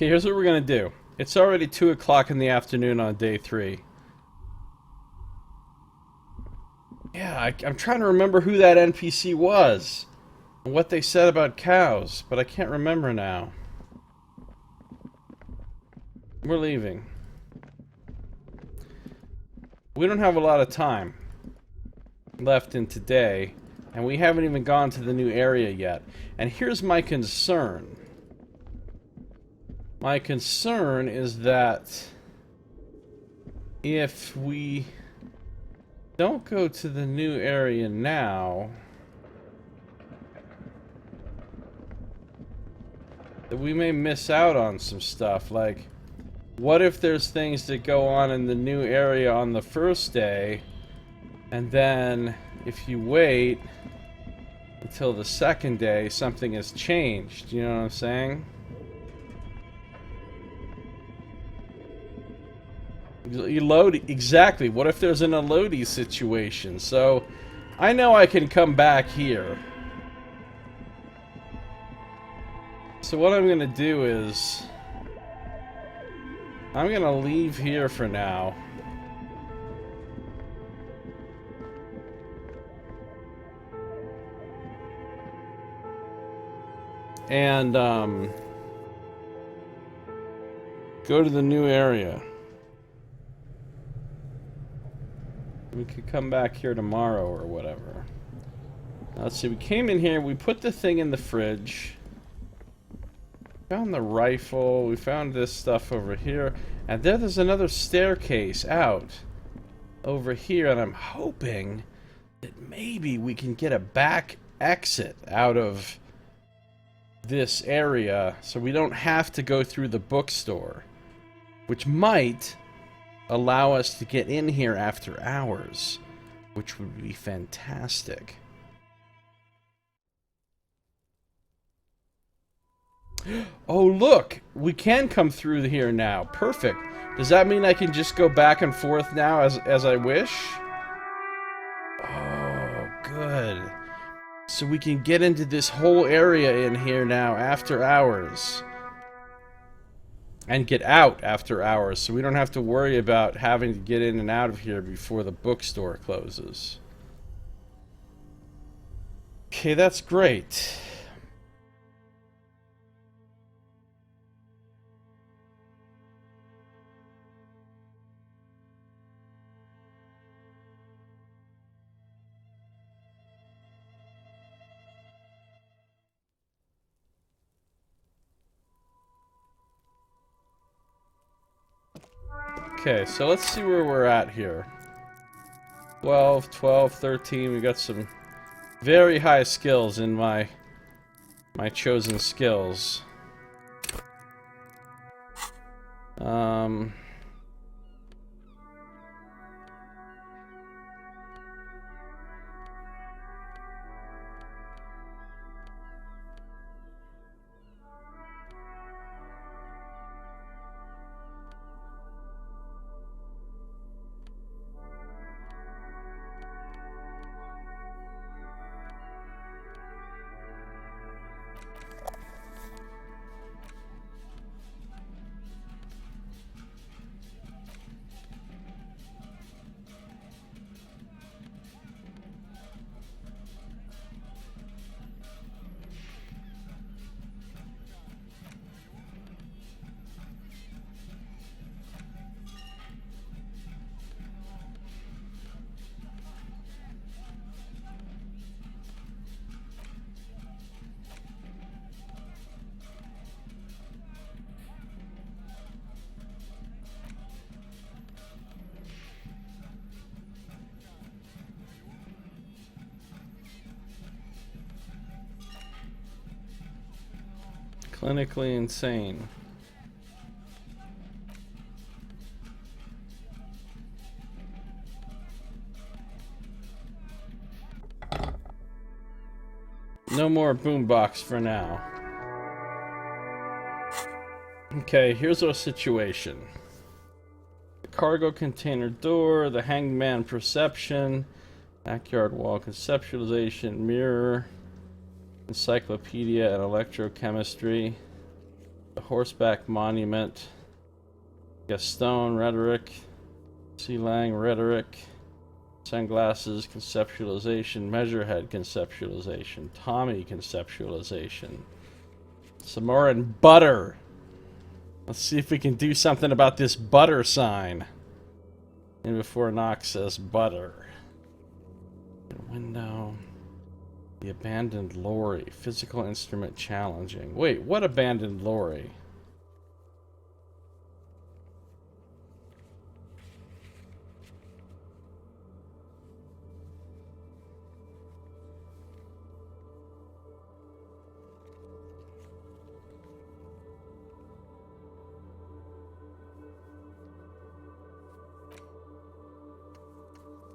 Okay, here's what we're gonna do. It's already 2 o'clock in the afternoon on day 3. Yeah, I'm trying to remember who that NPC was and what they said about cows, but I can't remember now. We're leaving. We don't have a lot of time left in today, and we haven't even gone to the new area yet. And here's my concern. My concern is that if we don't go to the new area now, that we may miss out on some stuff. Like, what if there's things that go on in the new area on the first day, and then if you wait until the second day, something has changed? You know what I'm saying? Exactly. What if there's an Elodie situation? So, I know I can come back here. So what I'm gonna do is, I'm gonna leave here for now. And, go to the new area. We could come back here tomorrow or whatever. Now, let's see, we came in here, we put the thing in the fridge. Found the rifle, we found this stuff over here. And there's another staircase out over here, and I'm hoping that maybe we can get a back exit out of this area so we don't have to go through the bookstore, which might allow us to get in here after hours, which would be fantastic. Oh, look! We can come through here now. Perfect. Does that mean I can just go back and forth now as I wish? Oh, good. So we can get into this whole area in here now after hours. And get out after hours, so we don't have to worry about having to get in and out of here before the bookstore closes. Okay, that's great. Okay, so let's see where we're at here. 12, 12, 13. We got some very high skills in my chosen skills. Clinically insane. No more boombox for now. Okay, here's our situation. The cargo container door, the hangman perception, backyard wall conceptualization, mirror, encyclopedia and electrochemistry. The Horseback Monument. Gaston Rhetoric. C. Lang Rhetoric. Sunglasses Conceptualization. Measurehead Conceptualization. Tommy Conceptualization. Samoran Butter. Let's see if we can do something about this butter sign. And before Knox says butter. Window. The abandoned lorry. Physical instrument challenging. Wait, what abandoned lorry?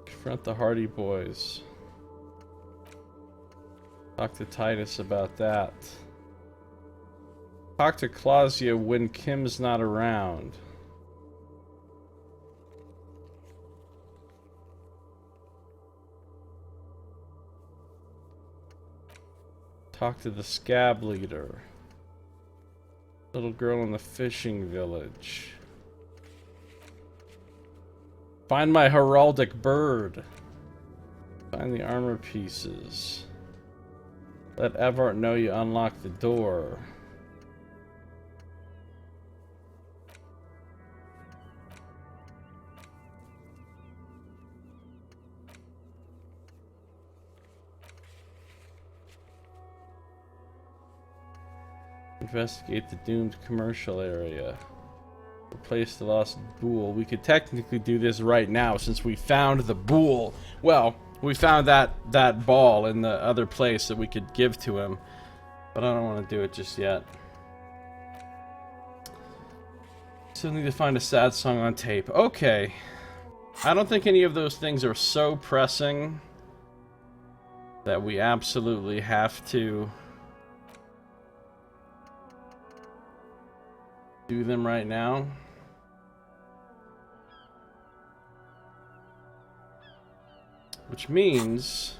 Confront the Hardy Boys. Talk to Titus about that. Talk to Claudia when Kim's not around. Talk to the Scab Leader. Little girl in the fishing village. Find my heraldic bird. Find the armor pieces. Let Evart know you unlocked the door. Investigate the doomed commercial area. Replace the lost bool. We could technically do this right now since we found the bool. Well, we found that ball in the other place that we could give to him. But I don't want to do it just yet. Still need to find a sad song on tape. Okay. I don't think any of those things are so pressing that we absolutely have to do them right now. Which means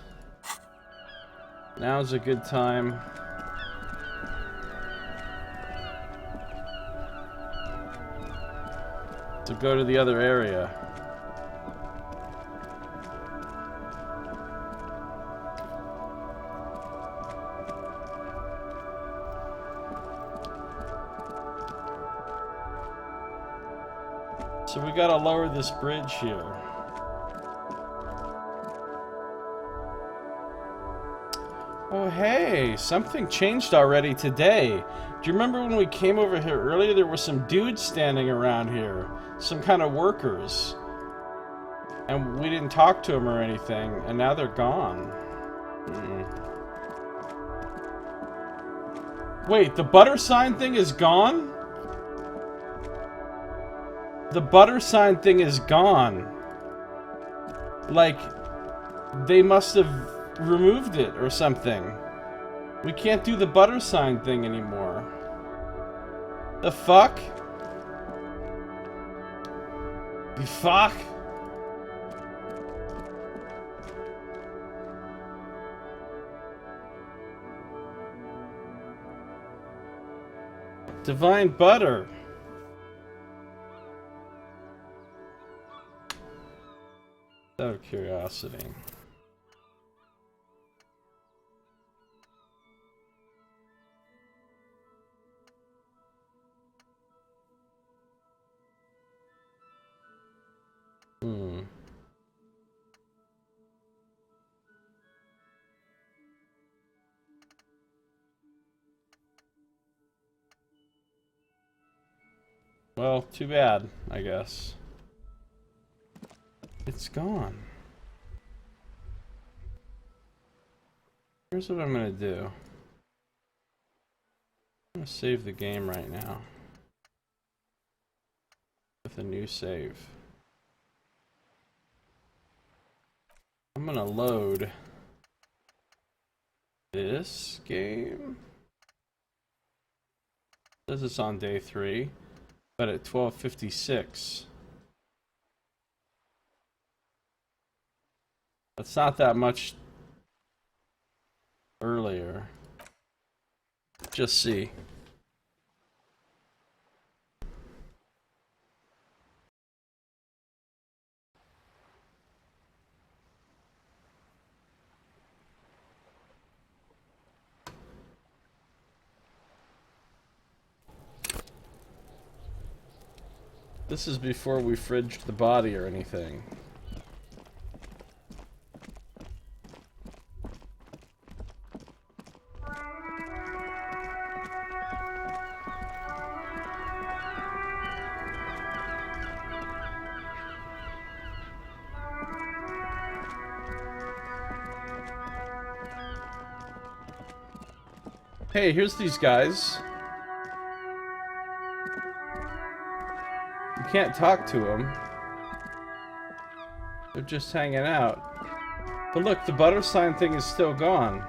now's a good time to go to the other area. So we gotta lower this bridge here. Oh hey, something changed already today. Do you remember when we came over here earlier? There were some dudes standing around here. Some kind of workers. And we didn't talk to them or anything, and now they're gone. Wait, the butter sign thing is gone? The butter sign thing is gone. Like, they must have removed it or something. We can't do the butter sign thing anymore. The fuck? The fuck? Divine butter. Out of curiosity. Well, too bad, I guess. It's gone. Here's what I'm gonna do. I'm gonna save the game right now. With a new save. I'm gonna load this game. This is on day 3, but at 12:56. That's not that much earlier. Just see. This is before we fridged the body or anything. Hey, here's these guys. You can't talk to them. They're just hanging out. But look, the butter sign thing is still gone.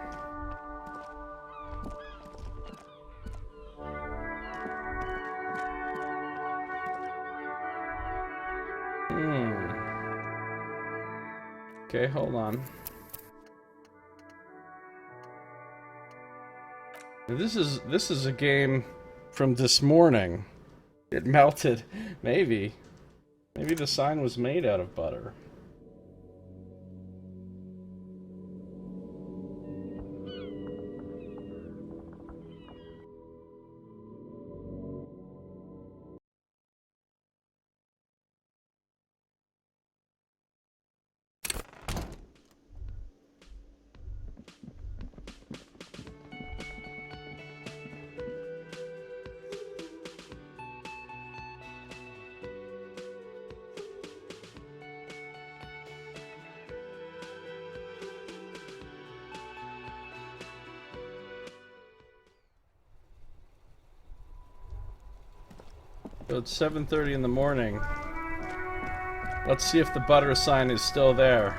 Okay, hold on. This is a game from this morning. It melted. Maybe. Maybe the sign was made out of butter. So it's 7:30 in the morning. Let's see if the butter sign is still there.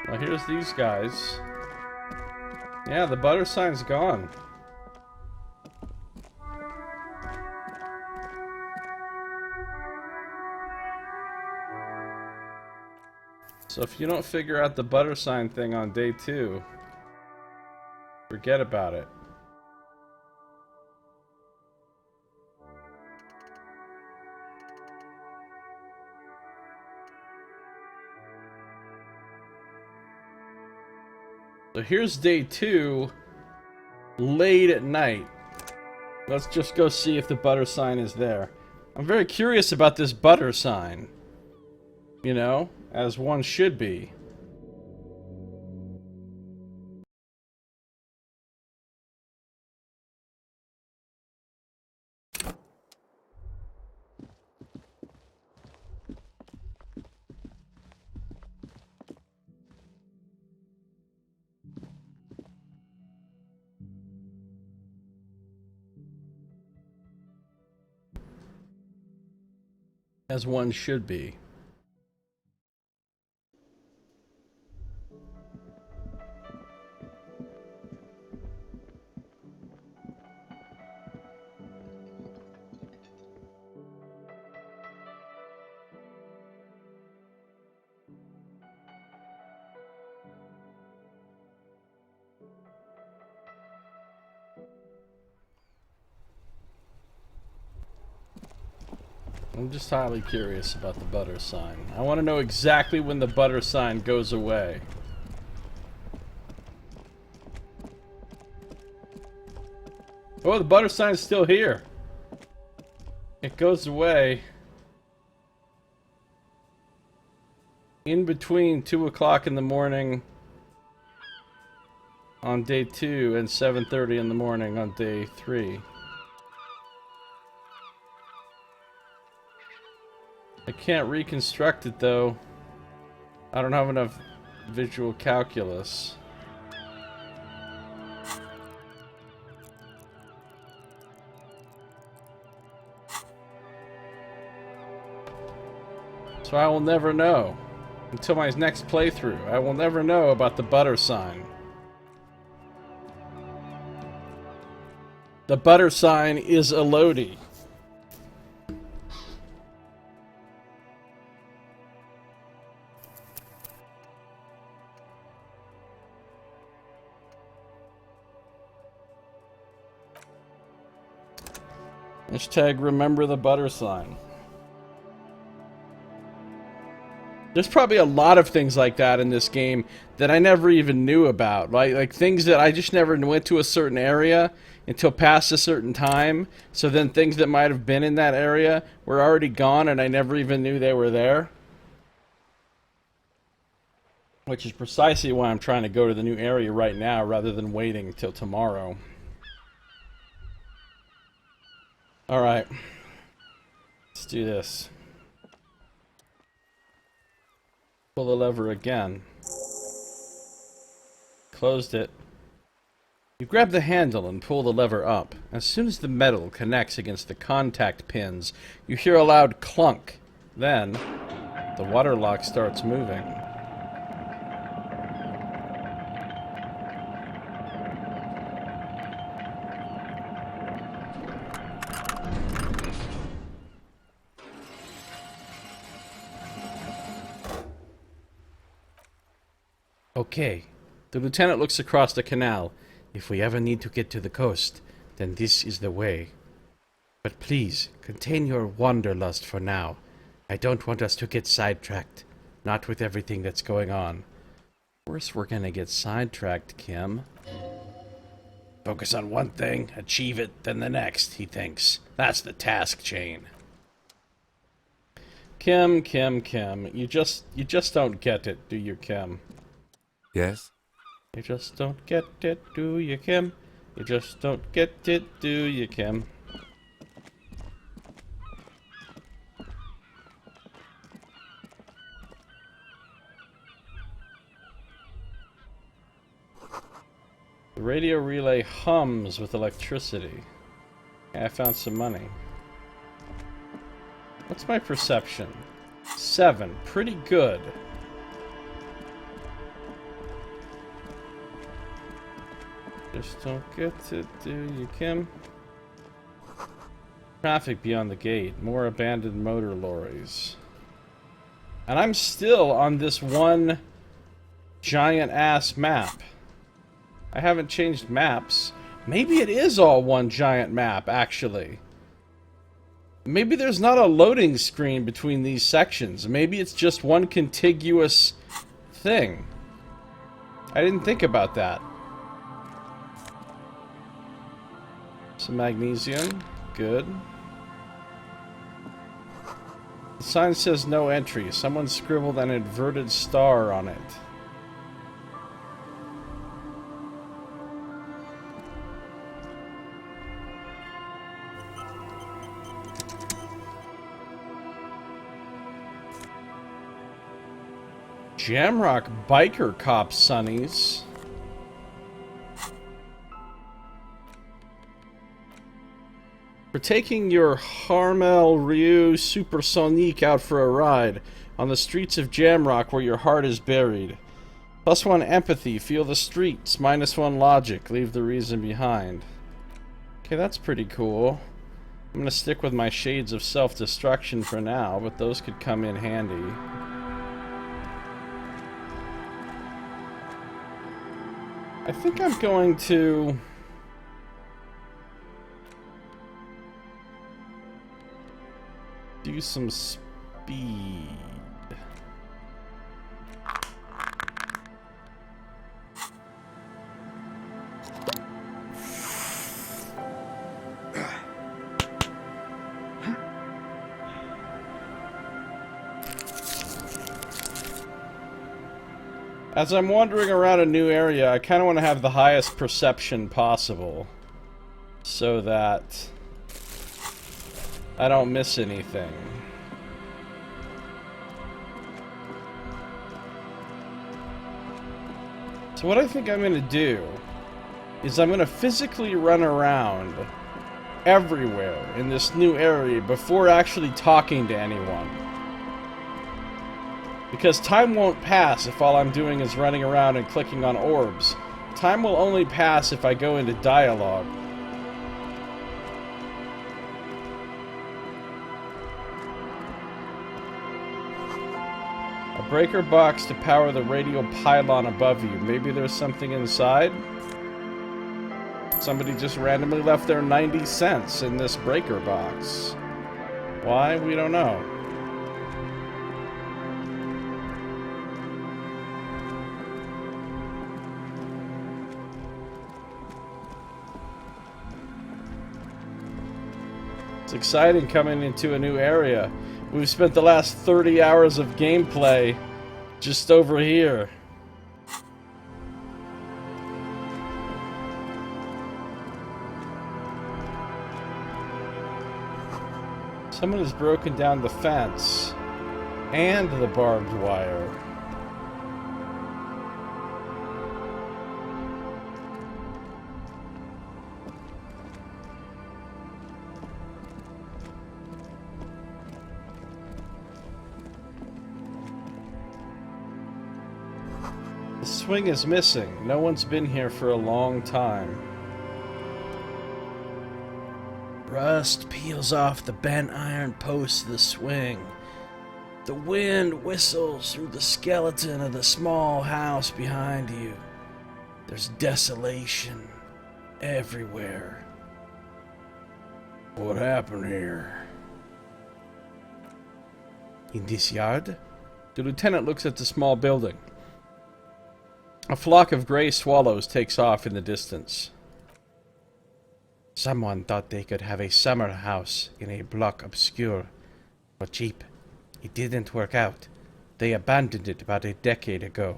Well, here's these guys. Yeah, the butter sign's gone. So if you don't figure out the butter sign thing on day 2, forget about it. So here's day 2, late at night. Let's just go see if the butter sign is there. I'm very curious about this butter sign. You know, as one should be. As one should be. I'm just highly curious about the butter sign. I want to know exactly when the butter sign goes away. Oh, the butter sign's still here. It goes away in between 2 o'clock in the morning on day 2 and 7:30 in the morning on day 3. I can't reconstruct it though. I don't have enough visual calculus. So I will never know. Until my next playthrough, I will never know about the butter sign. The butter sign is a Lodi. Hashtag remember the butter sign. There's probably a lot of things like that in this game that I never even knew about. Like things that I just never went to a certain area until past a certain time. So then things that might have been in that area were already gone and I never even knew they were there. Which is precisely why I'm trying to go to the new area right now rather than waiting till tomorrow. Alright. Let's do this. Pull the lever again. Closed it. You grab the handle and pull the lever up. As soon as the metal connects against the contact pins, you hear a loud clunk. Then, the water lock starts moving. Okay. The lieutenant looks across the canal. If we ever need to get to the coast, then this is the way. But please, contain your wanderlust for now. I don't want us to get sidetracked. Not with everything that's going on. Of course we're gonna get sidetracked, Kim. Focus on one thing, achieve it, then the next, he thinks. That's the task chain. Kim. You just don't get it, do you, Kim? Yes? You just don't get it, do you, Kim? You just don't get it, do you, Kim? The radio relay hums with electricity. Okay, I found some money. What's my perception? 7. Pretty good. Just don't get it, do you, Kim? Traffic beyond the gate. More abandoned motor lorries. And I'm still on this one giant-ass map. I haven't changed maps. Maybe it is all one giant map, actually. Maybe there's not a loading screen between these sections. Maybe it's just one contiguous thing. I didn't think about that. Some magnesium. Good. The sign says no entry. Someone scribbled an inverted star on it. Jamrock biker cop sunnies. For taking your Harmel Ryu Supersonique out for a ride on the streets of Jamrock where your heart is buried. +1 empathy, feel the streets. -1 logic, leave the reason behind. Okay, that's pretty cool. I'm gonna stick with my shades of self-destruction for now, but those could come in handy. I think I'm going to... do some speed. As I'm wandering around a new area, I kind of want to have the highest perception possible so that I don't miss anything. So what I think I'm going to do is I'm going to physically run around everywhere in this new area before actually talking to anyone. Because time won't pass if all I'm doing is running around and clicking on orbs. Time will only pass if I go into dialogue. A breaker box to power the radio pylon above you. Maybe there's something inside? Somebody just randomly left their 90 cents in this breaker box. Why? We don't know. It's exciting coming into a new area. We've spent the last 30 hours of gameplay just over here. Someone has broken down the fence and the barbed wire. The swing is missing. No one's been here for a long time. Rust peels off the bent iron posts of the swing. The wind whistles through the skeleton of the small house behind you. There's desolation everywhere. What happened here? In this yard? The lieutenant looks at the small building. A flock of gray swallows takes off in the distance. Someone thought they could have a summer house in a block obscure for cheap. It didn't work out. They abandoned it about a decade ago.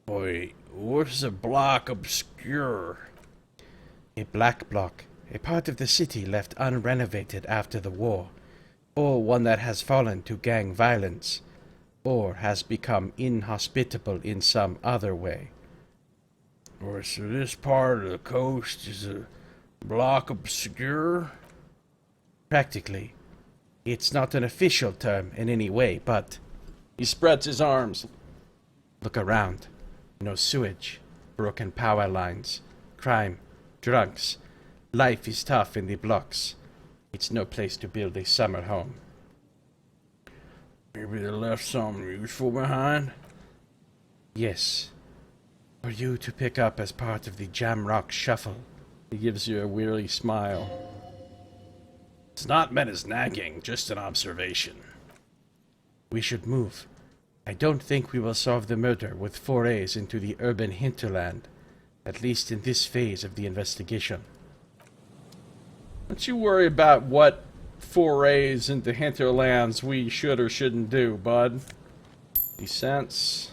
Wait, what's a block obscure? A black block, a part of the city left unrenovated after the war, or one that has fallen to gang violence, or has become inhospitable in some other way. Or so this part of the coast is a block obscure? Practically. It's not an official term in any way, but... He spreads his arms. Look around. No sewage, broken power lines, crime, drunks. Life is tough in the blocks. It's no place to build a summer home. Maybe they left something useful behind? Yes. For you to pick up as part of the Jamrock Shuffle. He gives you a weary smile. It's not meant as nagging, just an observation. We should move. I don't think we will solve the murder with forays into the urban hinterland, at least in this phase of the investigation. Don't you worry about what forays into hinterlands we should or shouldn't do, bud. Descents.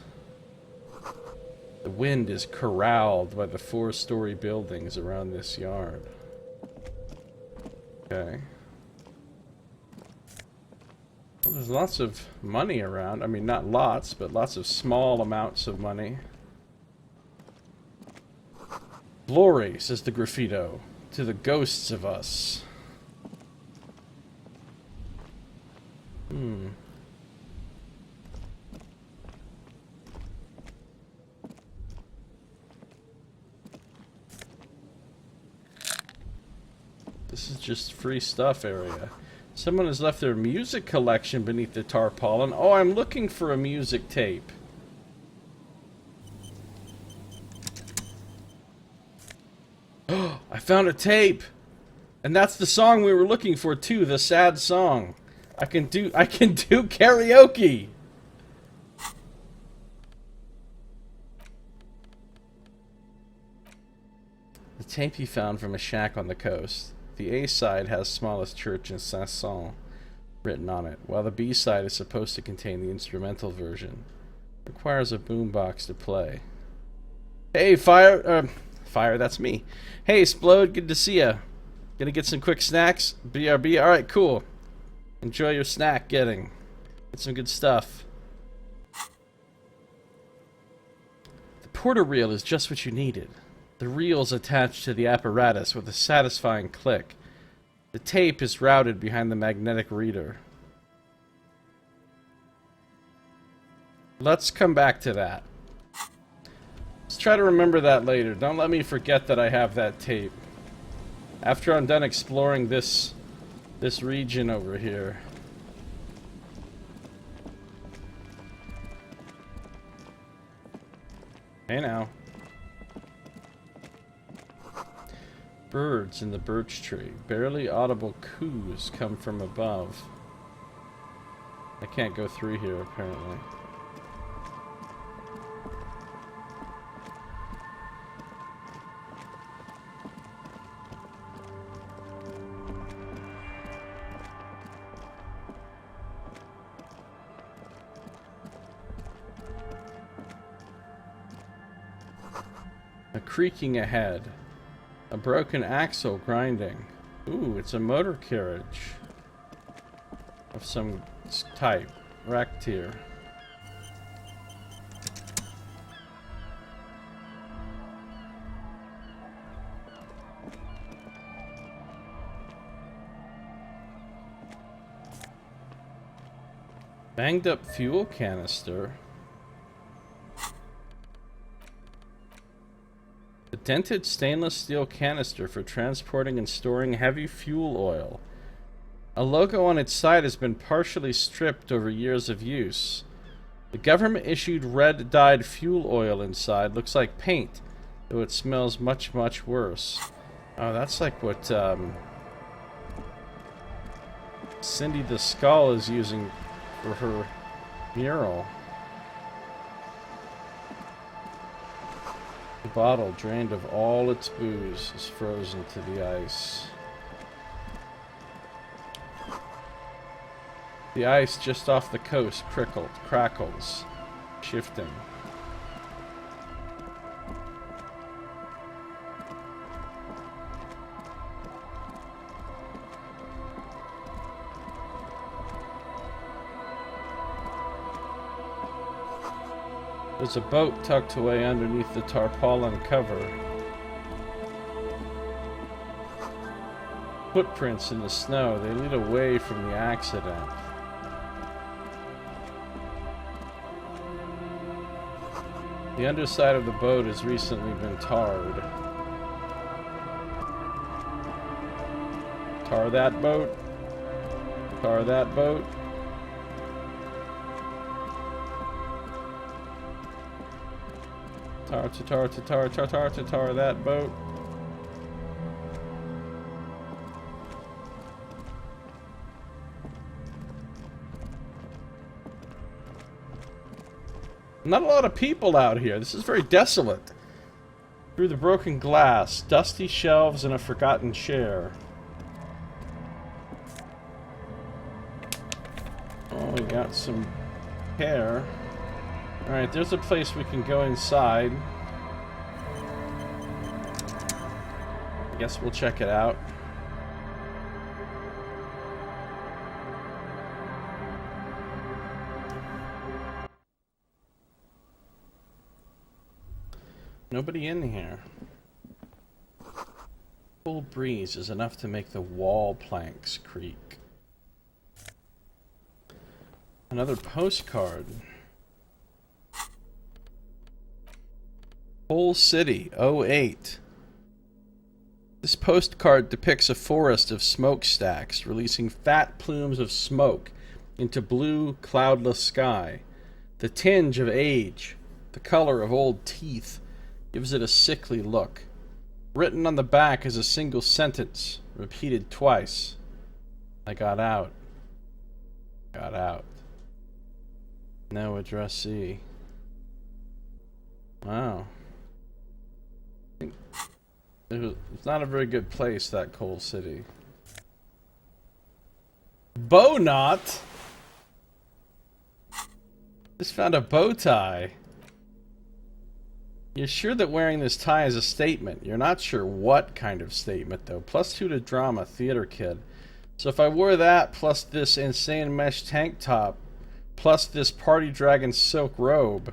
The wind is corralled by the 4-story buildings around this yard. Okay. Well, there's lots of money around. I mean, not lots, but lots of small amounts of money. Glory, says the graffito, to the ghosts of us. This is just free stuff area. Someone has left their music collection beneath the tarpaulin. Oh, I'm looking for a music tape. Oh, I found a tape! And that's the song we were looking for too, the sad song. I can do karaoke! The tape he found from a shack on the coast. The A side has smallest church in Saint-Saëns written on it, while the B side is supposed to contain the instrumental version. It requires a boombox to play. Hey, Fire, that's me. Hey, Splode, good to see ya. Gonna get some quick snacks? BRB, alright, cool. Enjoy your snack getting. Get some good stuff. The porter reel is just what you needed. The reel's attached to the apparatus with a satisfying click. The tape is routed behind the magnetic reader. Let's come back to that. Let's try to remember that later. Don't let me forget that I have that tape. After I'm done exploring this region over here. Hey now. Birds in the birch tree. Barely audible coos come from above. I can't go through here, apparently. A creaking ahead. A broken axle grinding. Ooh, it's a motor carriage. Of some type. Wrecked here. Banged up fuel canister. A dented stainless steel canister for transporting and storing heavy fuel oil. A logo on its side has been partially stripped over years of use. The government issued red dyed fuel oil inside. Looks like paint, though it smells much, much worse. Oh, that's like what Cindy the Skull is using for her mural. The bottle, drained of all its booze, is frozen to the ice. The ice just off the coast crackles, shifting. There's a boat tucked away underneath the tarpaulin cover. Footprints in the snow, they lead away from the accident. The underside of the boat has recently been tarred. Tar that boat. Tar that boat. Tar that boat. Not a lot of people out here. This is very desolate. Through the broken glass, dusty shelves, and a forgotten chair. Oh, we got some hair. Alright, there's a place we can go inside. I guess we'll check it out. Nobody in here. Cool breeze is enough to make the wall planks creak. Another postcard. Whole City, 08. This postcard depicts a forest of smokestacks releasing fat plumes of smoke into blue, cloudless sky. The tinge of age, the color of old teeth, gives it a sickly look. Written on the back is a single sentence, repeated twice. I got out. Got out. No addressee. Wow. It's not a very good place, that Coal City. Bow knot? Just found a bow tie. You're sure that wearing this tie is a statement. You're not sure what kind of statement, though. +2 to drama, theater kid. So if I wore that, plus this insane mesh tank top, plus this party dragon silk robe,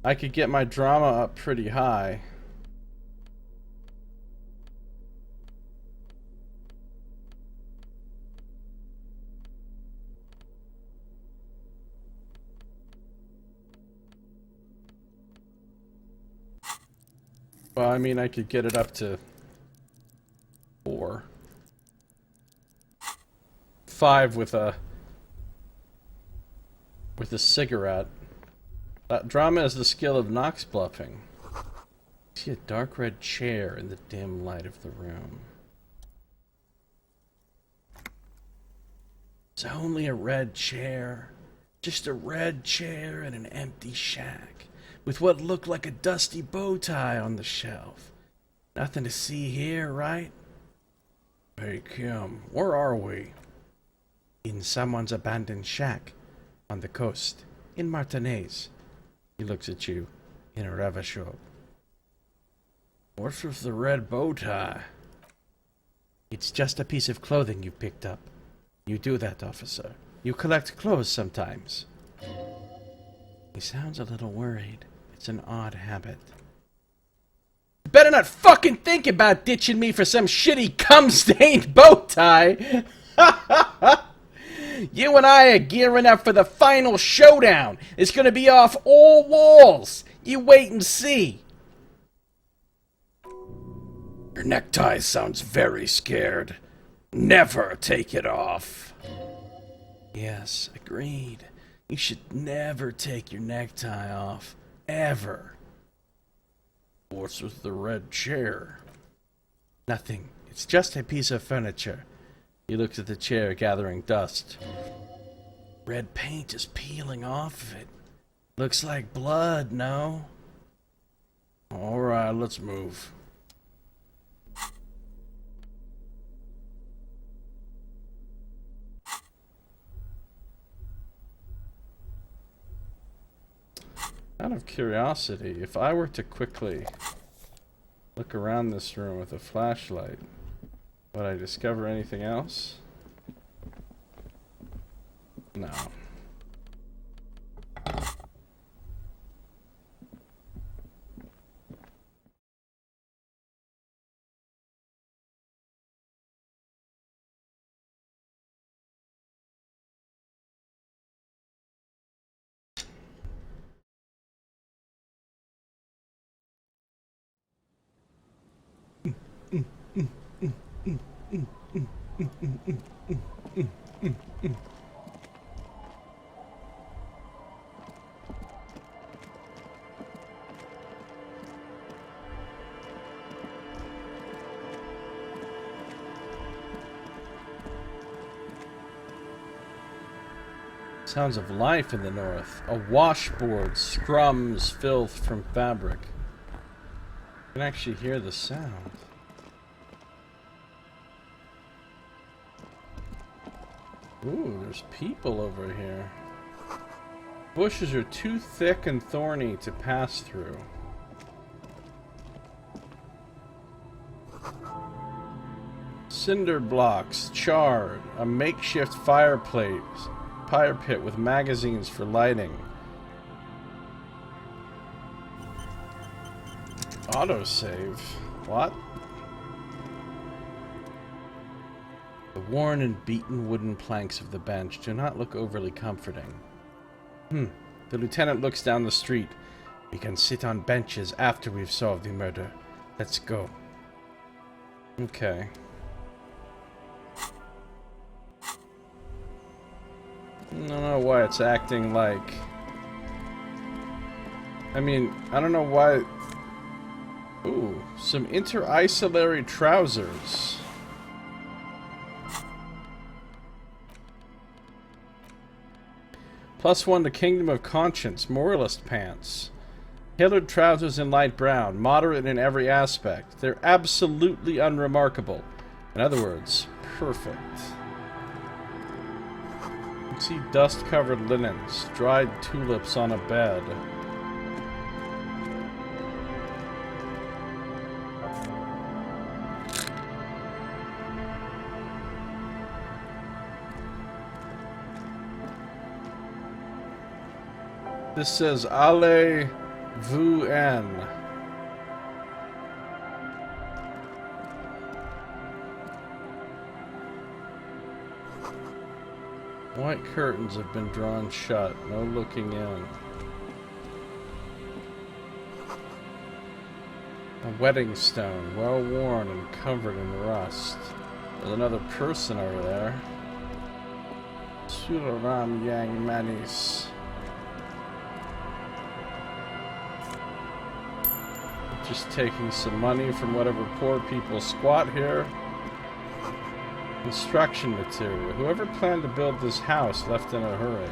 I could get my drama up pretty high. Well, I mean, I could get it up to 4. 5 with a cigarette. Drama is the skill of Nox bluffing. I see a dark red chair in the dim light of the room. It's only a red chair. Just a red chair in an empty shack, with what looked like a dusty bow tie on the shelf. Nothing to see here, right? Hey, Kim, where are we? In someone's abandoned shack, on the coast, in Martinez. He looks at you, in a raver shop. What's with the red bow tie? It's just a piece of clothing you picked up. You do that, officer. You collect clothes sometimes. He sounds a little worried. It's an odd habit. You better not fucking think about ditching me for some shitty cum-stained bow tie! You and I are gearing up for the final showdown. It's gonna be off all walls. You wait and see. Your necktie sounds very scared. Never take it off. Yes, agreed. You should never take your necktie off. Ever. What's with the red chair? Nothing. It's just a piece of furniture. He looks at the chair, gathering dust. Red paint is peeling off of it. Looks like blood, no? Alright, let's move. Out of curiosity, if I were to quickly look around this room with a flashlight, would I discover anything else? No. Sounds of life in the north. A washboard scrums filth from fabric. You can actually hear the sound. Ooh, there's people over here. Bushes are too thick and thorny to pass through. Cinder blocks, charred, a makeshift fire pit with magazines for lighting. Autosave. What? The worn and beaten wooden planks of the bench do not look overly comforting. The lieutenant looks down the street. We can sit on benches after we've solved the murder. Let's go. Okay. I don't know why it's acting like... I mean, I don't know why... Ooh, some inter-isolary trousers. +1 to Kingdom of Conscience, Moralist pants. Tailored trousers in light brown, moderate in every aspect. They're absolutely unremarkable. In other words, perfect. You can see dust-covered linens, dried tulips on a bed. This says Allez-vous-en. White curtains have been drawn shut. No looking in. A wedding stone, well worn and covered in rust. There's another person over there. Sularam Yang Manis. Just taking some money from whatever poor people squat here. Construction material. Whoever planned to build this house left in a hurry.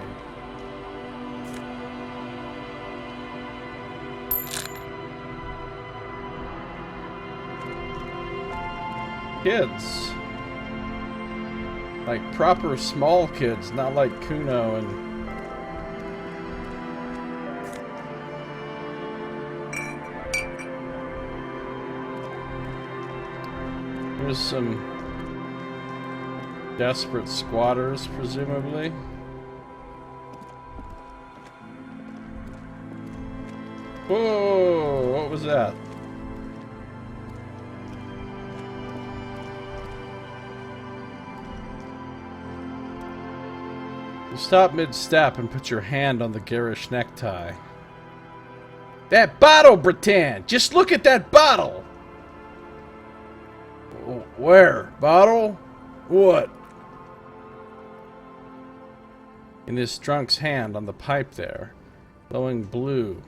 Kids. Like proper small kids, not like Kuno and... There's some desperate squatters, presumably. Whoa! What was that? You stop mid-step and put your hand on the garish necktie. That bottle, Breton! Just look at that bottle! Where? Bottle? What? In his drunk's hand on the pipe there, glowing blue.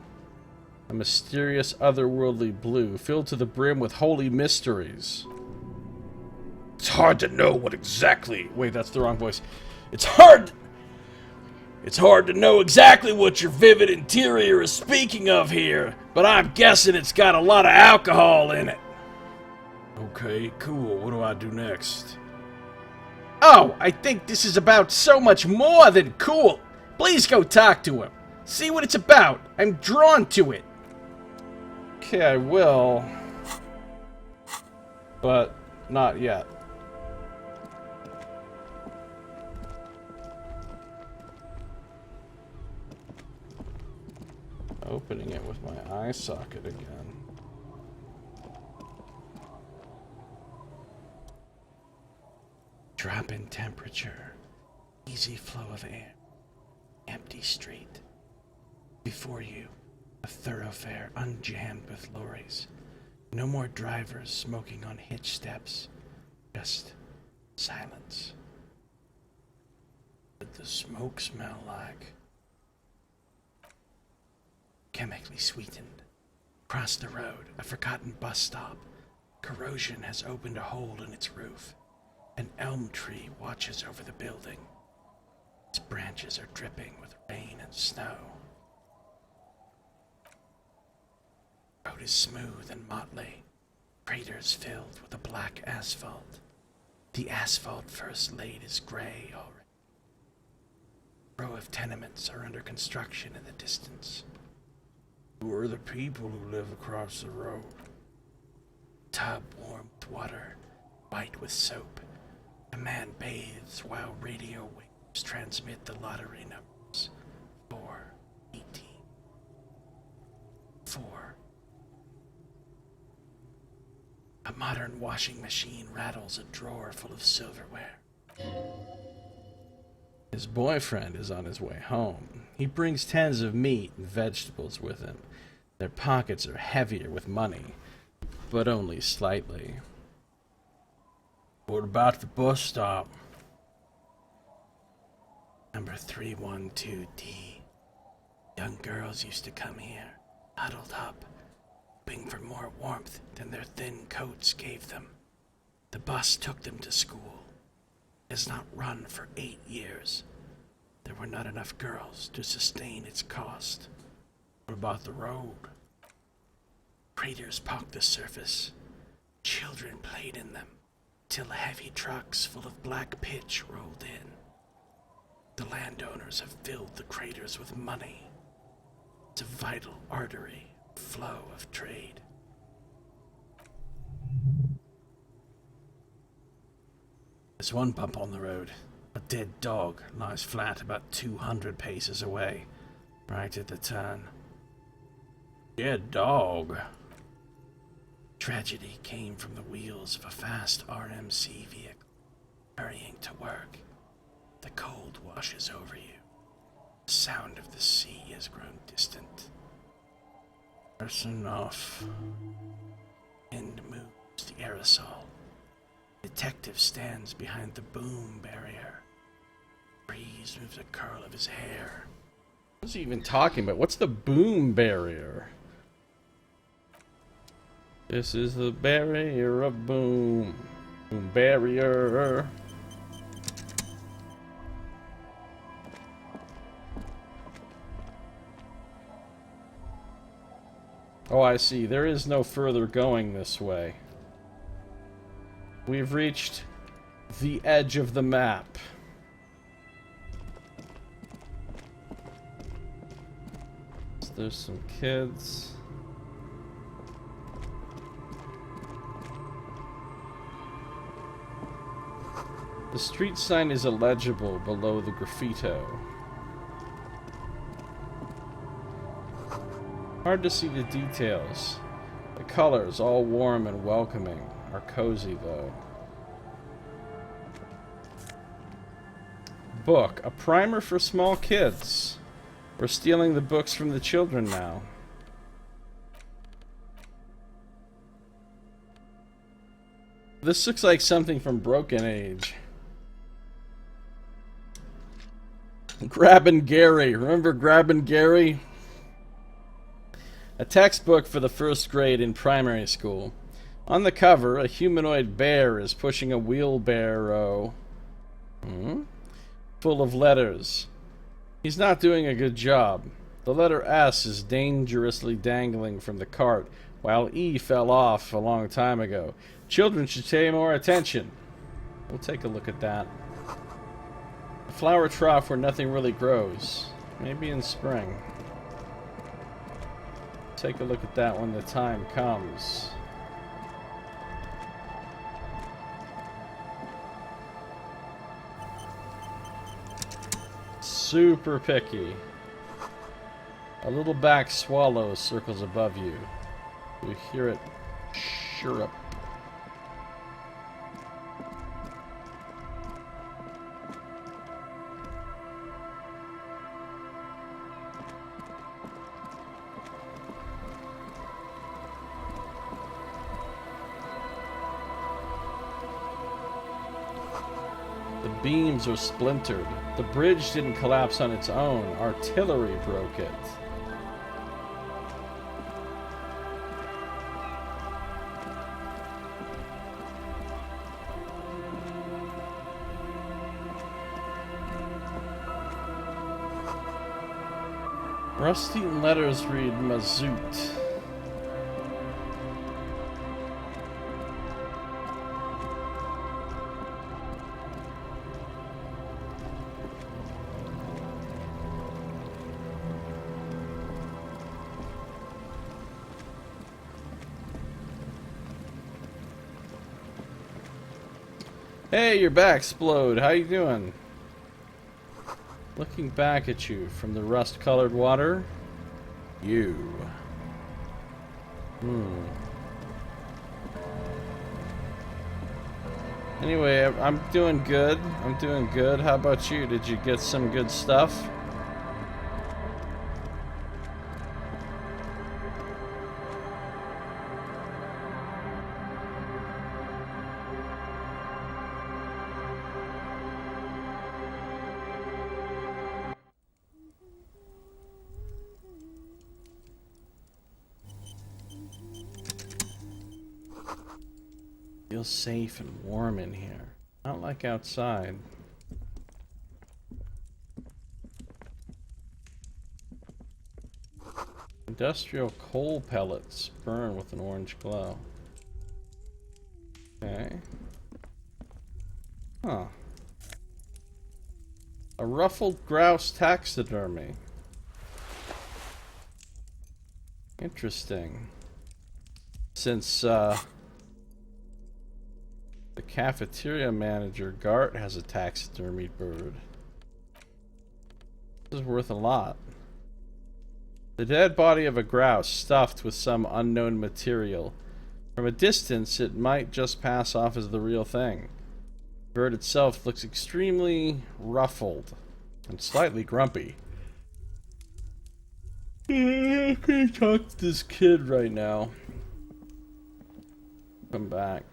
A mysterious, otherworldly blue, filled to the brim with holy mysteries. It's hard to know what exactly... Wait, that's the wrong voice. It's hard to know exactly what your vivid interior is speaking of here, but I'm guessing it's got a lot of alcohol in it. Okay, cool. What do I do next? Oh, I think this is about so much more than cool. Please go talk to him. See what it's about. I'm drawn to it. Okay, I will. But not yet. Opening it with my eye socket again. Drop in temperature. Easy flow of air. Empty street. Before you, a thoroughfare unjammed with lorries. No more drivers smoking on hitch steps. Just silence. What does the smoke smell like? Chemically sweetened. Across the road, a forgotten bus stop. Corrosion has opened a hole in its roof. An elm tree watches over the building. Its branches are dripping with rain and snow. The road is smooth and motley. Craters filled with a black asphalt. The asphalt first laid is gray already. A row of tenements are under construction in the distance. Who are the people who live across the road? Tub warm with water, white with soap. A man bathes while radio waves transmit the lottery numbers. 418. 4. A modern washing machine rattles a drawer full of silverware. His boyfriend is on his way home. He brings tins of meat and vegetables with him. Their pockets are heavier with money, but only slightly. What about the bus stop? Number 312D. Young girls used to come here, huddled up, hoping for more warmth than their thin coats gave them. The bus took them to school. It has not run for 8 years. There were not enough girls to sustain its cost. What about the road? Craters pocked the surface. Children played in them, till heavy trucks full of black pitch rolled in. The landowners have filled the craters with money. It's a vital artery, flow of trade. There's one bump on the road. A dead dog lies flat about 200 paces away, right at the turn. Dead dog? Tragedy came from the wheels of a fast RMC vehicle, hurrying to work. The cold washes over you. The sound of the sea has grown distant. That's enough. Wind moves the aerosol. Detective stands behind the boom barrier. Breeze moves a curl of his hair. What's he even talking about? What's the boom barrier? This is the barrier of boom. Boom barrier. Oh, I see. There is no further going this way. We've reached the edge of the map. There's some kids. The street sign is illegible below the graffito. Hard to see the details. The colors, all warm and welcoming, are cozy though. Book, a primer for small kids. We're stealing the books from the children now. This looks like something from Broken Age. Grabbin' Gary. Remember Grabbin' Gary? A textbook for the first grade in primary school. On the cover, a humanoid bear is pushing a wheelbarrow full of letters. He's not doing a good job. The letter S is dangerously dangling from the cart, while E fell off a long time ago. Children should pay more attention. We'll take a look at that. A flower trough where nothing really grows. Maybe in spring. Take a look at that when the time comes. Super picky. A little back swallow circles above you. You hear it chirrup. Beams are splintered. The bridge didn't collapse on its own. Artillery broke it. Rusty letters read Mazoot. Hey, you're back, Explode. How you doing? Looking back at you from the rust-colored water. You. Anyway, I'm doing good. I'm doing good. How about you? Did you get some good stuff? Feels safe and warm in here. Not like outside. Industrial coal pellets burn with an orange glow. Okay. Huh. A ruffled grouse taxidermy. Interesting. Since, the cafeteria manager, Gart, has a taxidermied bird. This is worth a lot. The dead body of a grouse stuffed with some unknown material. From a distance, it might just pass off as the real thing. The bird itself looks extremely ruffled and slightly grumpy. I can't talk to this kid right now. Come back.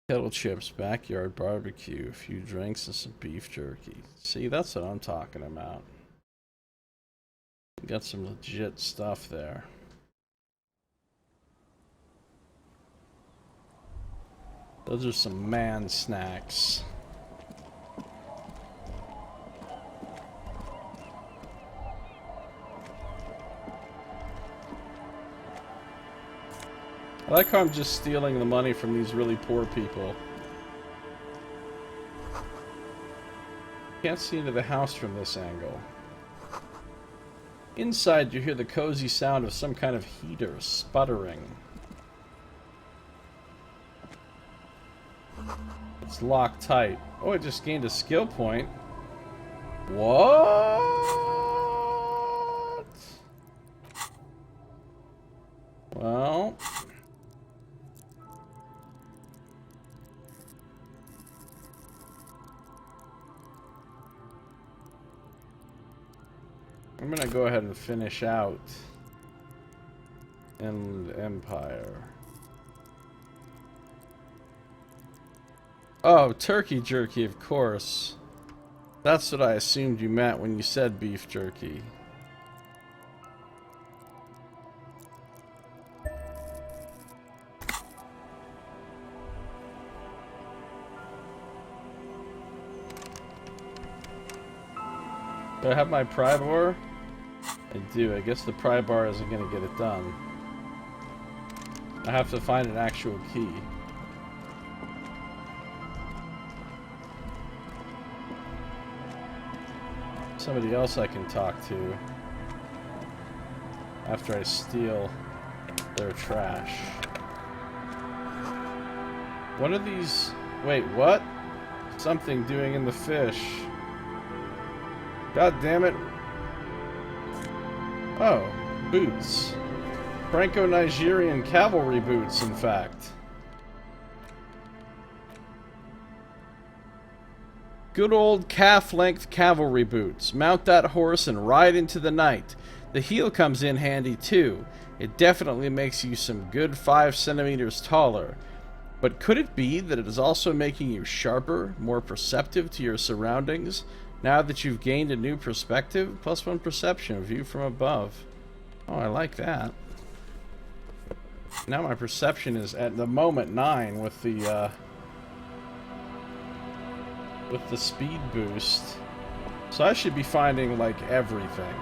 Kettle chips, backyard barbecue, a few drinks, and some beef jerky. See, that's what I'm talking about. Got some legit stuff there. Those are some man snacks. I like how I'm just stealing the money from these really poor people. Can't see into the house from this angle. Inside, you hear the cozy sound of some kind of heater sputtering. It's locked tight. Oh, I just gained a skill point. What? Well... I'm gonna go ahead and finish out Inland Empire. Oh, turkey jerky, of course. That's what I assumed you meant when you said beef jerky. Do I have my pry bar? I do. I guess the pry bar isn't going to get it done. I have to find an actual key. Somebody else I can talk to after I steal their trash. What are these? Wait, what? Something doing in the fish. God damn it. Oh, boots. Franco-Nigerian cavalry boots, in fact. Good old calf-length cavalry boots. Mount that horse and ride into the night. The heel comes in handy too. It definitely makes you some good 5 centimeters taller. But could it be that it is also making you sharper, more perceptive to your surroundings? Now that you've gained a new perspective, +1 perception, view from above. Oh, I like that. Now my perception is at the moment 9 with the speed boost. So I should be finding like everything.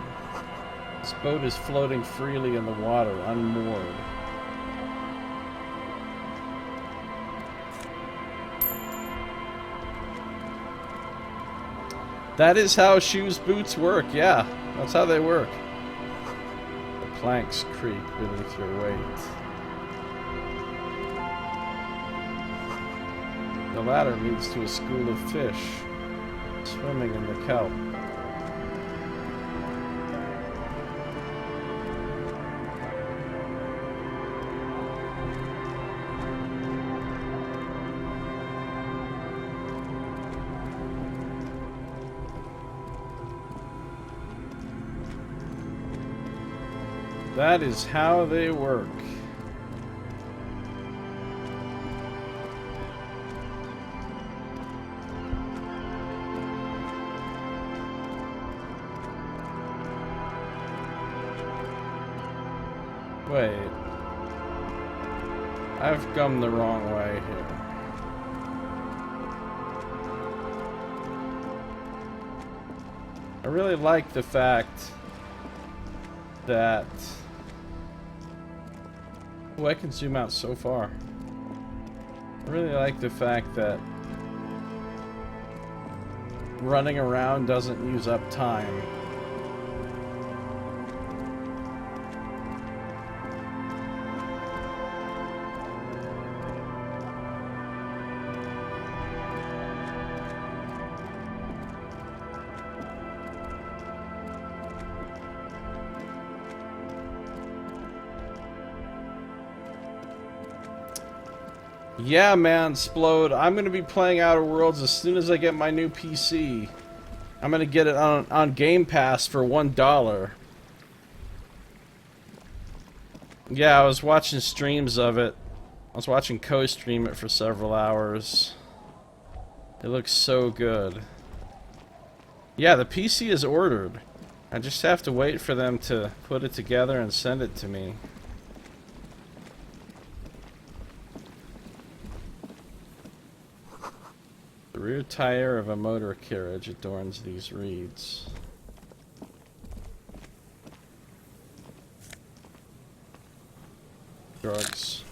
This boat is floating freely in the water, unmoored. That is how shoes boots work, yeah. That's how they work. The planks creak beneath your weight. The ladder leads to a school of fish, swimming in the kelp. That is how they work. Wait. I've come the wrong way here. I really like the fact that... Oh, I can zoom out so far. I really like the fact that running around doesn't use up time. Yeah, man, Splode. I'm going to be playing Outer Worlds as soon as I get my new PC. I'm going to get it on Game Pass for $1. Yeah, I was watching streams of it. I was watching co-stream it for several hours. It looks so good. Yeah, the PC is ordered. I just have to wait for them to put it together and send it to me. The rear tire of a motor carriage adorns these reeds. Drugs.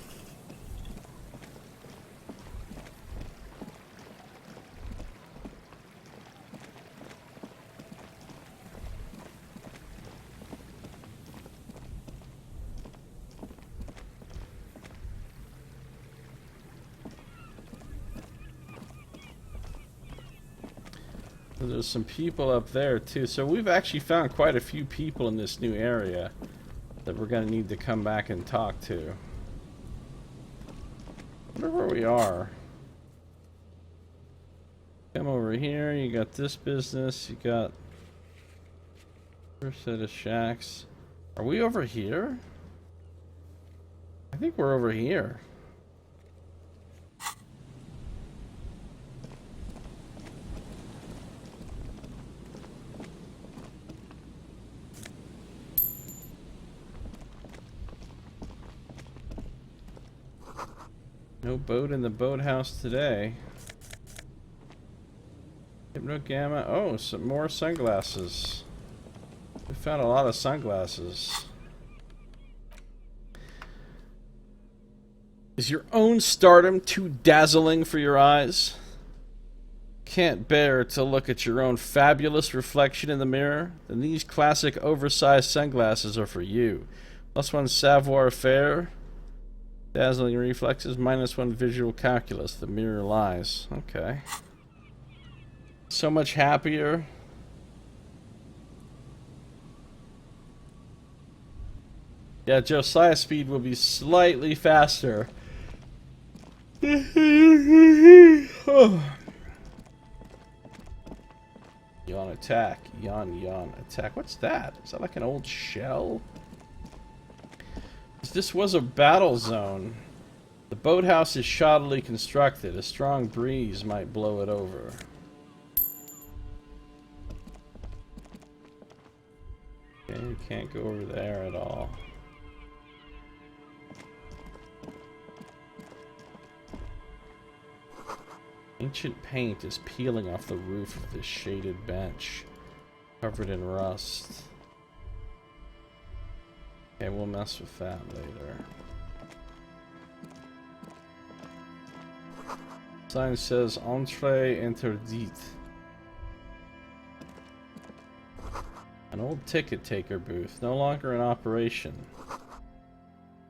And there's some people up there too. So we've actually found quite a few people in this new area that we're going to need to come back and talk to. I wonder where we are. Come over here. You got this business. You got first set of shacks. Are we over here? I think we're over here. No boat in the boathouse today. Hypno Gamma. Oh, some more sunglasses. We found a lot of sunglasses. Is your own stardom too dazzling for your eyes? Can't bear to look at your own fabulous reflection in the mirror? Then these classic oversized sunglasses are for you. +1 savoir faire. Dazzling reflexes, -1 visual calculus. The mirror lies. Okay. So much happier. Yeah, Josiah's speed will be slightly faster. Yawn attack. Yawn attack. What's that? Is that like an old shell? This was a battle zone. The boathouse is shoddily constructed. A strong breeze might blow it over. Okay, you can't go over there at all. Ancient paint is peeling off the roof of this shaded bench, covered in rust. Okay, we'll mess with that later. Sign says Entrée interdite. An old ticket taker booth, no longer in operation.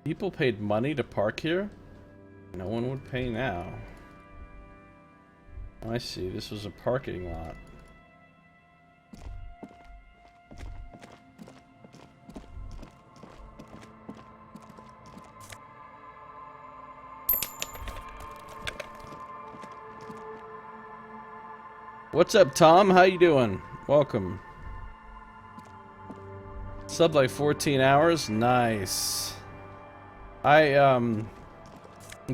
People paid money to park here? No one would pay now. I see, this was a parking lot. What's up, Tom? How you doing? Welcome. Slept like 14 hours? Nice. Yeah,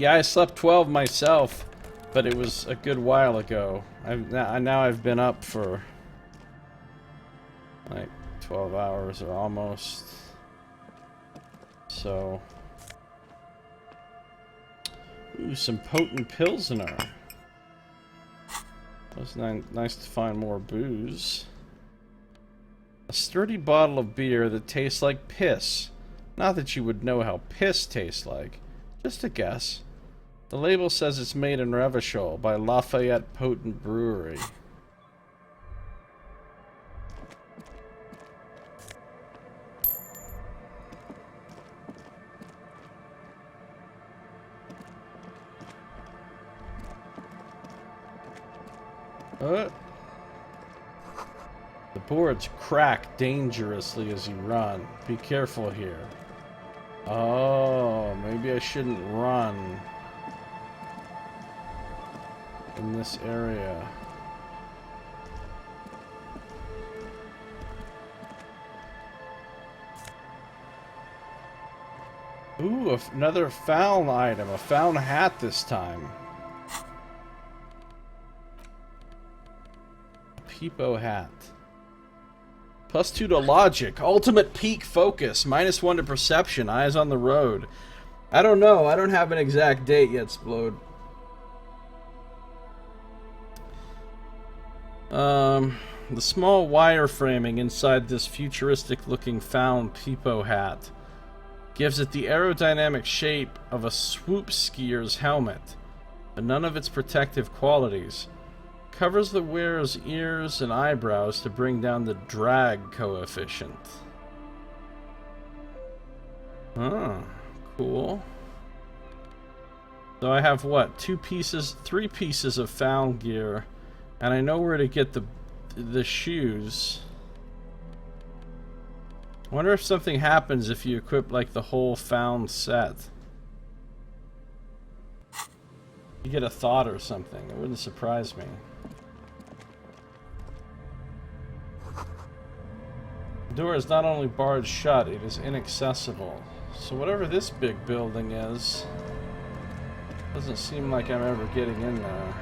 I slept 12 myself, but it was a good while ago. Now I've been up for like 12 hours or almost. So, ooh, some potent Pilsner. It was nice to find more booze. A sturdy bottle of beer that tastes like piss. Not that you would know how piss tastes like. Just a guess. The label says it's made in Revachol by Lafayette Potent Brewery. The boards crack dangerously as you run. Be careful here. Oh, maybe I shouldn't run in this area. Ooh, another found item. A found hat this time. Peepo hat. +2 to logic. Ultimate peak focus. -1 to perception. Eyes on the road. I don't know. I don't have an exact date yet, Splode. The small wire framing inside this futuristic looking found Peepo hat gives it the aerodynamic shape of a swoop skier's helmet, but none of its protective qualities. Covers the wearer's ears and eyebrows to bring down the drag coefficient. Ah, cool. So I have what? 3 pieces of found gear, and I know where to get the the shoes. I wonder if something happens if you equip like the whole found set. You get a thought or something. It wouldn't surprise me. The door is not only barred shut, it is inaccessible. So whatever this big building is, doesn't seem like I'm ever getting in there.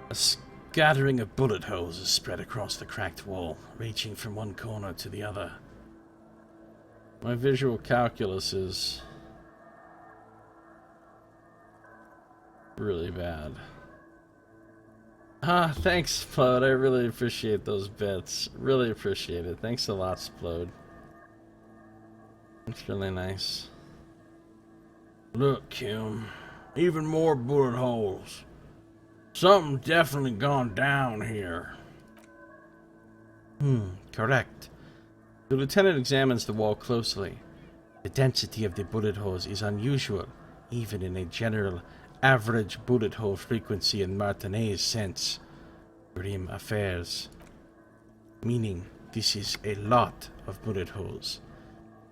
A scattering of bullet holes is spread across the cracked wall, reaching from one corner to the other. My visual calculus is really bad. Ah, thanks, Splode. I really appreciate those bits. Really appreciate it. Thanks a lot, Splode. It's really nice. Look, Kim. Even more bullet holes. Something definitely gone down here. Correct. The lieutenant examines the wall closely. The density of the bullet holes is unusual, even in a general average bullet hole frequency in Martinet's sense. Grim affairs. Meaning, this is a lot of bullet holes.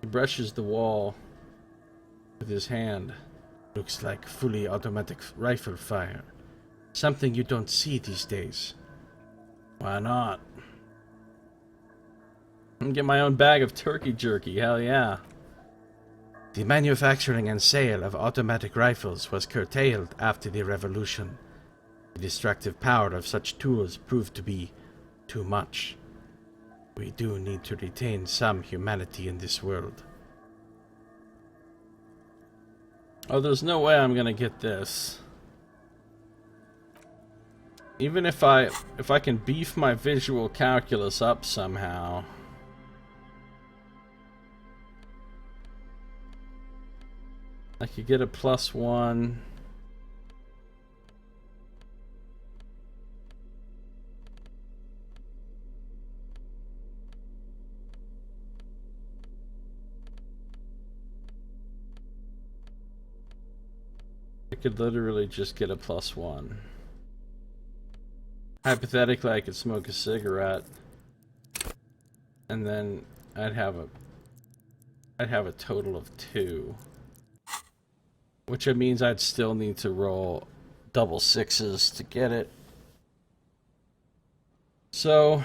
He brushes the wall with his hand. Looks like fully automatic rifle fire. Something you don't see these days. Why not? I can get my own bag of turkey jerky, hell yeah. The manufacturing and sale of automatic rifles was curtailed after the revolution. The destructive power of such tools proved to be too much. We do need to retain some humanity in this world. Oh, there's no way I'm gonna get this. Even if I can beef my visual calculus up somehow. I could get a +1. I could literally just get a +1. Hypothetically, I could smoke a cigarette, and then I'd have a total of 2, which means I'd still need to roll double 6s to get it. So,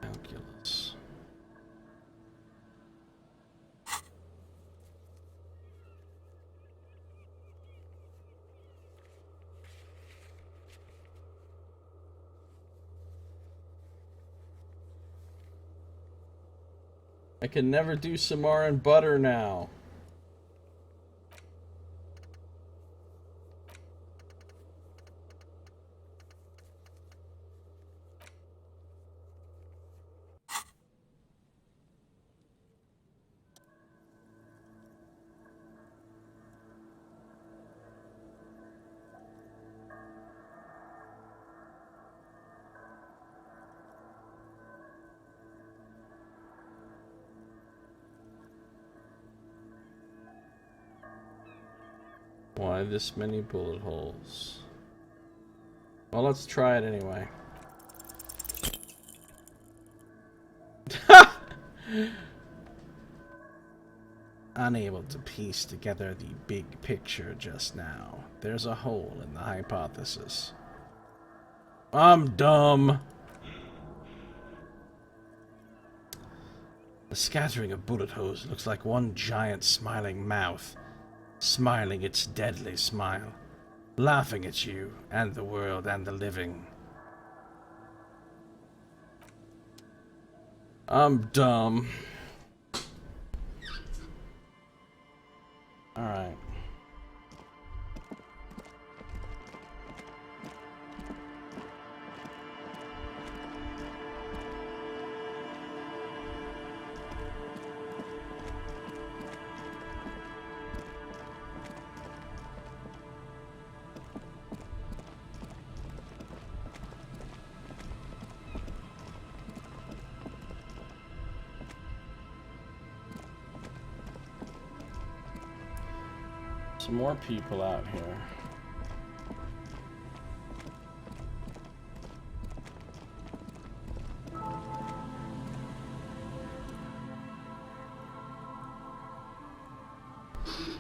calculus. I can never do Samar and butter now. Why this many bullet holes? Well, let's try it anyway. Unable to piece together the big picture just now. There's a hole in the hypothesis. I'm dumb. The scattering of bullet holes looks like one giant smiling mouth. Smiling its deadly smile, laughing at you and the world and the living. I'm dumb. Alright. some more people out here.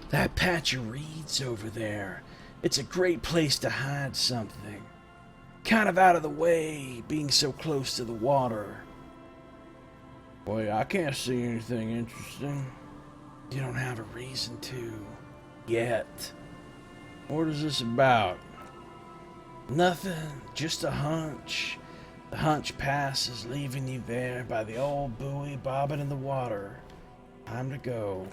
That patch of reeds over there. It's a great place to hide something. Kind of out of the way, being so close to the water. Boy, I can't see anything interesting. You don't have a reason to. Yet. What is this about? Nothing, just a hunch. The hunch pass is leaving you there by the old buoy bobbing in the water. Time to go.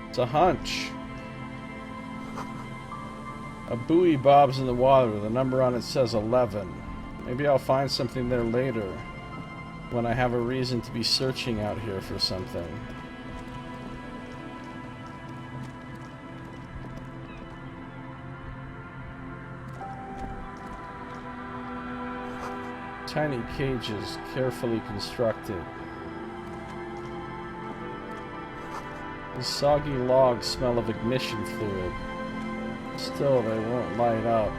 It's a hunch. A buoy bobs in the water. The number on it says 11. Maybe I'll find something there later, when I have a reason to be searching out here for something. Tiny cages, carefully constructed. These soggy logs smell of ignition fluid. Still, they won't light up.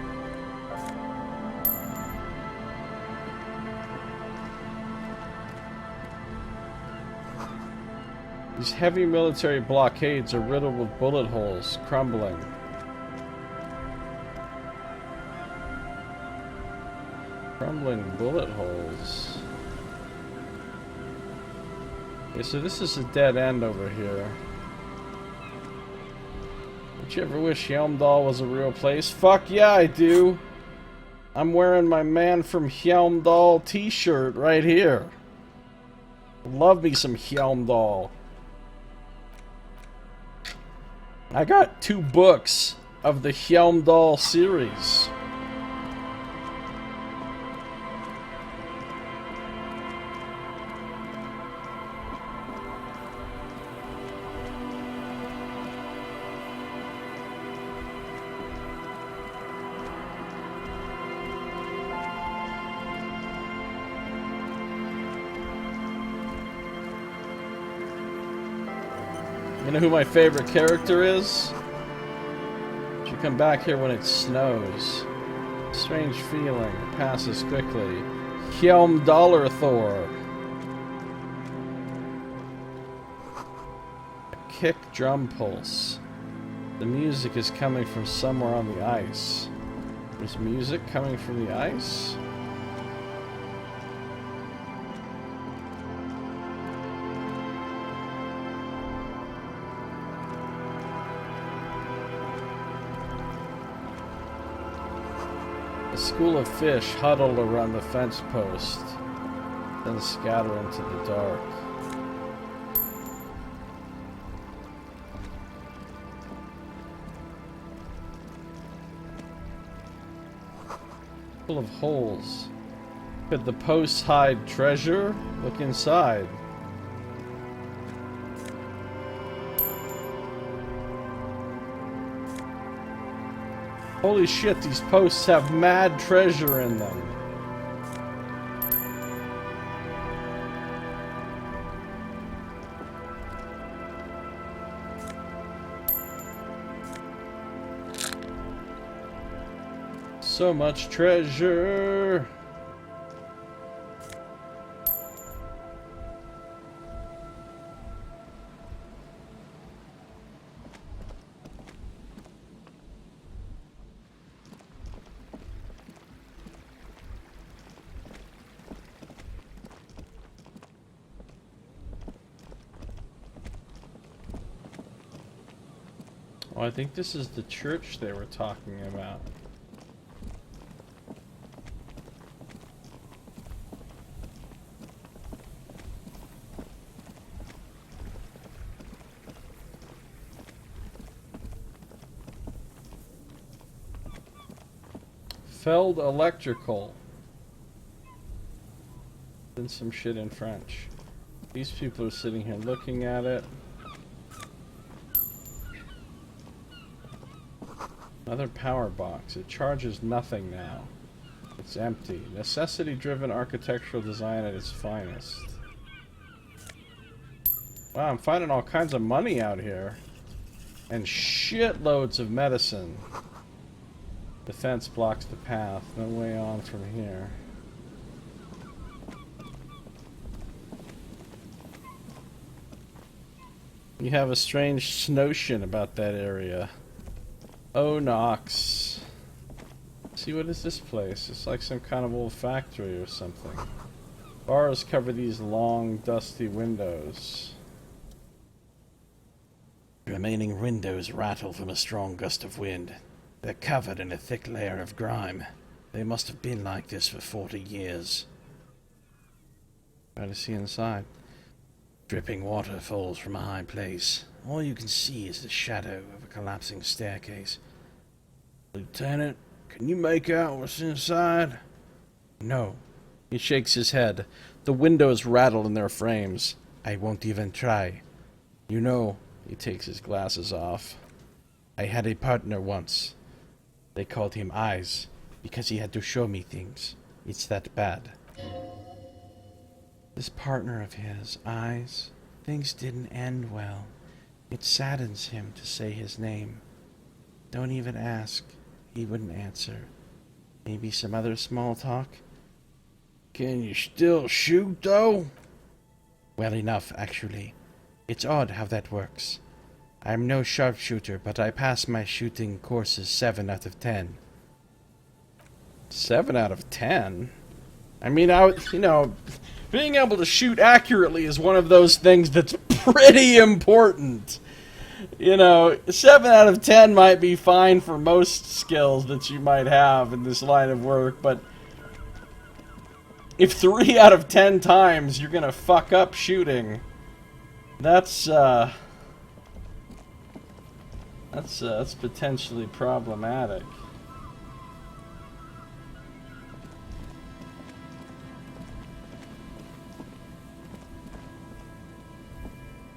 These heavy military blockades are riddled with bullet holes, crumbling. Crumbling bullet holes. Okay, so this is a dead end over here. Don't you ever wish Helmdall was a real place? Fuck yeah, I do! I'm wearing my Man from Helmdall t-shirt right here. Love me some Helmdall. I got 2 books of the Helmdall series. You know who my favorite character is? Should come back here when it snows. Strange feeling. It passes quickly. Helmdallerthor. A kick drum pulse. The music is coming from somewhere on the ice. There's music coming from the ice? A school of fish huddle around the fence post, then scatter into the dark. Full of holes. Could the posts hide treasure? Look inside. Holy shit, these posts have mad treasure in them. So much treasure. Oh, I think this is the church they were talking about. Feld Electrical. Then some shit in French. These people are sitting here looking at it. Another power box. It charges nothing now. It's empty. Necessity-driven architectural design at its finest. Wow, I'm finding all kinds of money out here. And shitloads of medicine. The fence blocks the path. No way on from here. You have a strange notion about that area. Oh, Knox. See, what is this place? It's like some kind of old factory or something. Bars cover these long, dusty windows. The remaining windows rattle from a strong gust of wind. They're covered in a thick layer of grime. They must have been like this for 40 years. Try to see inside. Dripping water falls from a high place. All you can see is the shadow of a collapsing staircase. Lieutenant, can you make out what's inside? No. He shakes his head. The windows rattle in their frames. I won't even try. You know, he takes his glasses off. I had a partner once. They called him Eyes, because he had to show me things. It's that bad. This partner of his, Eyes, things didn't end well. It saddens him to say his name. Don't even ask. He wouldn't answer. Maybe some other small talk? Can you still shoot, though? Well enough, actually. It's odd how that works. I'm no sharpshooter, but I pass my shooting courses 7 out of 10. 7 out of 10? I mean, being able to shoot accurately is one of those things that's pretty important. 7 out of 10 might be fine for most skills that you might have in this line of work, but if 3 out of 10 times you're gonna fuck up shooting, that's potentially problematic.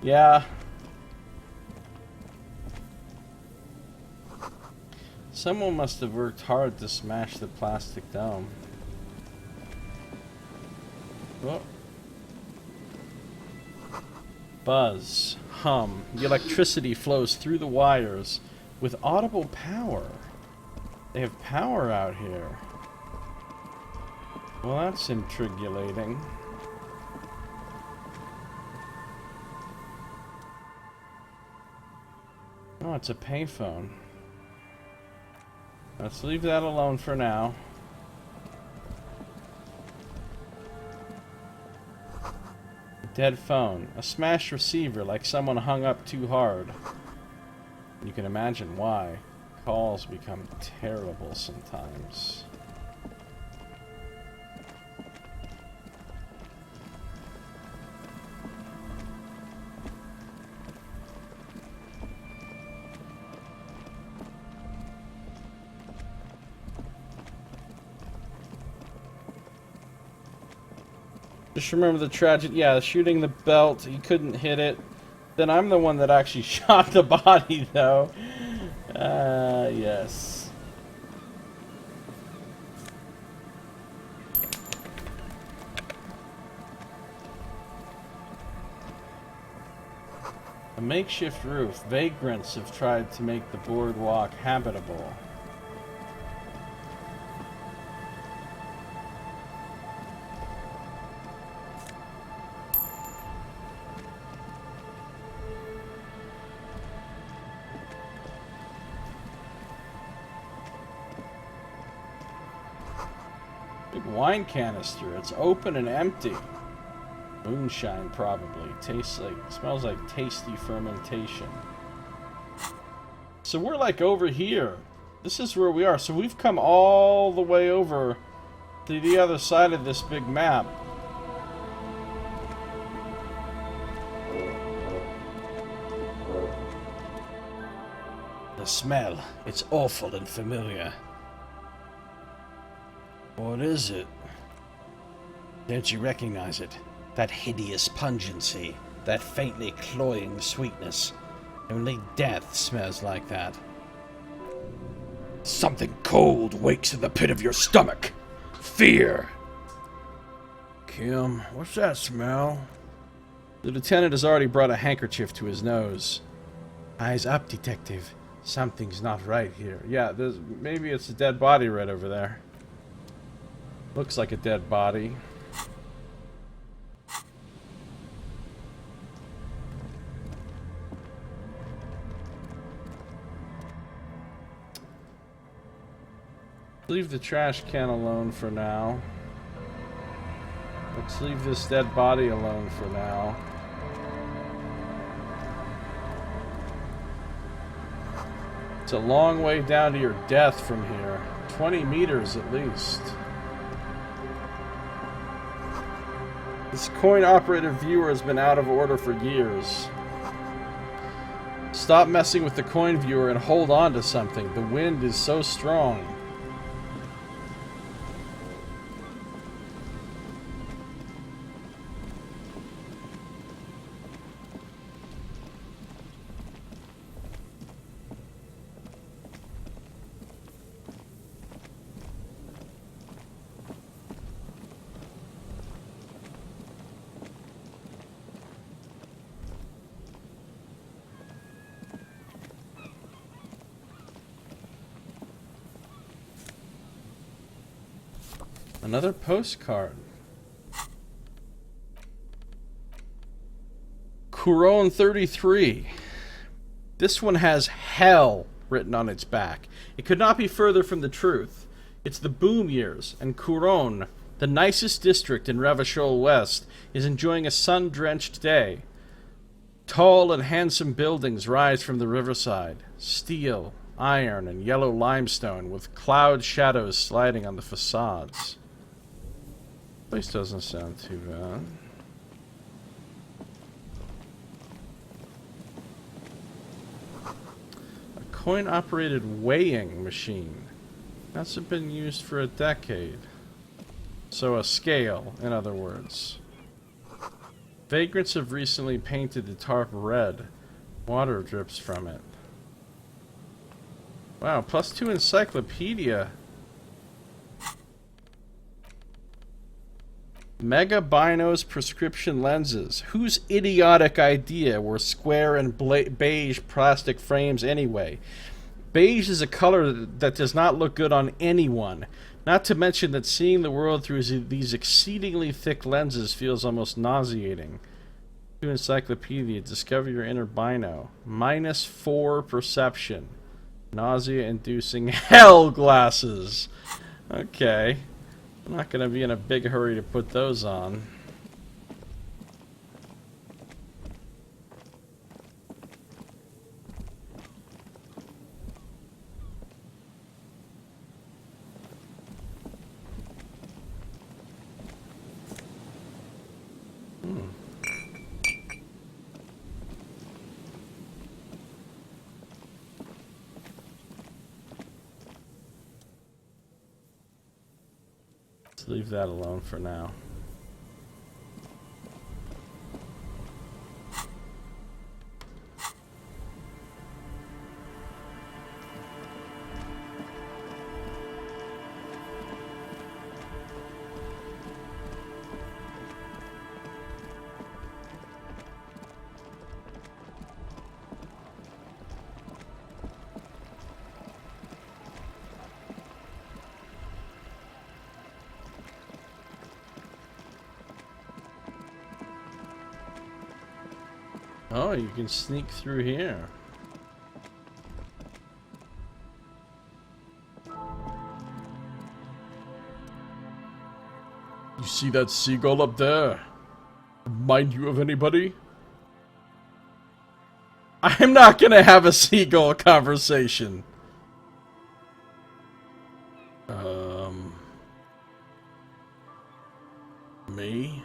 Yeah. Someone must have worked hard to smash the plastic dome. Whoa. Buzz. Hum. The electricity flows through the wires with audible power. They have power out here. Well, that's intriguing. Oh, it's a payphone. Let's leave that alone for now. Dead phone. A smashed receiver, like someone hung up too hard. You can imagine why. Calls become terrible sometimes. Just remember the tragedy. Yeah, shooting the belt. He couldn't hit it. Then I'm the one that actually shot the body, though. Yes. A makeshift roof. Vagrants have tried to make the boardwalk habitable. Big wine canister. It's open and empty. Moonshine, probably. Smells like tasty fermentation. So we're like over here. This is where we are. So we've come all the way over to the other side of this big map. The smell. It's awful and familiar. What is it? Don't you recognize it? That hideous pungency. That faintly cloying sweetness. Only death smells like that. Something cold wakes in the pit of your stomach. Fear. Kim, what's that smell? The lieutenant has already brought a handkerchief to his nose. Eyes up, detective. Something's not right here. Yeah, maybe it's a dead body right over there. Looks like a dead body. Leave the trash can alone for now. Let's leave this dead body alone for now. It's a long way down to your death from here. 20 meters at least. This coin-operated viewer has been out of order for years. Stop messing with the coin viewer and hold on to something. The wind is so strong. Another postcard. Couron 33. This one has hell written on its back. It could not be further from the truth. It's the boom years, and Couron, the nicest district in Ravachol West, is enjoying a sun-drenched day. Tall and handsome buildings rise from the riverside. Steel, iron, and yellow limestone with cloud shadows sliding on the facades. Place doesn't sound too bad. A coin-operated weighing machine. That's been used for a decade. So a scale, in other words. Vagrants have recently painted the tarp red. Water drips from it. Wow, +2 encyclopedia. Mega Binos prescription lenses. Whose idiotic idea were square and beige plastic frames anyway? Beige is a color that does not look good on anyone. Not to mention that seeing the world through these exceedingly thick lenses feels almost nauseating. To encyclopedia, discover your inner bino. -4 perception. Nausea-inducing hell glasses. Okay. I'm not going to be in a big hurry to put those on. Leave that alone for now. Oh, you can sneak through here. You see that seagull up there? Remind you of anybody? I'm not gonna have a seagull conversation. Me?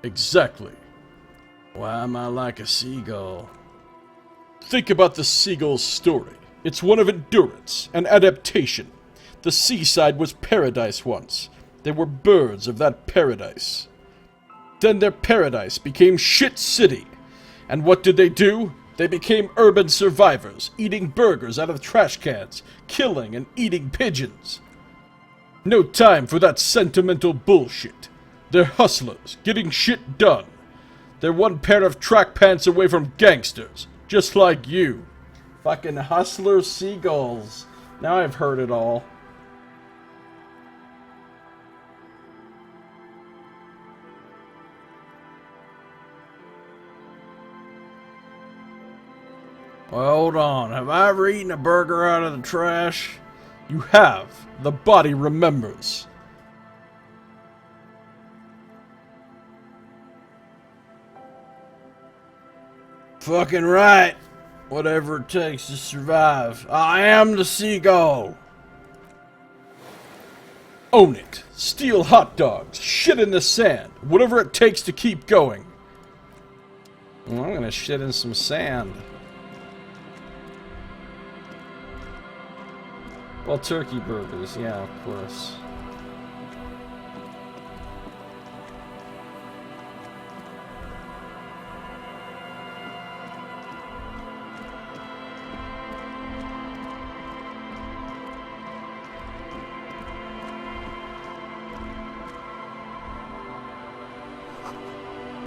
Exactly. Why am I like a seagull? Think about the seagull's story. It's one of endurance and adaptation. The seaside was paradise once. They were birds of that paradise. Then their paradise became Shit City. And what did they do? They became urban survivors, eating burgers out of trash cans, killing and eating pigeons. No time for that sentimental bullshit. They're hustlers, getting shit done. They're one pair of track pants away from gangsters, just like you. Fucking hustler seagulls. Now I've heard it all. Well, hold on. Have I ever eaten a burger out of the trash? You have. The body remembers. Fucking right. Whatever it takes to survive. I am the seagull. Own it. Steal hot dogs. Shit in the sand. Whatever it takes to keep going. Well, I'm gonna shit in some sand. Well, turkey burgers, yeah, of course.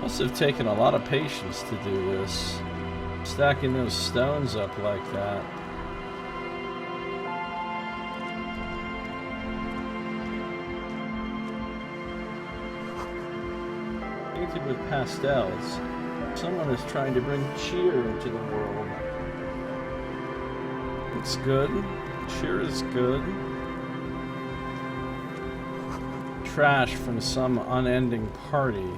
Must have taken a lot of patience to do this. Stacking those stones up like that. Painted with pastels. Someone is trying to bring cheer into the world. It's good. Cheer is good. Trash from some unending party.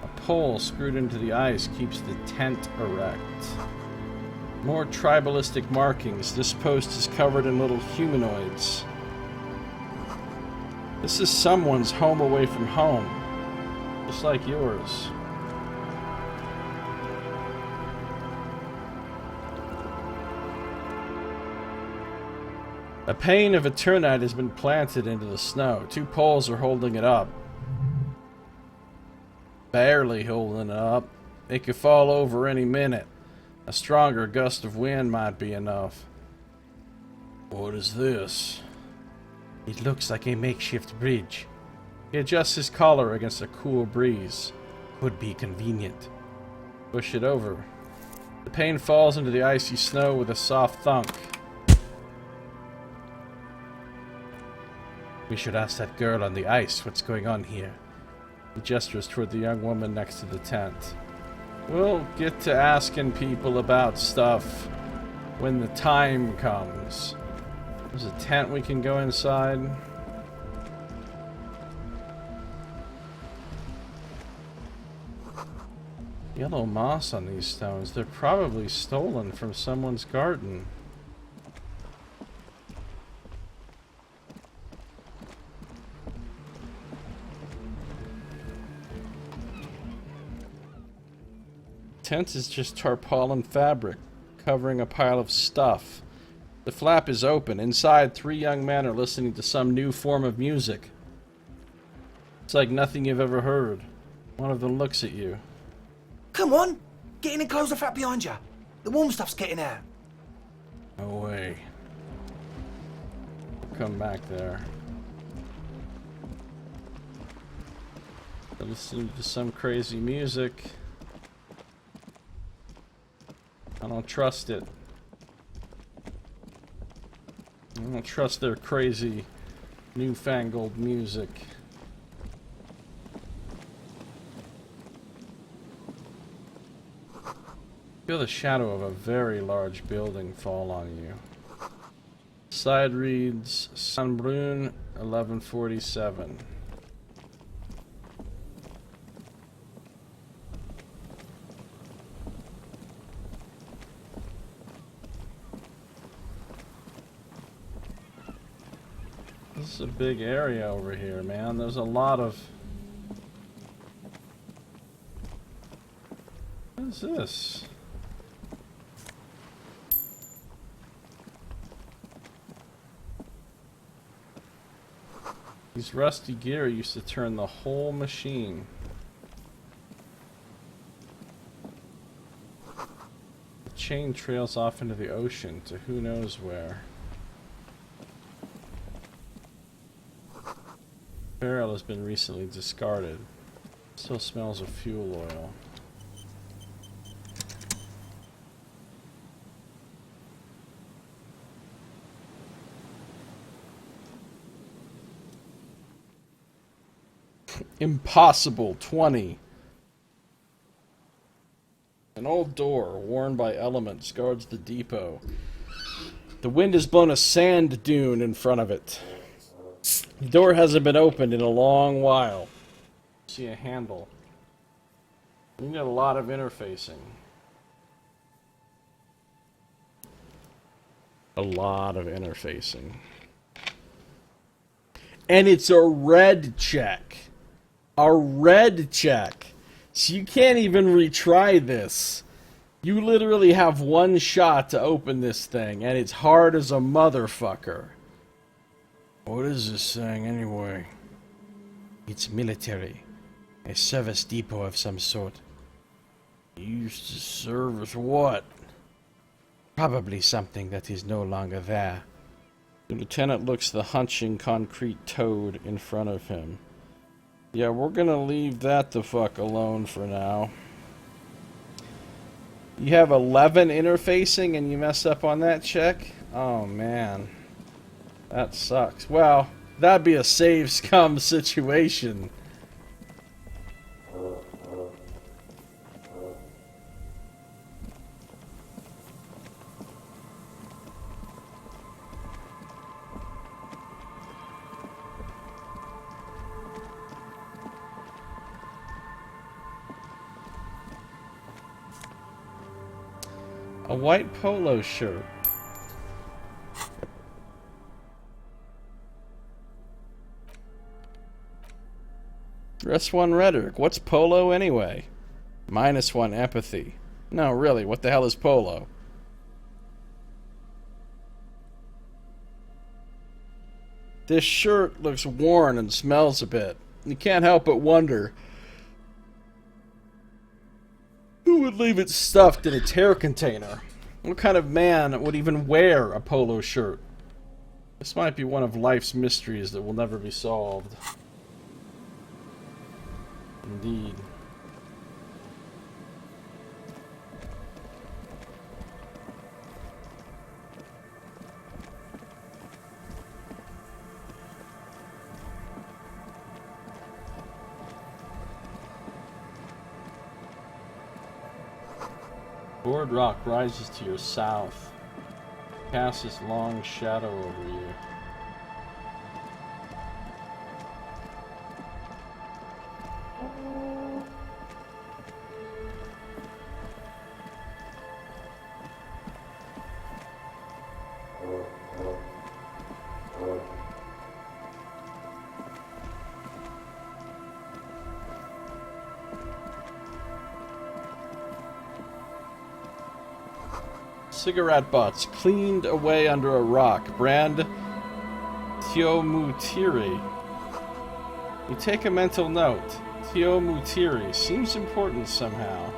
A pole screwed into the ice keeps the tent erect. More tribalistic markings. This post is covered in little humanoids. This is someone's home away from home. Just like yours. A pane of eternite has been planted into the snow. 2 poles are holding it up. Barely holding it up. It could fall over any minute. A stronger gust of wind might be enough. What is this? It looks like a makeshift bridge. He adjusts his collar against a cool breeze. Could be convenient. Push it over. The pane falls into the icy snow with a soft thunk. We should ask that girl on the ice what's going on here. He gestures toward the young woman next to the tent. We'll get to asking people about stuff when the time comes. There's a tent we can go inside. Yellow moss on these stones. They're probably stolen from someone's garden. Tent is just tarpaulin fabric, covering a pile of stuff. The flap is open. Inside, 3 young men are listening to some new form of music. It's like nothing you've ever heard. One of them looks at you. Come on! Get in and close the flap behind you. The warm stuff's getting out. No way. We'll come back there. They're listening to some crazy music. I don't trust it. I don't trust their crazy, newfangled music. Feel the shadow of a very large building fall on you. Side reads Sunbrunn 1147. This is a big area over here, man. There's a lot of... What is this? These rusty gear used to turn the whole machine. The chain trails off into the ocean to who knows where. Barrel has been recently discarded. Still smells of fuel oil. Impossible 20. An old door worn by elements guards the depot. The wind has blown a sand dune in front of it. The door hasn't been opened in a long while. See a handle. You need a lot of interfacing. A lot of interfacing. And it's a red check. A red check. So you can't even retry this. You literally have one shot to open this thing, and it's hard as a motherfucker. What is this thing anyway? It's military. A service depot of some sort. Used to service what? Probably something that is no longer there. The lieutenant looks the hunching concrete toad in front of him. Yeah, we're gonna leave that the fuck alone for now. You have 11 interfacing and you messed up on that check? Oh man. That sucks. Well, that'd be a save scum situation. A white polo shirt. Dress 1 rhetoric. What's polo anyway? -1 empathy. No, really, what the hell is polo? This shirt looks worn and smells a bit. You can't help but wonder who would leave it stuffed in a tear container? What kind of man would even wear a polo shirt? This might be one of life's mysteries that will never be solved. Indeed. Board rock rises to your south. Casts its long shadow over you. Cigarette butts cleaned away under a rock. Brand Teomutiri. You take a mental note. Teomutiri seems important somehow.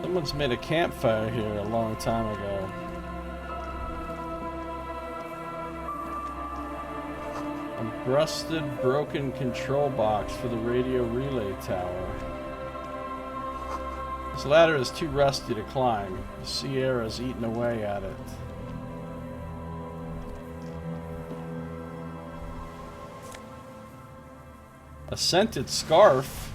Someone's made a campfire here a long time ago. A rusted, broken control box for the radio relay tower. This ladder is too rusty to climb. The sea air has eaten away at it. A scented scarf?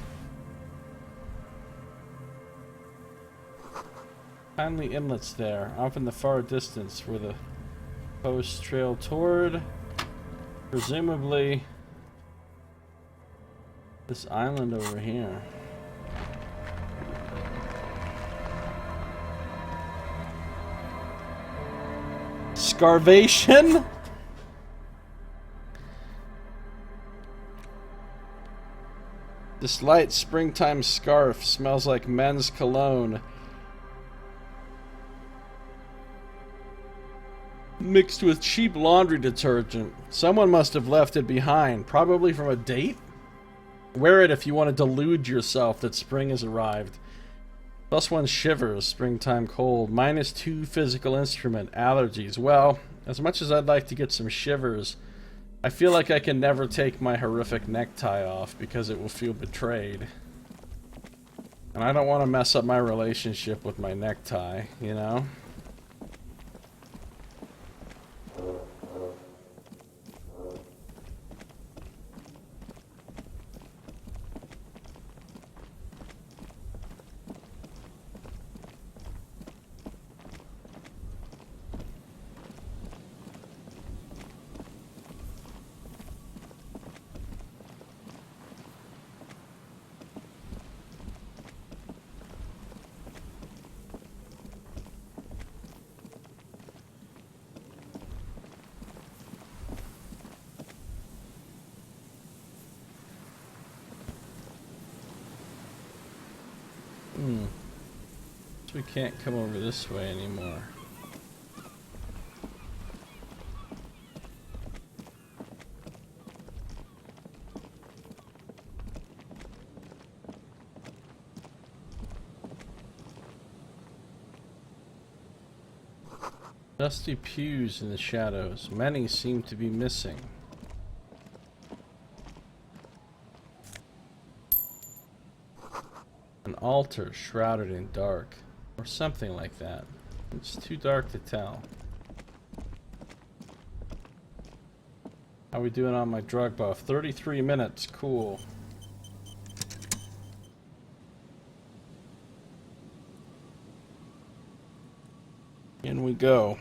Kindly inlets there, off in the far distance where the coast trail toward, presumably, this island over here. Scarvation? This light springtime scarf smells like men's cologne. Mixed with cheap laundry detergent. Someone must have left it behind, probably from a date? Wear it if you want to delude yourself that spring has arrived. +1 shivers, springtime cold. -2 physical instrument, allergies. Well, as much as I'd like to get some shivers, I feel like I can never take my horrific necktie off because it will feel betrayed. And I don't want to mess up my relationship with my necktie, you know? So we can't come over this way anymore. Dusty pews in the shadows. Many seem to be missing. An altar shrouded in dark. Or something like that. It's too dark to tell. How we doing on my drug buff? 33 minutes. Cool. In we go.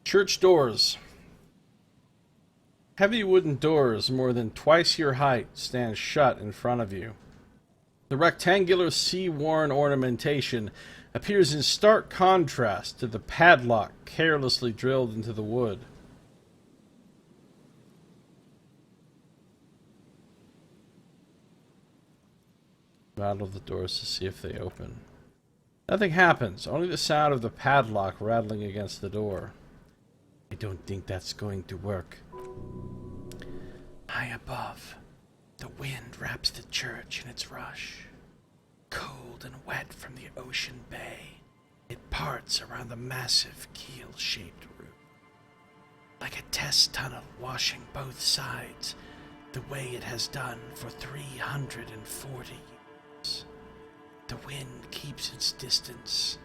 Church doors. Heavy wooden doors more than twice your height stand shut in front of you. The rectangular sea-worn ornamentation appears in stark contrast to the padlock carelessly drilled into the wood. Rattle the doors to see if they open. Nothing happens, only the sound of the padlock rattling against the door. I don't think that's going to work. High above, the wind wraps the church in its rush. Cold and wet from the ocean bay, it parts around the massive keel-shaped roof. Like a test tunnel washing both sides, the way it has done for 340 years. The wind keeps its distance,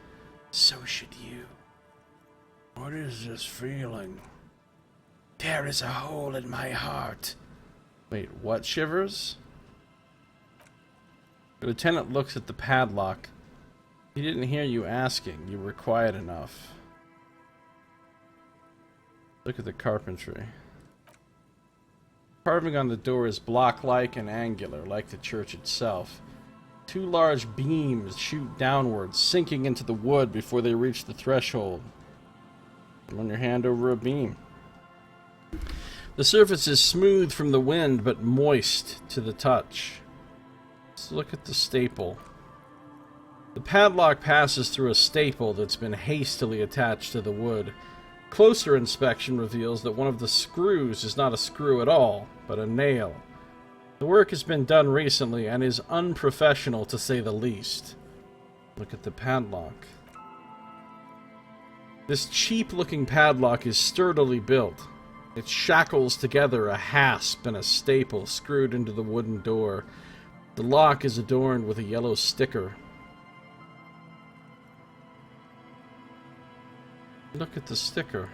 so should you. What is this feeling? There is a hole in my heart. Wait, what, Shivers? The lieutenant looks at the padlock. He didn't hear you asking. You were quiet enough. Look at the carpentry. Carving on the door is block-like and angular, like the church itself. Two large beams shoot downwards, sinking into the wood before they reach the threshold. Run your hand over a beam. The surface is smooth from the wind, but moist to the touch. Let's look at the staple. The padlock passes through a staple that's been hastily attached to the wood. Closer inspection reveals that one of the screws is not a screw at all, but a nail. The work has been done recently and is unprofessional to say the least. Look at the padlock. This cheap-looking padlock is sturdily built. It shackles together a hasp and a staple screwed into the wooden door. The lock is adorned with a yellow sticker. Look at the sticker.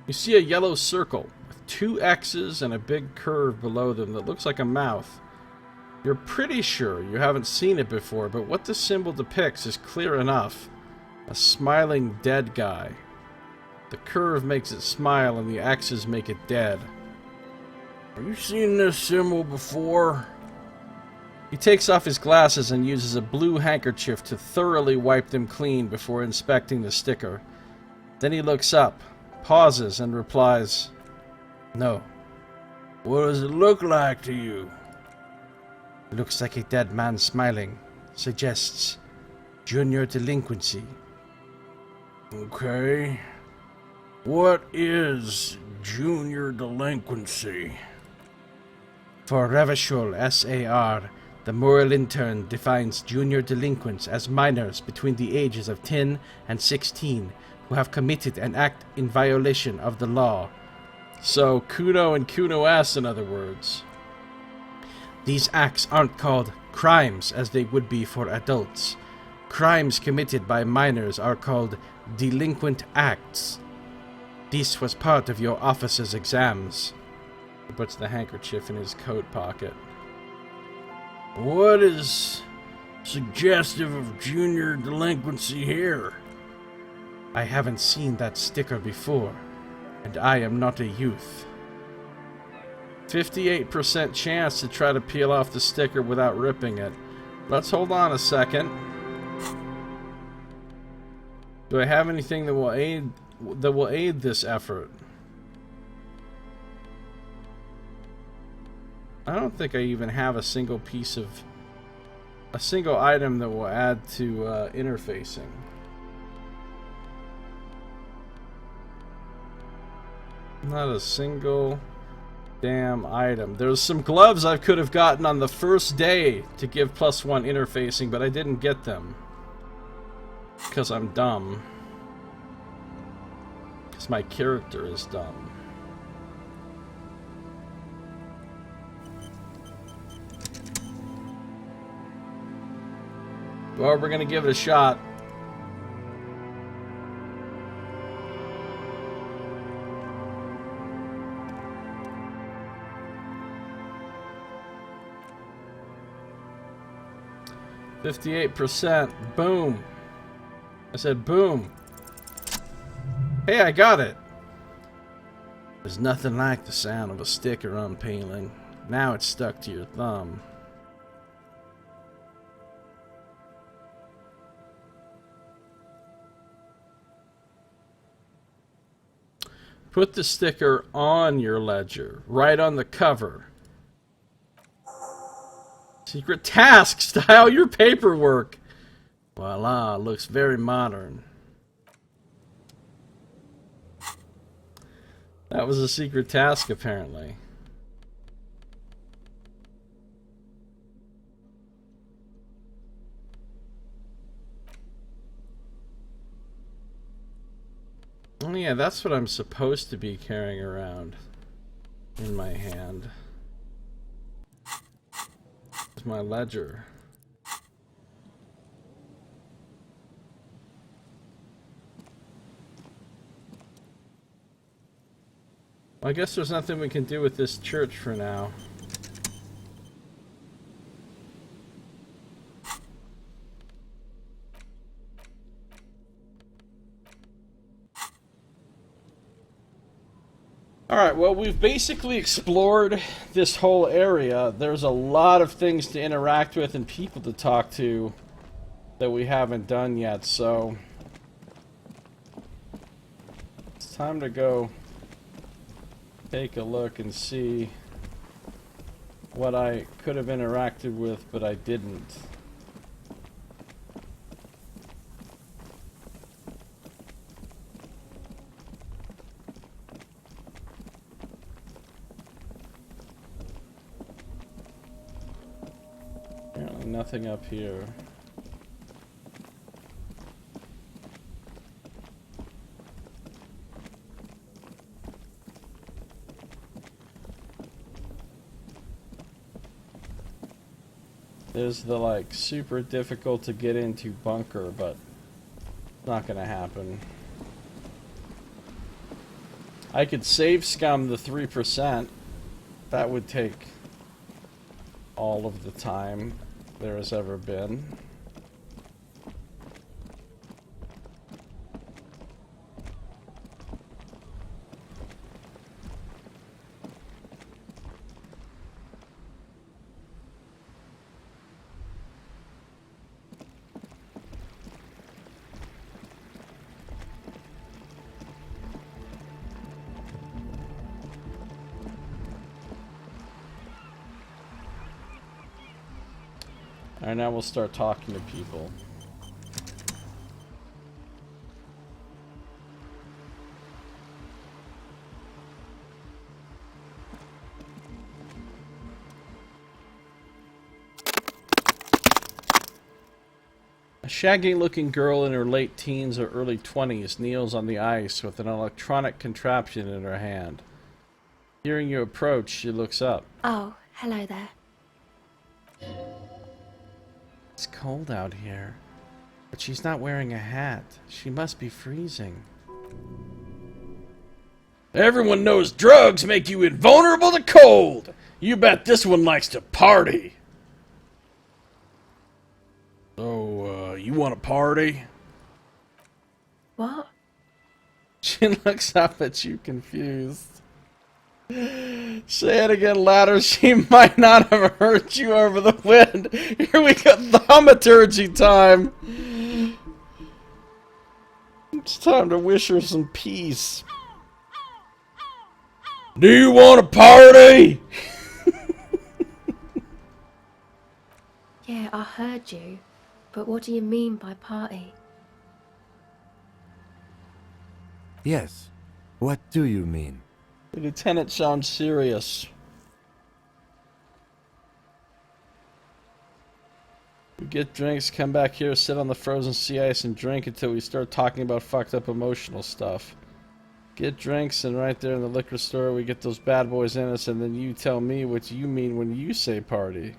You see a yellow circle with two X's and a big curve below them that looks like a mouth. You're pretty sure you haven't seen it before, but what the symbol depicts is clear enough. A smiling dead guy. The curve makes it smile and the X's make it dead. Have you seen this symbol before? He takes off his glasses and uses a blue handkerchief to thoroughly wipe them clean before inspecting the sticker. Then he looks up, pauses, and replies, "No." What does it look like to you? Looks like a dead man smiling. Suggests junior delinquency. Okay. What is junior delinquency? For Revachol, SAR, The moral intern defines junior delinquents as minors between the ages of 10 and 16 who have committed an act in violation of the law. So, Kuno and Kuno S, in other words. These acts aren't called crimes as they would be for adults. Crimes committed by minors are called delinquent acts. This was part of your officer's exams. He puts the handkerchief in his coat pocket. What is suggestive of junior delinquency here? I haven't seen that sticker before, and I am not a youth. 58% chance to try to peel off the sticker without ripping it. Let's hold on a second. Do I have anything that will aid this effort? I don't think I even have a single item that will add to interfacing. Not a single damn item. There's some gloves I could have gotten on the first day to give +1 interfacing, but I didn't get them. Because I'm dumb. Because my character is dumb. Well, we're gonna give it a shot. %. Boom. I said boom. Hey, I got it. There's nothing like the sound of a sticker unpeeling. Now it's stuck to your thumb. Put the sticker on your ledger, right on the cover. Secret task, style your paperwork. Voila, looks very modern. That was a secret task, apparently. Oh yeah, that's what I'm supposed to be carrying around in my hand. It's my ledger. Well, I guess there's nothing we can do with this church for now. Alright, well, we've basically explored this whole area. There's a lot of things to interact with and people to talk to that we haven't done yet, so it's time to go take a look and see what I could have interacted with, but I didn't. Apparently nothing up here. There's the, like, super difficult to get into bunker, but it's not gonna happen. I could save scum the 3%. That would take all of the time there has ever been. Alright, now we'll start talking to people. A shaggy-looking girl in her late teens or early 20s kneels on the ice with an electronic contraption in her hand. Hearing you approach, she looks up. Oh, hello there. It's cold out here. But she's not wearing a hat. She must be freezing. Everyone knows drugs make you invulnerable to cold. You bet this one likes to party. So, you want to party? What? She looks up at you confused. Say it again louder. She might not have heard you over the wind. Here we got thaumaturgy time. It's time to wish her some peace. Do you want to party? Yeah, I heard you. But what do you mean by party? Yes. What do you mean? The lieutenant sounds serious. We get drinks, come back here, sit on the frozen sea ice and drink until we start talking about fucked up emotional stuff. Get drinks, and right there in the liquor store we get those bad boys in us, and then you tell me what you mean when you say party.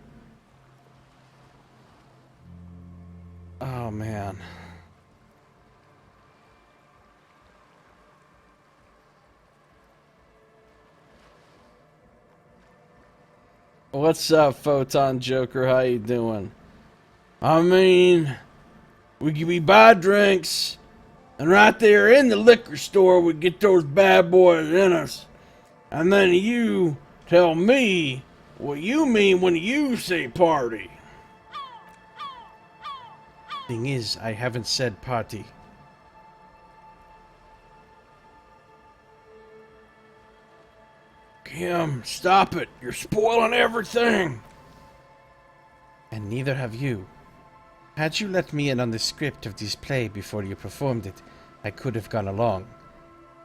Oh man. What's up, Photon Joker? How you doing? I mean, we buy drinks, and right there in the liquor store we get those bad boys in us. And then you tell me what you mean when you say party. Thing is, I haven't said party. Kim, stop it. You're spoiling everything. And neither have you. Had you let me in on the script of this play before you performed it, I could have gone along.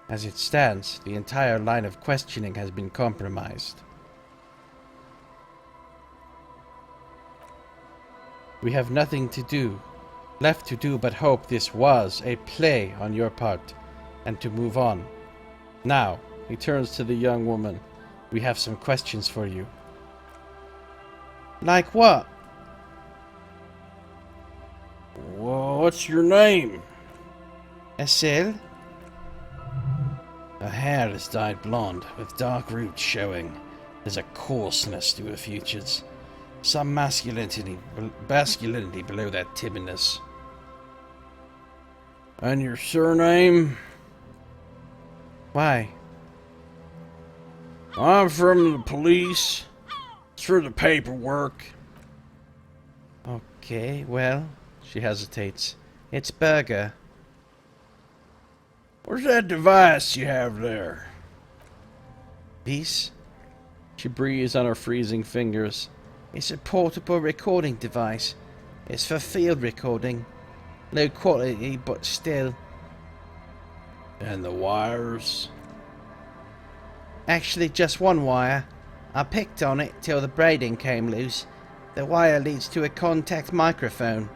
As it stands, the entire line of questioning has been compromised. We have nothing left to do but hope this was a play on your part, and to move on. Now, he turns to the young woman. We have some questions for you. Like what? Well, what's your name? Estelle? Her hair is dyed blonde, with dark roots showing. There's a coarseness to her features. Some masculinity below that timidness. And your surname? Why? I'm from the police. It's for the paperwork. Okay, well, she hesitates. It's Burger. Where's that device you have there? Peace? She breathes on her freezing fingers. It's a portable recording device. It's for field recording. Low quality, but still. And the wires? Actually, just one wire. I picked on it till the braiding came loose. The wire leads to a contact microphone.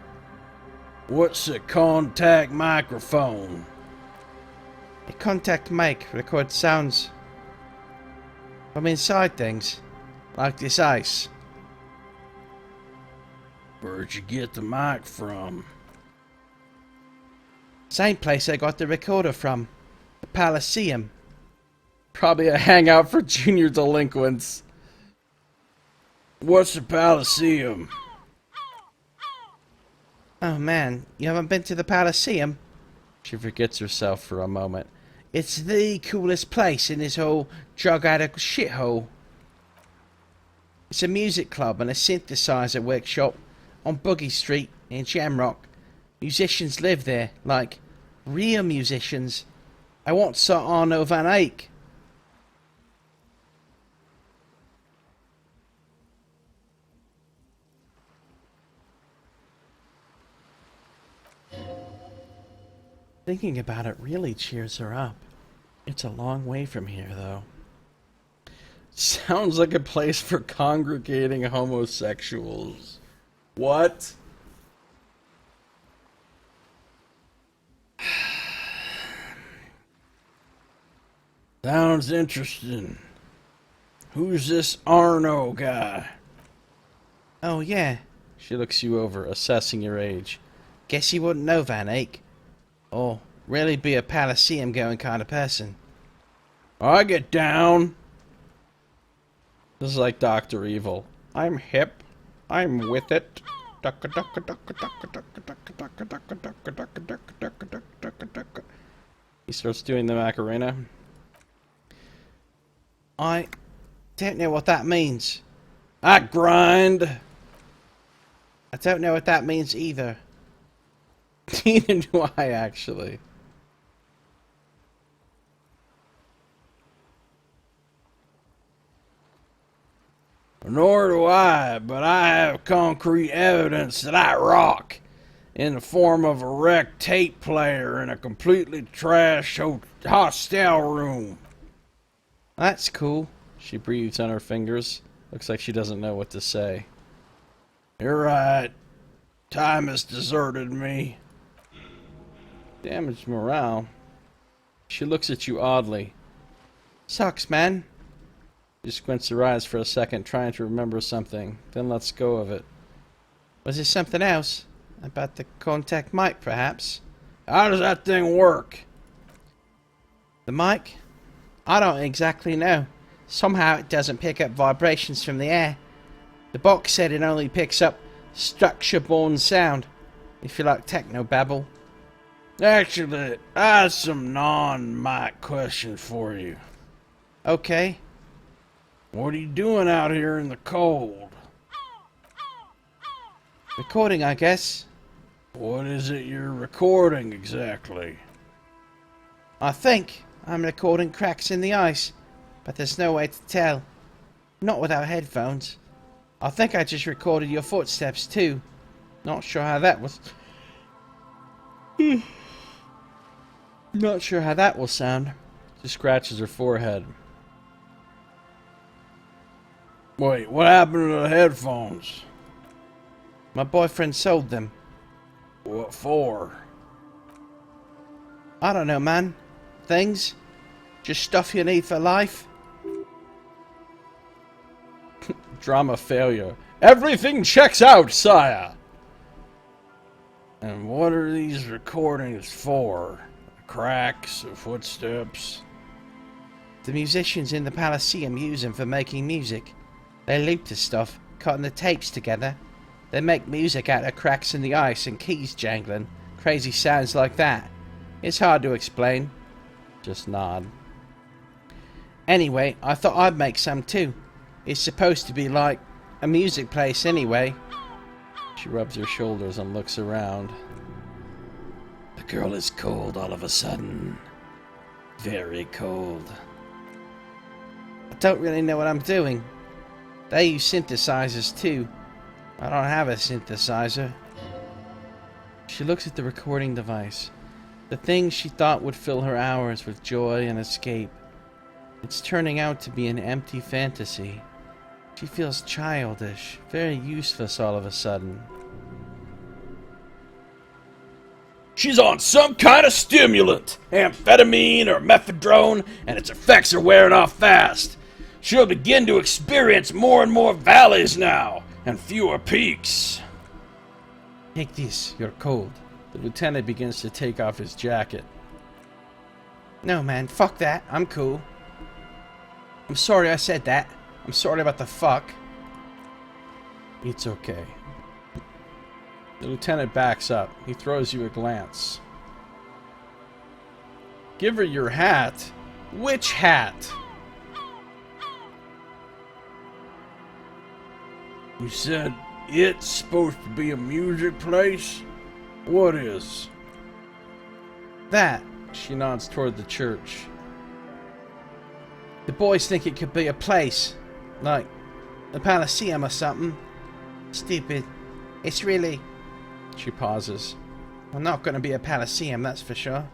What's a contact microphone? A contact mic records sounds from inside things, like this ice. Where'd you get the mic from? Same place I got the recorder from. The Palaceum. Probably a hangout for junior delinquents. What's the Palaceum? Oh man, you haven't been to the Palaceum? She forgets herself for a moment. It's the coolest place in this whole drug-addict shithole. It's a music club and a synthesizer workshop on Boogie Street in Shamrock. Musicians live there, like real musicians. I once saw Arno van Eyck. Thinking about it really cheers her up. It's a long way from here, though. Sounds like a place for congregating homosexuals. What? Sounds interesting. Who's this Arno guy? Oh, yeah. She looks you over, assessing your age. Guess you wouldn't know Van Eyck. Or really be a Palaceum going kind of person. I get down. This is like Dr. Evil. I'm hip. I'm with it. He starts doing the Macarena. I don't know what that means. I grind. I don't know what that means either. Neither do I, actually. Nor do I, but I have concrete evidence that I rock in the form of a wrecked tape player in a completely trashed hostel room. That's cool. She breathes on her fingers. Looks like she doesn't know what to say. You're right. Time has deserted me. Damaged morale. She looks at you oddly. Sucks, man. She squints her eyes for a second, trying to remember something, then lets go of it. Was there something else? About the contact mic, perhaps? How does that thing work? The mic? I don't exactly know. Somehow it doesn't pick up vibrations from the air. The box said it only picks up structure-borne sound, if you like techno-babble. Actually, I have some non-mic questions for you. Okay. What are you doing out here in the cold? Recording, I guess. What is it you're recording exactly? I think I'm recording cracks in the ice, but there's no way to tell. Not without headphones. I think I just recorded your footsteps too. Not sure how that was... Not sure how that will sound. She scratches her forehead. Wait, what happened to the headphones? My boyfriend sold them. What for? I don't know, man. Things. Just stuff you need for life. Drama failure. Everything checks out, sire! And what are these recordings for? Cracks or footsteps? The musicians in the Palaceum use them for making music. They loop the stuff, cutting the tapes together. They make music out of cracks in the ice and keys jangling. Crazy sounds like that. It's hard to explain. Just nod. Anyway, I thought I'd make some too. It's supposed to be like a music place anyway. She rubs her shoulders and looks around. The girl is cold all of a sudden. Very cold. I don't really know what I'm doing. They use synthesizers too. I don't have a synthesizer. She looks at the recording device. The thing she thought would fill her hours with joy and escape. It's turning out to be an empty fantasy. She feels childish, very useless all of a sudden. She's on some kind of stimulant, amphetamine or mephedrone, and its effects are wearing off fast. She'll begin to experience more and more valleys now, and fewer peaks. Take this, you're cold. The lieutenant begins to take off his jacket. No man, fuck that, I'm cool. I'm sorry I said that. I'm sorry about the fuck. It's okay. The lieutenant backs up. He throws you a glance. Give her your hat. Which hat? You said it's supposed to be a music place? What is? That. She nods toward the church. The boys think it could be a place. Like the Palaceum or something. Stupid. It's really... She pauses. Well, not gonna be a Palaceum, that's for sure.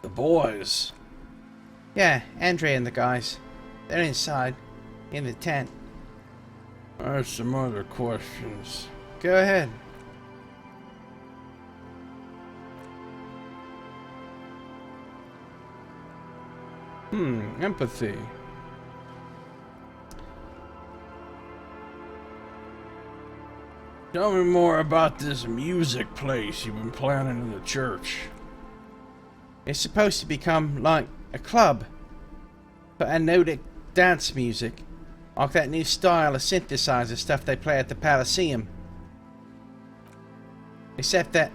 The boys? Yeah, Andre and the guys. They're inside. In the tent. I have some other questions. Go ahead. Empathy. Tell me more about this music place you've been planning in the church. It's supposed to become like a club for anodic dance music, like that new style of synthesizer stuff they play at the Palaceum. Except that,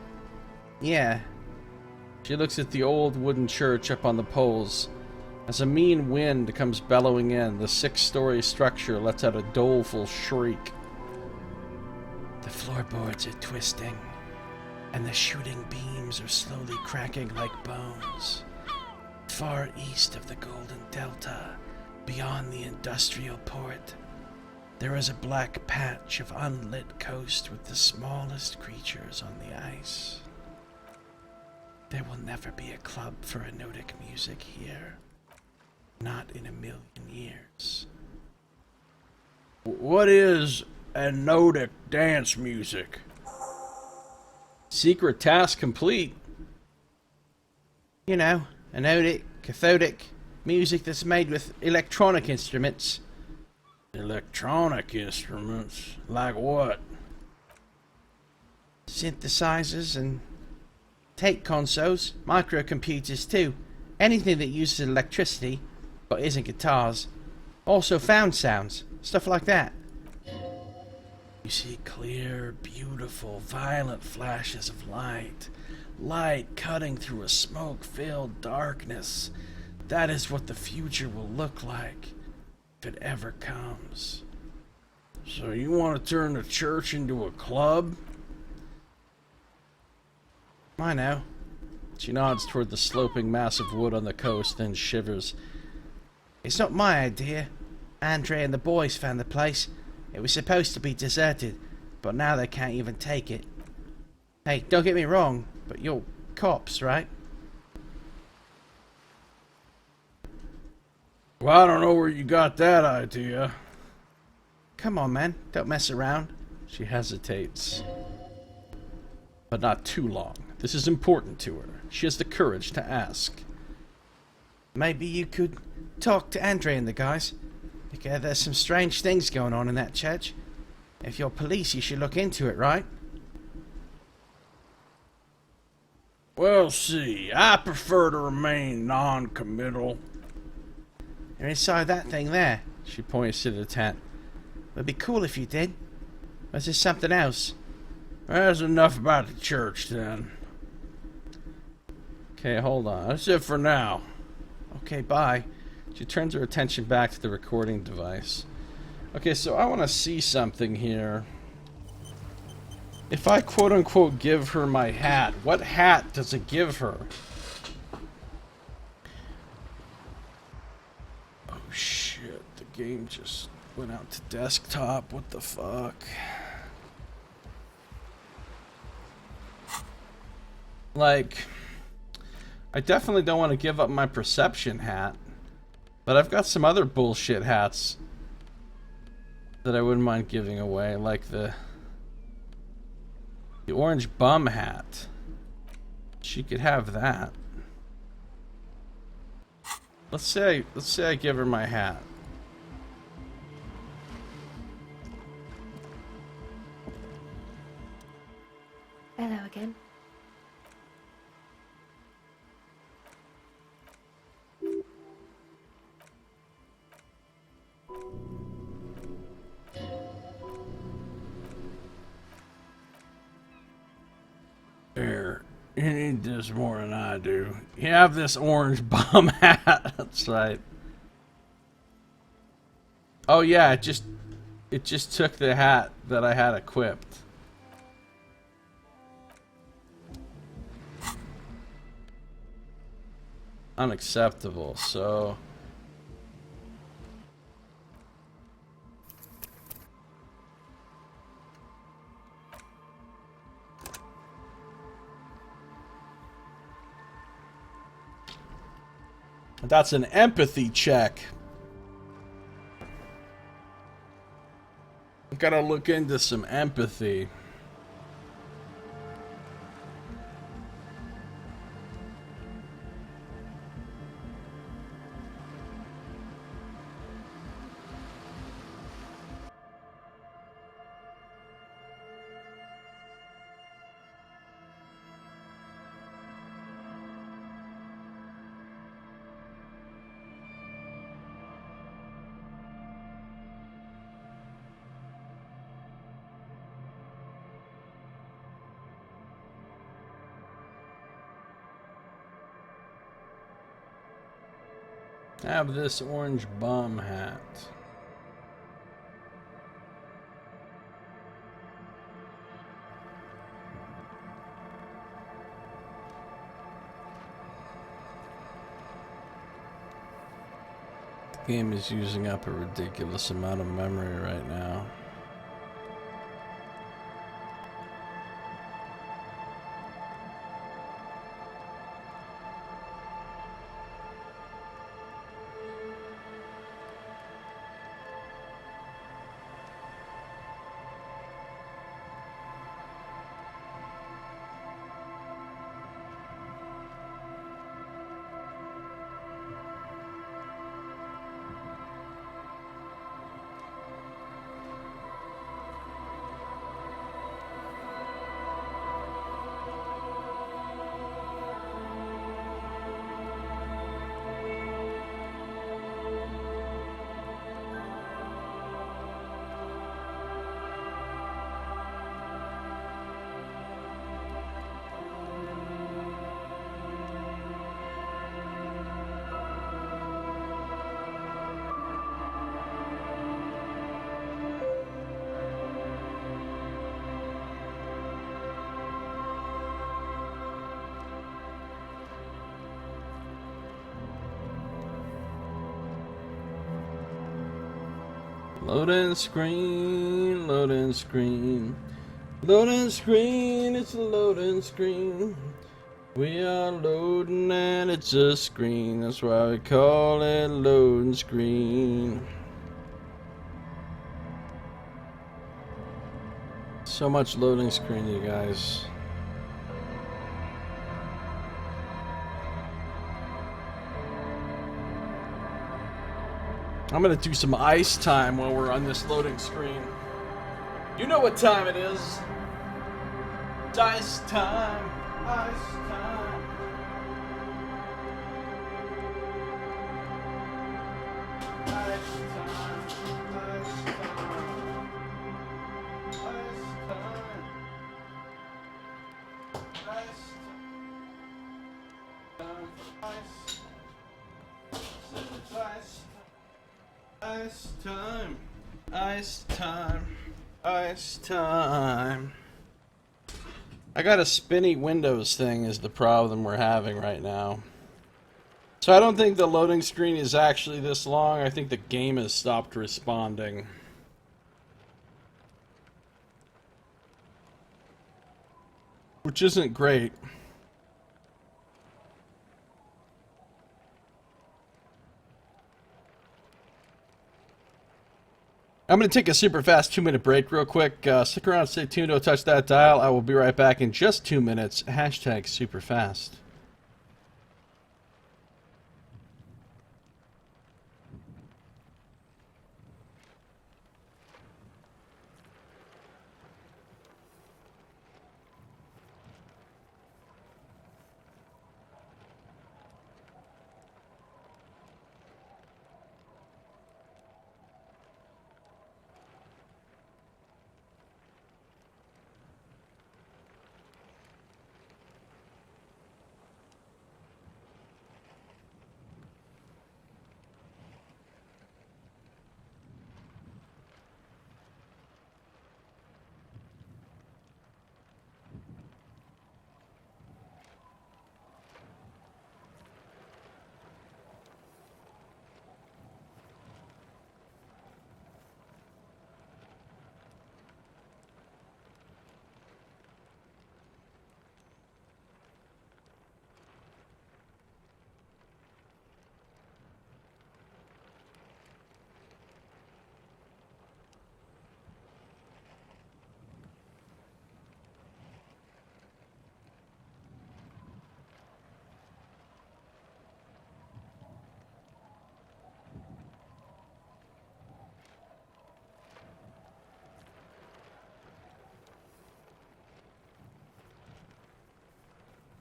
yeah. She looks at the old wooden church up on the poles. As a mean wind comes bellowing in, the 6-story structure lets out a doleful shriek. The floorboards are twisting, and the shooting beams are slowly cracking like bones. Far east of the Golden Delta, beyond the industrial port, there is a black patch of unlit coast with the smallest creatures on the ice. There will never be a club for anodic music here. Not in a million years. What is anodic dance music? Secret task complete. You know, anodic, cathodic, music that's made with electronic instruments. Electronic instruments? Like what? Synthesizers and tape consoles, microcomputers too. Anything that uses electricity, but isn't guitars. Also found sounds, stuff like that. You see clear, beautiful, violent flashes of light. Light cutting through a smoke-filled darkness. That is what the future will look like, if it ever comes. So you want to turn the church into a club? I know. She nods toward the sloping mass of wood on the coast, then shivers. It's not my idea. Andre and the boys found the place. It was supposed to be deserted, but now they can't even take it. Hey, don't get me wrong, but you're cops, right? Well, I don't know where you got that idea. Come on, man. Don't mess around. She hesitates. But not too long. This is important to her. She has the courage to ask. Maybe you could talk to Andre and the guys. Because there's some strange things going on in that church. If you're police, you should look into it, right? Well, see, I prefer to remain non-committal. You're inside that thing there. She points to the tent. It'd be cool if you did. Or is there something else? That's enough about the church, then. Okay, hold on. That's it for now. Okay, bye. She turns her attention back to the recording device. Okay, so I want to see something here. If I quote-unquote give her my hat, what hat does it give her? Oh shit, the game just went out to desktop. What the fuck? Like, I definitely don't want to give up my perception hat. But I've got some other bullshit hats that I wouldn't mind giving away, like the orange bum hat. She could have that. Let's say I give her my hat. Hello again. Here, you need this more than I do. You have this orange bum hat. That's right. Oh yeah, it just took the hat that I had equipped. Unacceptable, so that's an empathy check. I've got to look into some empathy. Have this orange bum hat. The game is using up a ridiculous amount of memory right now. Loading screen, loading screen, loading screen, it's a loading screen. We are loading and it's a screen, that's why we call it loading screen. So much loading screen, you guys. I'm gonna do some ice time while we're on this loading screen. You know what time it is. It's ice time. Ice time. Ice time. Ice time. Ice time. Ice time. Ice time, ice time, ice time. I got a spinny Windows thing is the problem we're having right now. So I don't think the loading screen is actually this long. I think the game has stopped responding. Which isn't great. I'm going to take a super fast 2-minute break real quick. Stick around, stay tuned, don't touch that dial. I will be right back in just 2 minutes. Hashtag super fast.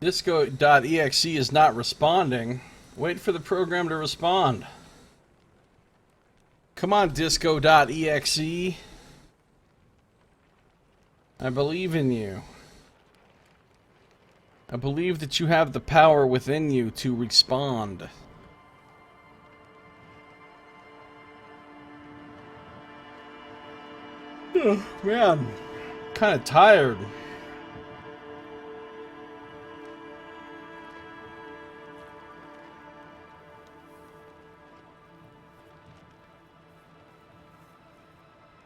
Disco.exe is not responding. Wait for the program to respond. Come on, Disco.exe. I believe in you. I believe that you have the power within you to respond. Man, kind of tired.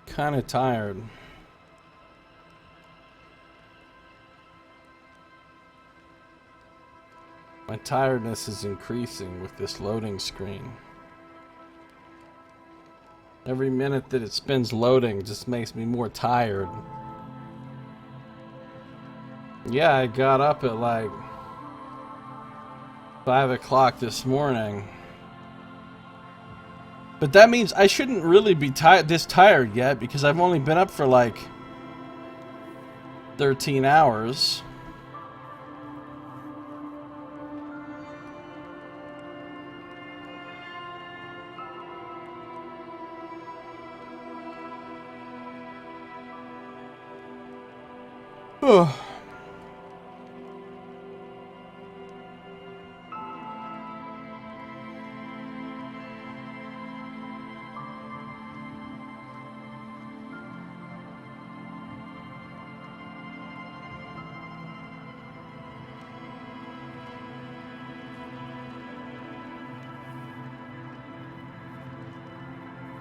Kind of tired. My tiredness is increasing with this loading screen. Every minute that it spends loading just makes me more tired. Yeah, I got up at like 5 o'clock this morning. But that means I shouldn't really be this tired yet because I've only been up for like 13 hours.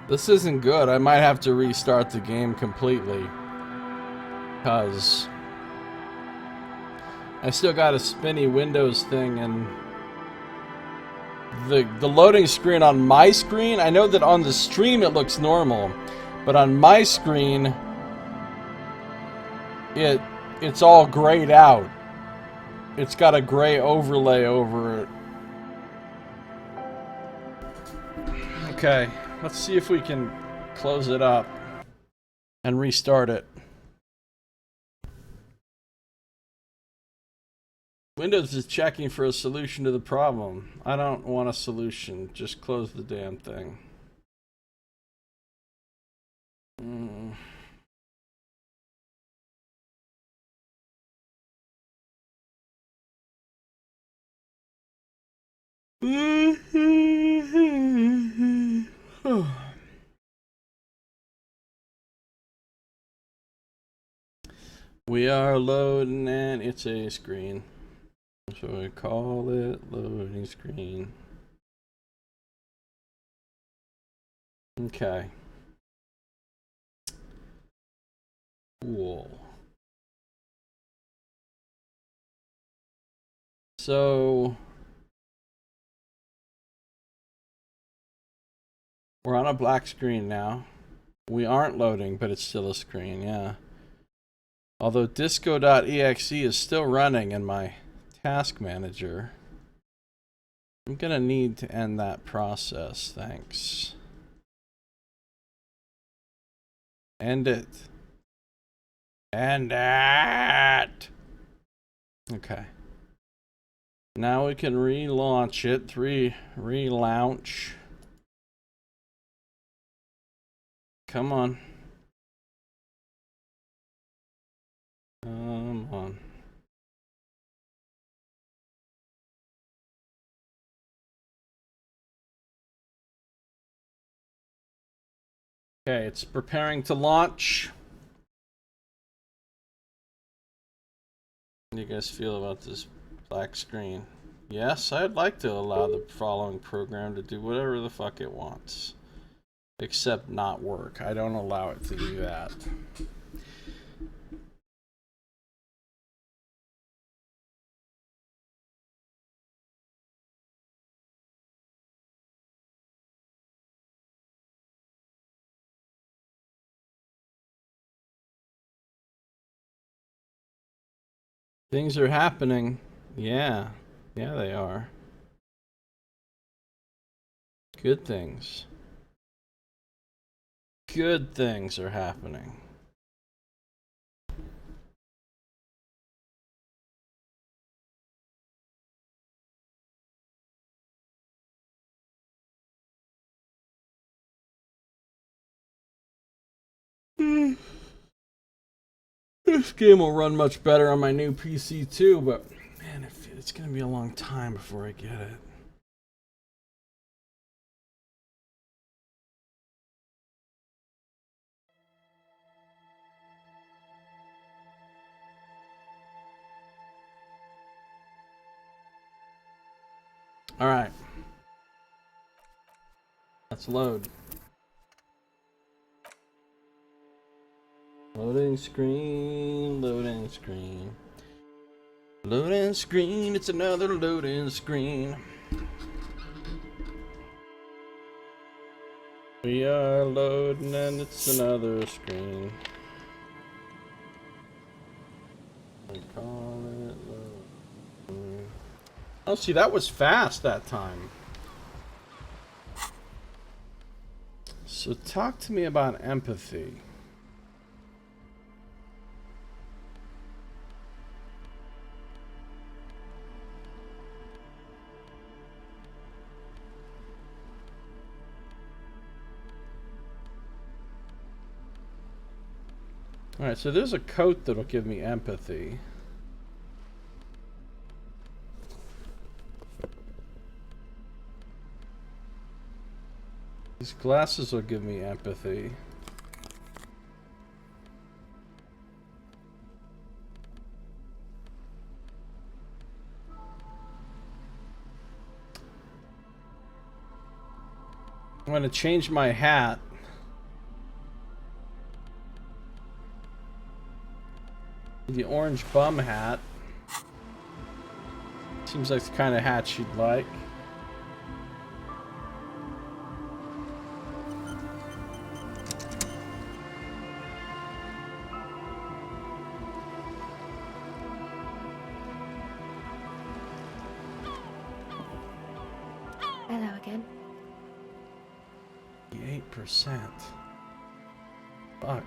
This isn't good. I might have to restart the game completely. Because I still got a spinny Windows thing, and the loading screen on my screen, I know that on the stream it looks normal, but on my screen it's all grayed out. It's got a gray overlay over it. Okay, let's see if we can close it up and restart it. Windows is checking for a solution to the problem. I don't want a solution. Just close the damn thing. We are loading and it's a screen. So we call it loading screen. Okay. Cool. So we're on a black screen now. We aren't loading, but it's still a screen, yeah. Although disco.exe is still running in my task manager. I'm gonna need to end that process, thanks. End it. End it! Okay. Now we can relaunch it. Relaunch. Come on. Come on. Okay, it's preparing to launch. How do you guys feel about this black screen? Yes, I'd like to allow the following program to do whatever the fuck it wants. Except not work. I don't allow it to do that. Things are happening. Yeah. Yeah, they are. Good things. Good things are happening. This game will run much better on my new PC too, but man, it's gonna be a long time before I get it. Alright. Let's load. Loading screen, loading screen. Loading screen, it's another loading screen. We are loading and it's another screen. We call it load. Oh, see, that was fast that time. So talk to me about empathy. Alright, so there's a coat that'll give me empathy. These glasses will give me empathy. I'm going to change my hat. The orange bum hat. Seems like the kind of hat she'd like. Hello again. 8%. Fuck.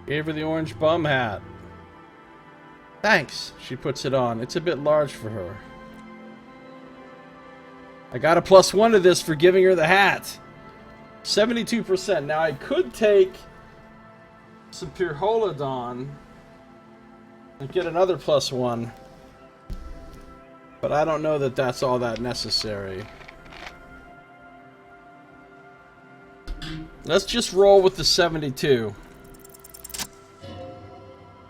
Gave her the orange bum hat. Thanks. She puts it on. It's a bit large for her. I got a +1 to this for giving her the hat. 72%. Now I could take some Pyrrholodon and get another +1. But I don't know that that's all that necessary. Let's just roll with the 72.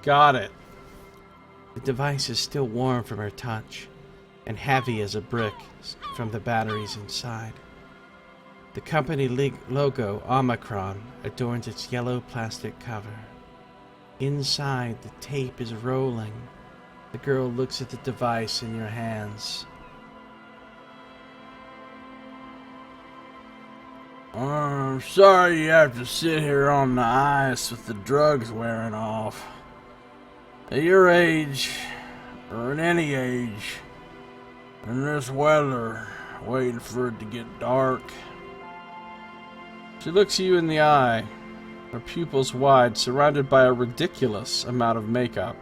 Got it. The device is still warm from her touch, and heavy as a brick from the batteries inside. The company logo, Omicron, adorns its yellow plastic cover. Inside, the tape is rolling. The girl looks at the device in your hands. I'm sorry you have to sit here on the ice with the drugs wearing off. At your age, or at any age, in this weather, waiting for it to get dark. She looks you in the eye, her pupils wide, surrounded by a ridiculous amount of makeup.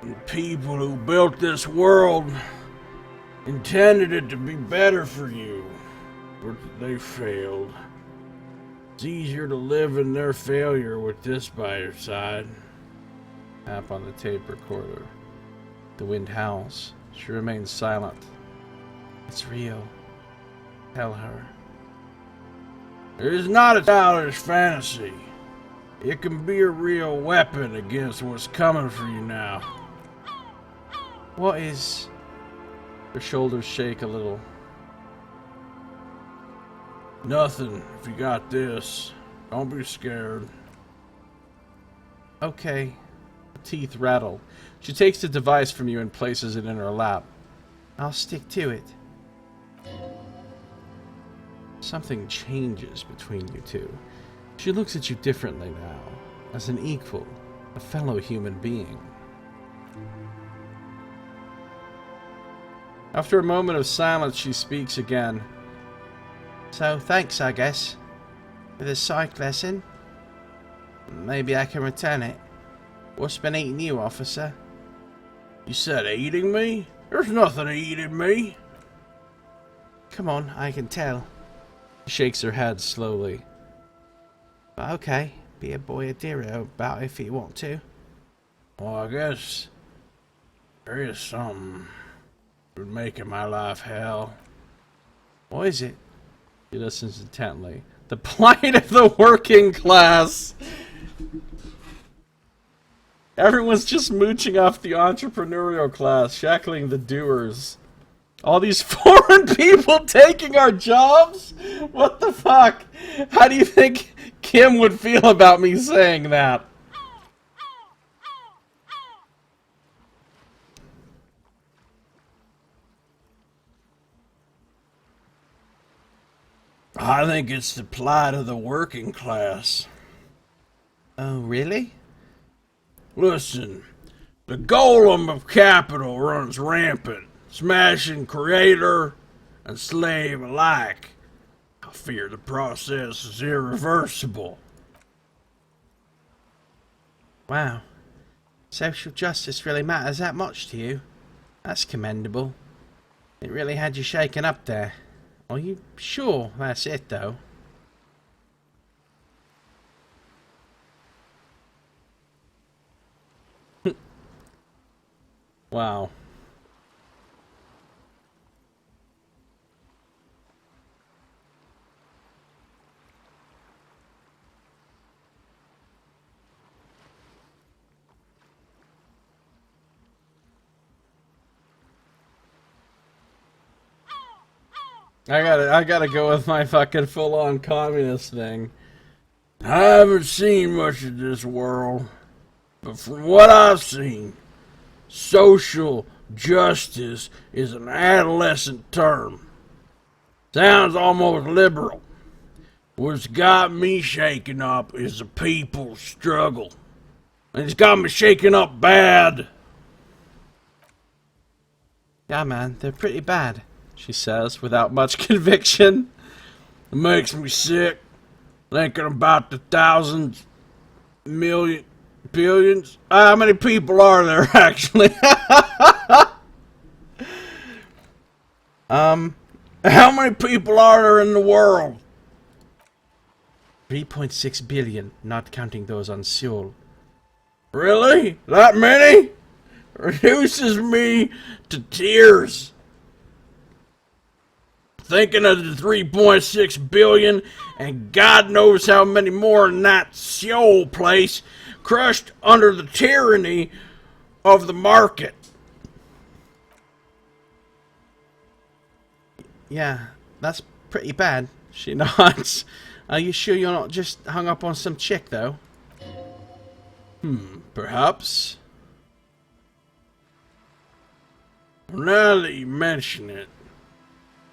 The people who built this world intended it to be better for you, but they failed. It's easier to live in their failure with this by your side. Tap on the tape recorder. The wind howls. She remains silent. It's real. Tell her. It is not a childish fantasy. It can be a real weapon against what's coming for you now. What is... Her shoulders shake a little. Nothing, if you got this. Don't be scared. Okay. Teeth rattle. She takes the device from you and places it in her lap. I'll stick to it. Something changes between you two. She looks at you differently now, as an equal, a fellow human being. After a moment of silence, she speaks again. So, thanks, I guess, for the psych lesson. Maybe I can return it. What's been eating you, officer? You said eating me? There's nothing eating me. Come on, I can tell. She shakes her head slowly. But okay, be a boy of Dero about if you want to. Well, I guess there is something that would make my life hell. What is it? He listens intently. The plight of the working class. Everyone's just mooching off the entrepreneurial class, shackling the doers. All these foreign people taking our jobs? What the fuck? How do you think Kim would feel about me saying that? I think it's the plight of the working class. Oh, really? Listen, the golem of capital runs rampant, smashing creator and slave alike. I fear the process is irreversible. Wow. Social justice really matters that much to you? That's commendable. It really had you shaken up there. Are you sure that's it, though? Wow. I gotta go with my fucking full-on communist thing. I haven't seen much of this world, but from what I've seen, social justice is an adolescent term. Sounds almost liberal. What's got me shaken up is the people's struggle. And it's got me shaken up bad. Yeah, man, they're pretty bad. She says, without much conviction. It makes me sick, thinking about the thousands, million, billions. How many people are there, actually? How many people are there in the world? 3.6 billion, not counting those on Seoul. Really? That many? Reduces me to tears. Thinking of the 3.6 billion and God knows how many more in that Seoul place crushed under the tyranny of the market. Yeah, that's pretty bad. She nods. Are you sure you're not just hung up on some chick, though? Perhaps. Now that you mention it,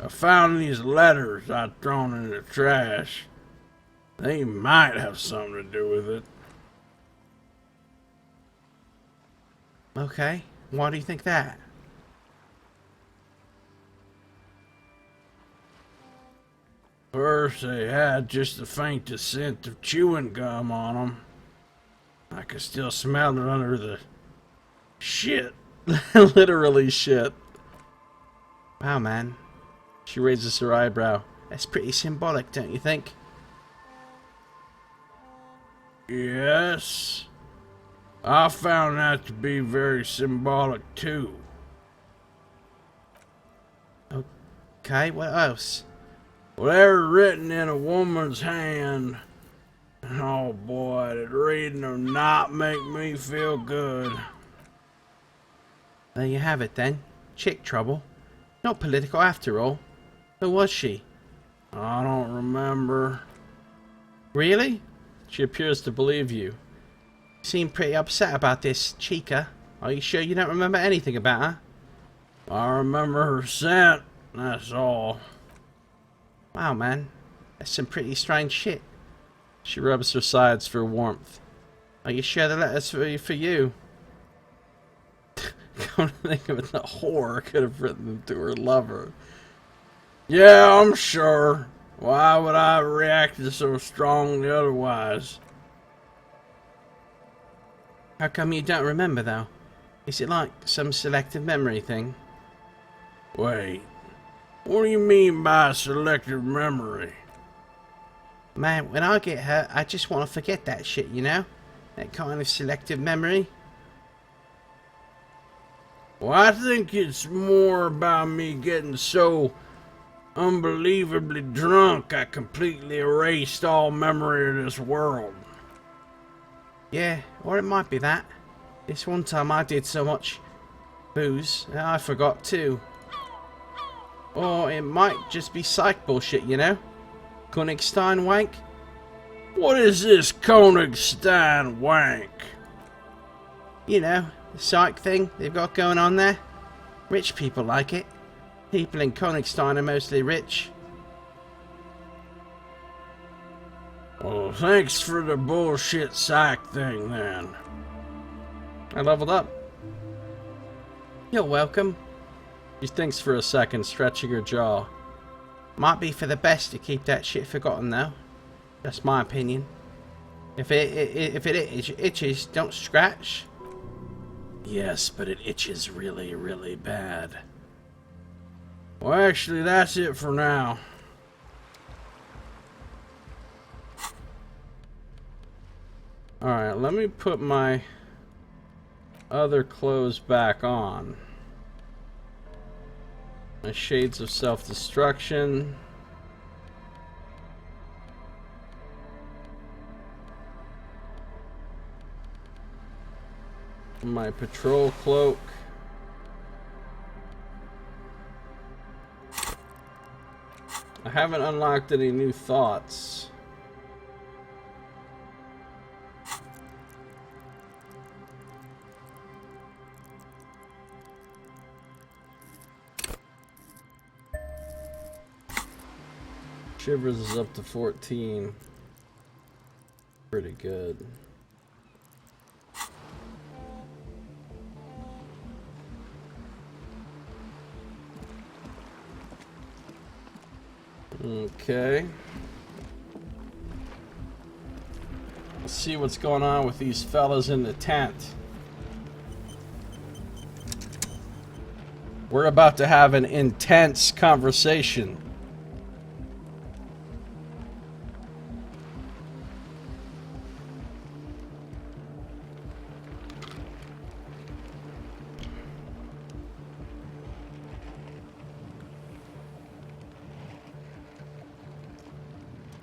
I found these letters I'd thrown in the trash. They might have something to do with it. Okay, why do you think that? First, they had just the faintest scent of chewing gum on them. I could still smell it under the shit. Literally shit. Wow, man. She raises her eyebrow. That's pretty symbolic, don't you think? Yes. I found that to be very symbolic too. Okay, what else? Whatever written in a woman's hand. Oh boy, did reading them not make me feel good. There you have it then. Chick trouble. Not political after all. Who was she? I don't remember. Really? She appears to believe you. You seem pretty upset about this, Chica. Are you sure you don't remember anything about her? I remember her scent, that's all. Wow, man. That's some pretty strange shit. She rubs her sides for warmth. Are you sure the letter's for you? Come to think of it, the whore could have written them to her lover. Yeah, I'm sure. Why would I have reacted so strongly otherwise? How come you don't remember, though? Is it like some selective memory thing? Wait. What do you mean by selective memory? Man, when I get hurt, I just want to forget that shit, you know? That kind of selective memory. Well, I think it's more about me getting so unbelievably drunk I completely erased all memory of this world. Yeah, or it might be that. This one time I did so much booze, I forgot too. Or it might just be psych bullshit, you know? Königstein wank? What is this Königstein wank? You know, the psych thing they've got going on there. Rich people like it. People in Königstein are mostly rich. Well, thanks for the bullshit psych thing, then. I leveled up. You're welcome. She thinks for a second, stretching her jaw. Might be for the best to keep that shit forgotten, though. That's my opinion. If it itches, don't scratch. Yes, but it itches really, really bad. Well, actually, that's it for now. Alright, let me put my other clothes back on. My shades of self-destruction. My patrol cloak. I haven't unlocked any new thoughts. Shivers is up to 14. Pretty good. Okay. Let's see what's going on with these fellas in the tent. We're about to have an intense conversation.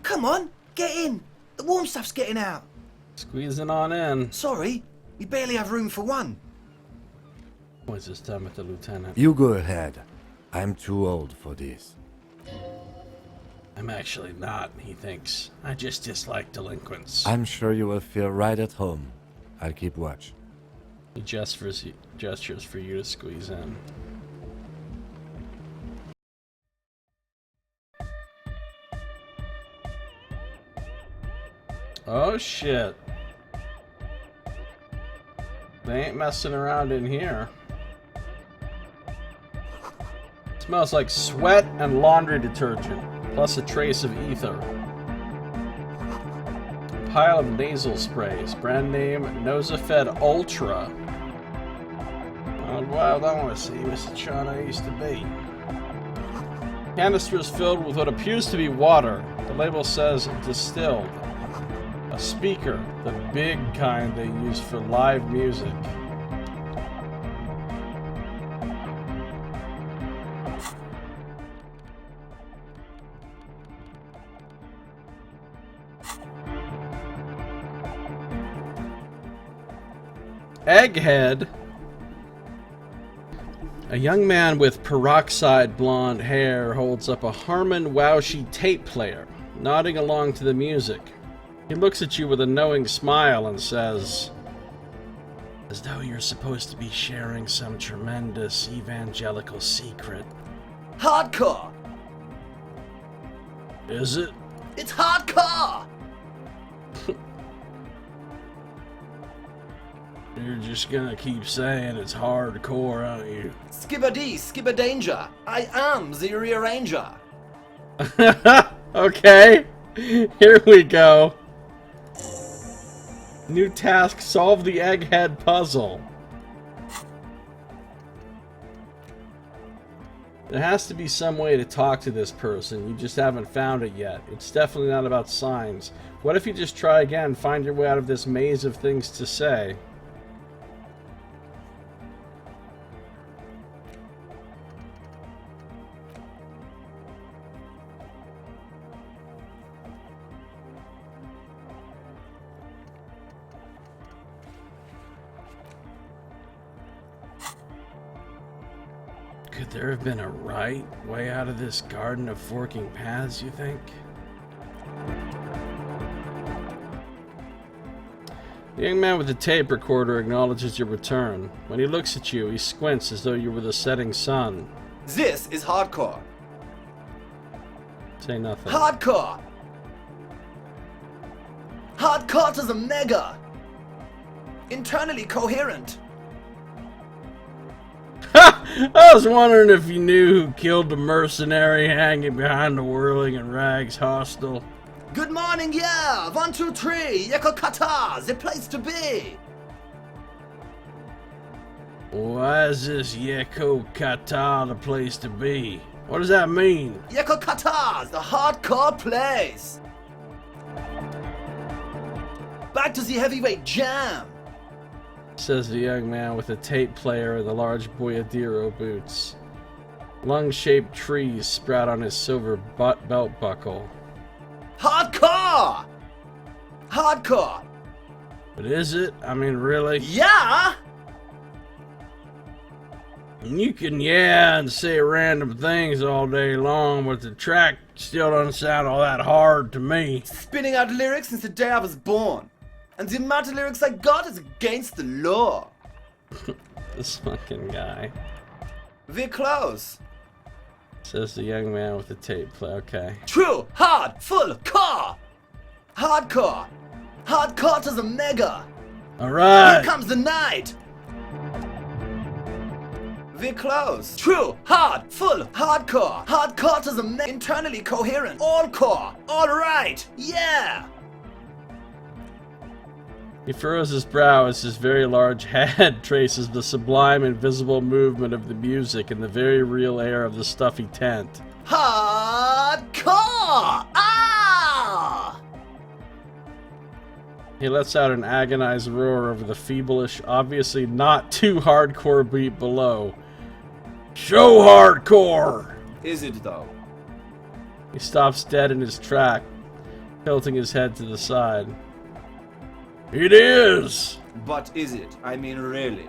Come on, get in. The warm stuff's getting out. Squeezing on in. Sorry, we barely have room for one. What's this time with the lieutenant? You go ahead. I'm too old for this. I'm actually not, he thinks. I just dislike delinquents. I'm sure you will feel right at home. I'll keep watch. He gestures for you to squeeze in. Oh shit. They ain't messing around in here. Smells like sweat and laundry detergent, plus a trace of ether. A pile of nasal sprays, brand name Nosafed Ultra. Oh, wow, I want to see Mr. Sean I used to be. Canisters filled with what appears to be water. The label says distilled. A speaker, the big kind they use for live music. Egghead. A young man with peroxide blonde hair holds up a Harman Wowshy tape player, nodding along to the music. He looks at you with a knowing smile and says, as though you're supposed to be sharing some tremendous evangelical secret. Hardcore! Is it? It's hardcore! You're just gonna keep saying it's hardcore, aren't you? Skibber-dee, skibber-danger. I am the rearranger. Okay, here we go. New task, solve the egghead puzzle. There has to be some way to talk to this person. You just haven't found it yet. It's definitely not about signs. What if you just try again, find your way out of this maze of things to say? Could there have been a right way out of this garden of forking paths, you think? The young man with the tape recorder acknowledges your return. When he looks at you, he squints as though you were the setting sun. This is hardcore. Say nothing. Hardcore! Hardcore to the mega! Internally coherent! I was wondering if you knew who killed the mercenary hanging behind the whirling and rags hostel. Good morning, yeah! 1, 2, 3, Yeko Kata, the place to be! Why is this Yeko Kata the place to be? What does that mean? Yeko Kata, the hardcore place! Back to the heavyweight jam! Says the young man with a tape player and the large boyadero boots. Lung-shaped trees sprout on his silver belt buckle. Hardcore! Hardcore! But is it? I mean, really? Yeah! You can and say random things all day long, but the track still doesn't sound all that hard to me. Spinning out lyrics since the day I was born. And the amount of lyrics I got is against the law. This fucking guy. We're close. Says the young man with the tape play. Okay. True, hard, full, core. Hardcore. Hardcore to the mega. Alright. Here comes the night. We're close. True, hard, full, hardcore. Hardcore to the mega. Internally coherent. All core. Alright. Yeah. He furrows his brow as his very large head traces the sublime invisible movement of the music and the very real air of the stuffy tent. Hardcore! Ah! He lets out an agonized roar over the feeblish, obviously not too hardcore beat below. Show hardcore! Is it though? He stops dead in his track, tilting his head to the side. It is! But is it? I mean, really?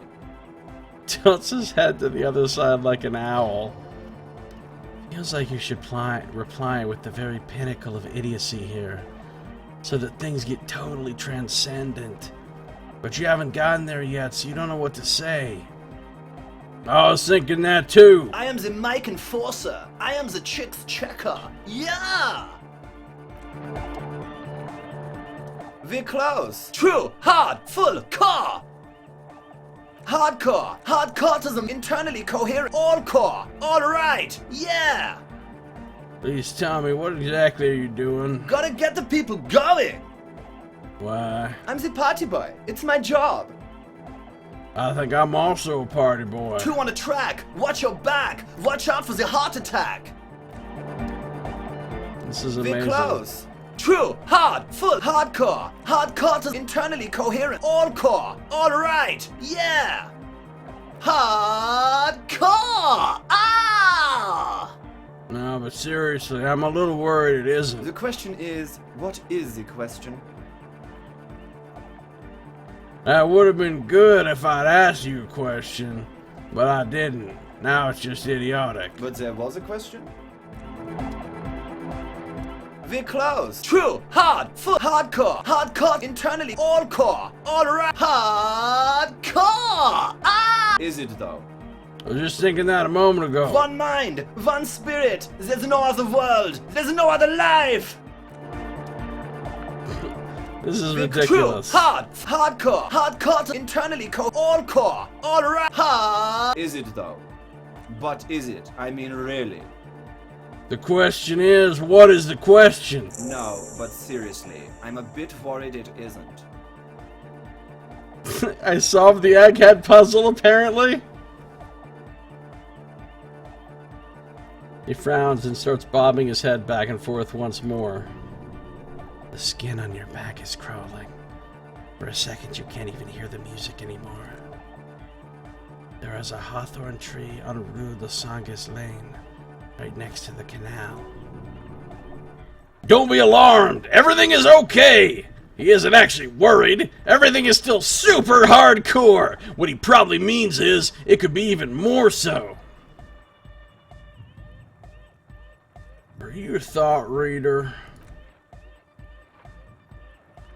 Tilts his head to the other side like an owl. Feels like you should reply with the very pinnacle of idiocy here, so that things get totally transcendent. But you haven't gotten there yet, so you don't know what to say. I was thinking that too. I am the mic enforcer. I am the chick's checker. Yeah! We're close. True, hard, full, core. Hardcore. Hardcore to the internally coherent. All core. Alright. Yeah! Please tell me, what exactly are you doing? Gotta get the people going. Why? I'm the party boy. It's my job. I think I'm also a party boy. 2 on the track. Watch your back. Watch out for the heart attack. This is We're amazing. close. True, hard, full, hardcore. Hardcore to internally coherent. All core. Alright. Yeah! Hardcore! Ah! No, but seriously, I'm a little worried it isn't. The question is, what is the question? That would have been good if I'd asked you a question, but I didn't. Now it's just idiotic. But there was a question? We're close. True, hard, full, hardcore. Hardcore, internally, all core. Alright. Hardcore! Ah! Is it though? I was just thinking that a moment ago. One mind, one spirit. There's no other world. There's no other life. This is True, ridiculous. hard, hardcore. Hardcore, internally, all core. Alright. Hard. Is it though? But is it? I mean, really? The question is, what is the question? No, but seriously, I'm a bit worried it isn't. I solved the egghead puzzle, apparently. He frowns and starts bobbing his head back and forth once more. The skin on your back is crawling. For a second, you can't even hear the music anymore. There is a hawthorn tree on Rue de Sangus Lane, right next to the canal. Don't be alarmed! Everything is okay! He isn't actually worried. Everything is still super hardcore. What he probably means is, it could be even more so. Are you a thought reader?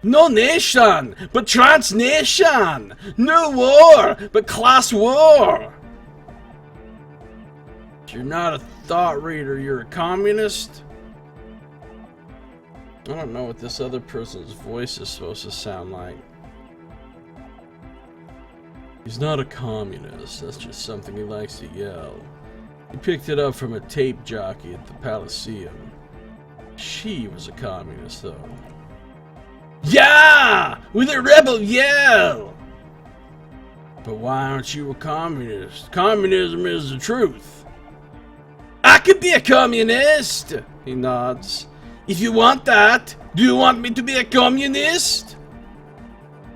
No nation, but transnation. No war, but class war. You're not a thought reader, you're a communist? I don't know what this other person's voice is supposed to sound like. He's not a communist, that's just something he likes to yell. He picked it up from a tape jockey at the Palaceum. She was a communist, though. Yeah! With a rebel yell! But why aren't you a communist? Communism is the truth. I could be a communist! He nods. If you want that, do you want me to be a communist?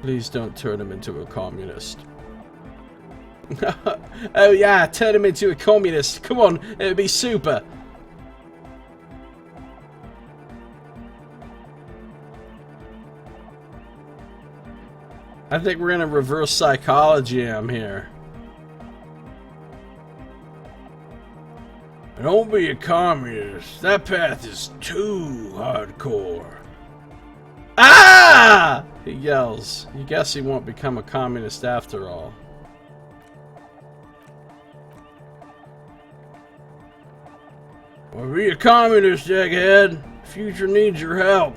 Please don't turn him into a communist. Oh yeah, turn him into a communist. Come on, it would be super. I think we're gonna reverse psychology him here. Don't be a communist. That path is too hardcore. Ah! He yells. You guess he won't become a communist after all. Well, be a communist, egghead. Future needs your help.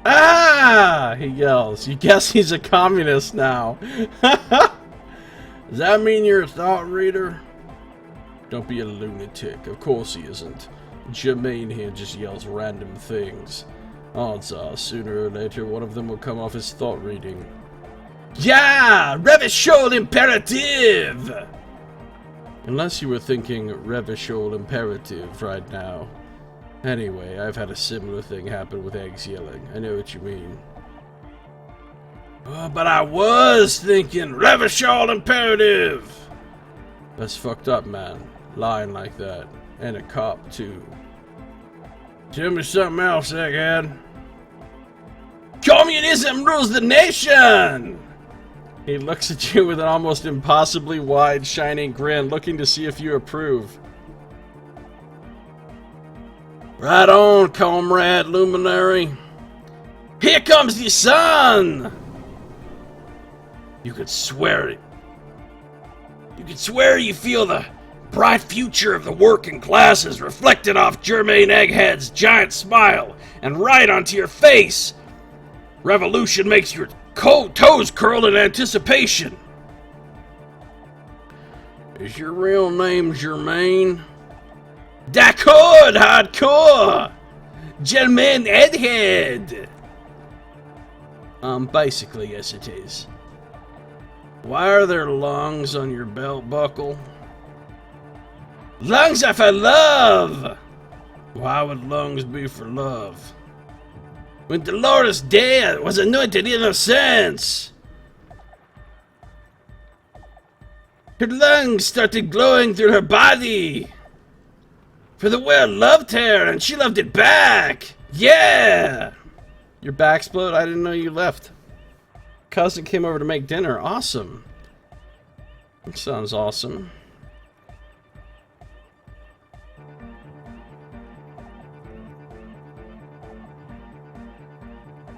Ah! He yells. You guess he's a communist now. Does that mean you're a thought reader? Don't be a lunatic. Of course he isn't. Jermaine here just yells random things. Odds are, sooner or later, one of them will come off as thought reading. Yeah! Revishol imperative! Unless you were thinking Revishol imperative right now. Anyway, I've had a similar thing happen with eggs yelling. I know what you mean. Oh, but I was thinking Revishol imperative! That's fucked up, man. Lying like that. And a cop, too. Tell me something else, egghead. Communism rules the nation! He looks at you with an almost impossibly wide, shining grin, looking to see if you approve. Right on, comrade luminary. Here comes the sun! You could swear it. You could swear you feel the bright future of the working classes reflected off Jermaine Egghead's giant smile and right onto your face. Revolution makes your toes curl in anticipation. Is your real name Jermaine? D'accord, hardcore! Jermaine Egghead! Basically, yes it is. Why are there lungs on your belt buckle? Lungs are for love! Why would lungs be for love? When Dolores Day was anointed innocence! Her lungs started glowing through her body! For the world loved her, and she loved it back! Yeah! Your back exploded? I didn't know you left. Cousin came over to make dinner. Awesome. That sounds awesome.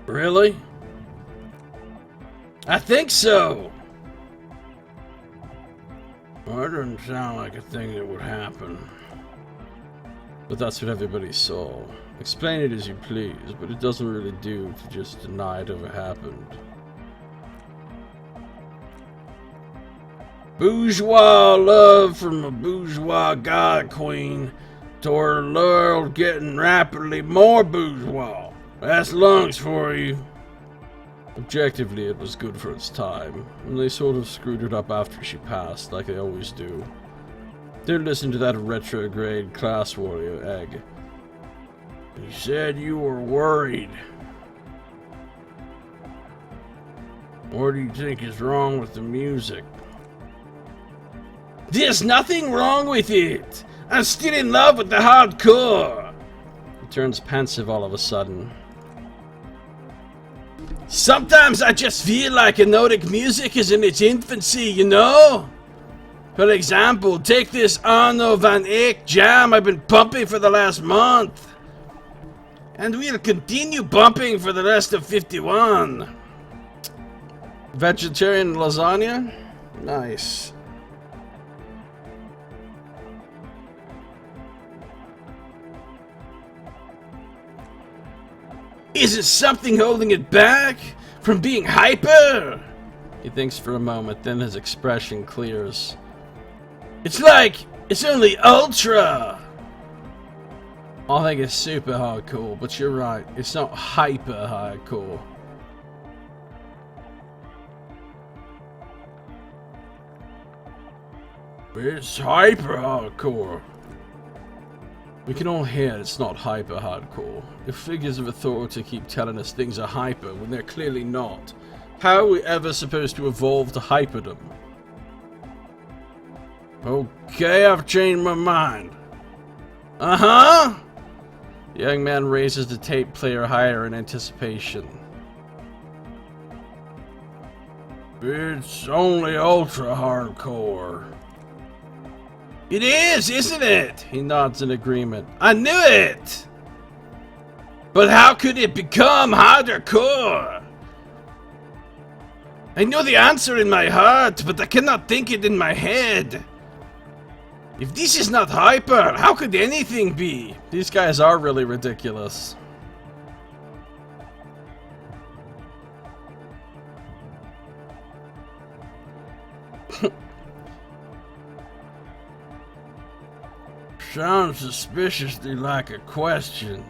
Really? I think so. Well, that doesn't sound like a thing that would happen. But that's what everybody saw. Explain it as you please, but it doesn't really do to just deny it ever happened. Bourgeois love from a bourgeois god queen toward a world getting rapidly more bourgeois. That's lungs for you. Objectively, it was good for its time, and they sort of screwed it up after she passed, like they always do. Don't listen to that retrograde class warrior egg. You said you were worried. What do you think is wrong with the music? There's nothing wrong with it! I'm still in love with the hardcore! He turns pensive all of a sudden. Sometimes I just feel like Nordic music is in its infancy, you know? For example, take this Arno van Eyck jam I've been pumping for the last month. And we'll continue bumping for the rest of 51. Vegetarian lasagna? Nice. Is it something holding it back from being hyper? He thinks for a moment, then his expression clears. It's like it's only ultra. I think it's super hardcore, but you're right. It's not hyper hardcore. It's hyper hardcore. We can all hear it's not hyper hardcore. If figures of authority keep telling us things are hyper when they're clearly not, how are we ever supposed to evolve to hyperdom? Okay, I've changed my mind. Uh-huh! The young man raises the tape player higher in anticipation. It's only ultra hardcore. It is, isn't it? He nods in agreement. I knew it! But how could it become hardcore? I know the answer in my heart, but I cannot think it in my head. If this is not hyper, how could anything be? These guys are really ridiculous. Sounds suspiciously like a question.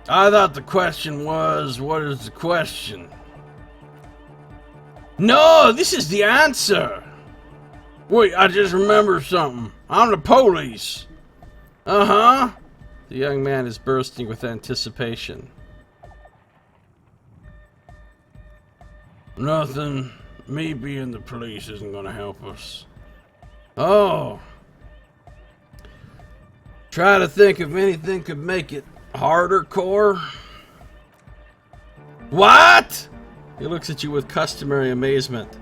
I thought the question was, what is the question? No, this is the answer. Wait, I just remembered something. I'm the police. Uh-huh. The young man is bursting with anticipation. Nothing. Me being the police isn't gonna help us. Oh. Try to think if anything could make it harder core. What? He looks at you with customary amazement.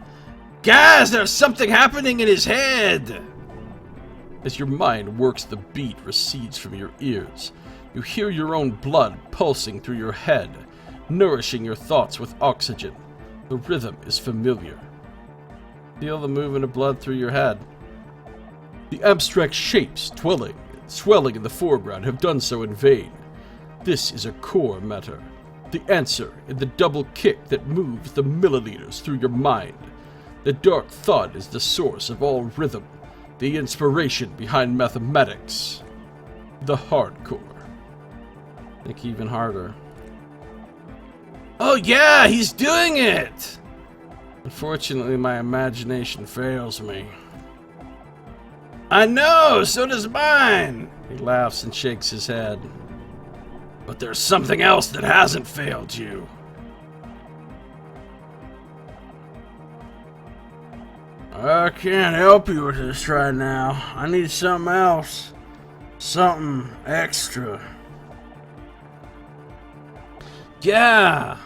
Guys, there's something happening in his head! As your mind works, the beat recedes from your ears. You hear your own blood pulsing through your head, nourishing your thoughts with oxygen. The rhythm is familiar. Feel the movement of blood through your head. The abstract shapes swelling in the foreground have done so in vain. This is a core matter. The answer in the double kick that moves the milliliters through your mind. The dark thought is the source of all rhythm, the inspiration behind mathematics. The hardcore. Think even harder. Oh yeah, he's doing it! Unfortunately, my imagination fails me. I know, so does mine! He laughs and shakes his head. But there's something else that hasn't failed you. I can't help you with this right now. I need something else. Something extra. Yeah!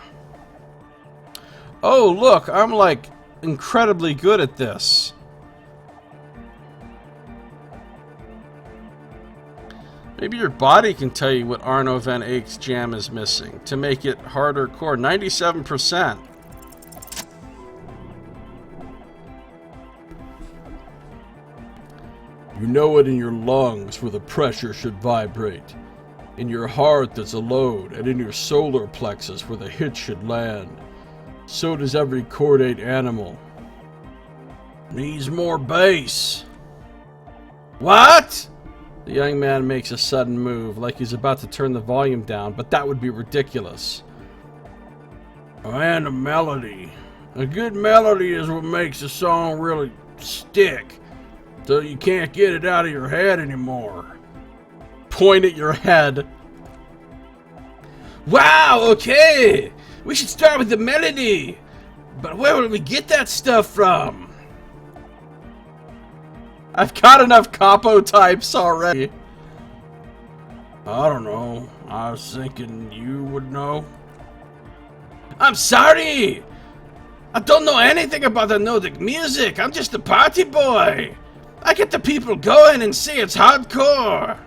Oh, look, I'm like incredibly good at this. Maybe your body can tell you what Arno van Eyck's jam is missing to make it harder core. 97%. You know it in your lungs where the pressure should vibrate. In your heart there's a load, and in your solar plexus where the hit should land. So does every chordate animal. Needs more bass. What? The young man makes a sudden move, like he's about to turn the volume down, but that would be ridiculous. And a melody. A good melody is what makes a song really stick. So you can't get it out of your head anymore. Point at your head. Wow, okay! We should start with the melody! But where will we get that stuff from? I've got enough capo types already. I don't know. I was thinking you would know. I'm sorry! I don't know anything about the Nordic music. I'm just a party boy. I get the people going and say it's hardcore.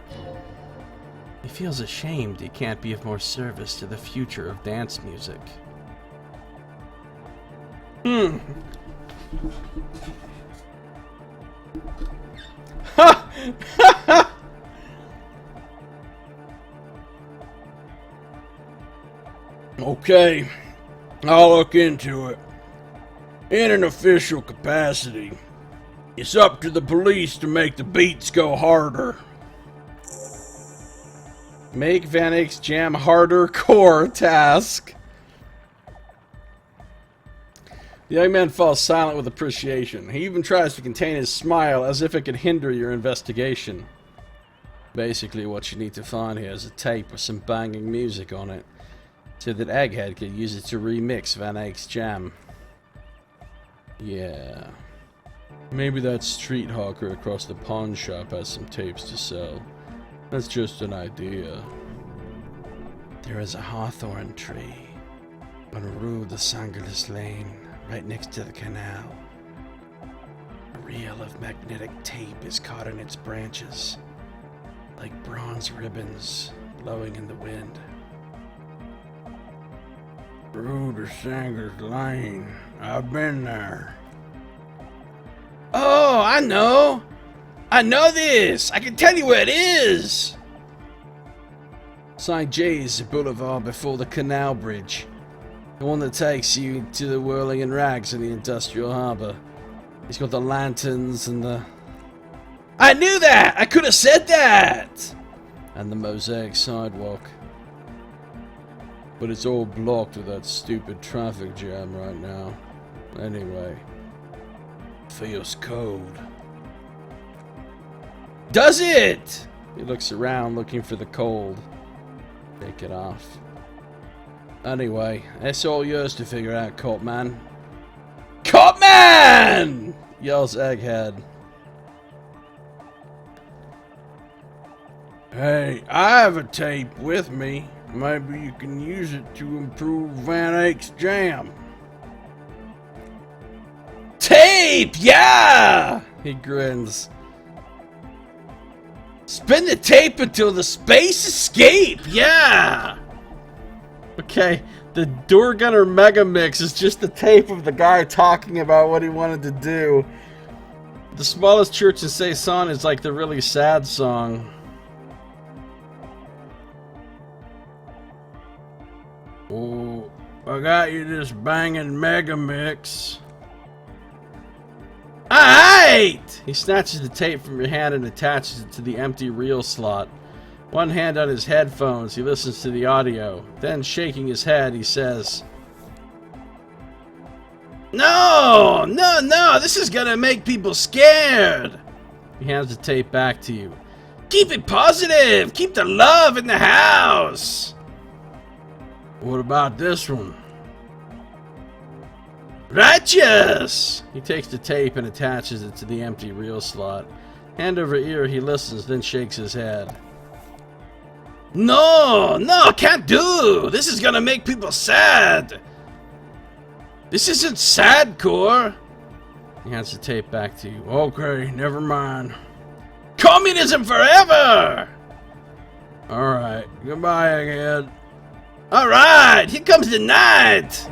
He feels ashamed he can't be of more service to the future of dance music. Ha! Okay, I'll look into it. In an official capacity, it's up to the police to make the beats go harder. Make Van Eyck's jam harder core task. The young man falls silent with appreciation. He even tries to contain his smile as if it could hinder your investigation. Basically, what you need to find here is a tape with some banging music on it, so that Egghead could use it to remix Van Eyck's jam. Yeah. Maybe that street hawker across the pawn shop has some tapes to sell. That's just an idea. There is a hawthorn tree on Rue de Sangerlis Lane, right next to the canal. A reel of magnetic tape is caught in its branches, like bronze ribbons blowing in the wind. Rue de Sangerlis Lane. I've been there. Oh, I know! I know this! I can tell you where it is! St. Jay's Boulevard before the canal bridge. The one that takes you to the whirling and rags in the industrial harbor. It's got the lanterns and the... I knew that! I could have said that! And the mosaic sidewalk. But it's all blocked with that stupid traffic jam right now. Anyway. Feels cold. Does it? He looks around looking for the cold. Take it off. Anyway, it's all yours to figure out, Copman. Copman! Yells Egghead. Hey, I have a tape with me. Maybe you can use it to improve Van Eyck's jam. Tape! Yeah! He grins. Spin the tape until the space escape! Yeah! Okay, the Doorgunner Mega Mix is just the tape of the guy talking about what he wanted to do. The Smallest Church in Saison is like the really sad song. Oh, I got you this banging Mega Mix. Alright! He snatches the tape from your hand and attaches it to the empty reel slot. One hand on his headphones, he listens to the audio. Then, shaking his head, he says, No! No, no! This is gonna make people scared! He hands the tape back to you. Keep it positive! Keep the love in the house! What about this one? Righteous! He takes the tape and attaches it to the empty reel slot. Hand over ear, he listens, then shakes his head. No! No, can't do! This is gonna make people sad! This isn't sadcore! He hands the tape back to you. Okay, never mind. Communism forever! Alright, goodbye, Egghead. Alright, here comes the night!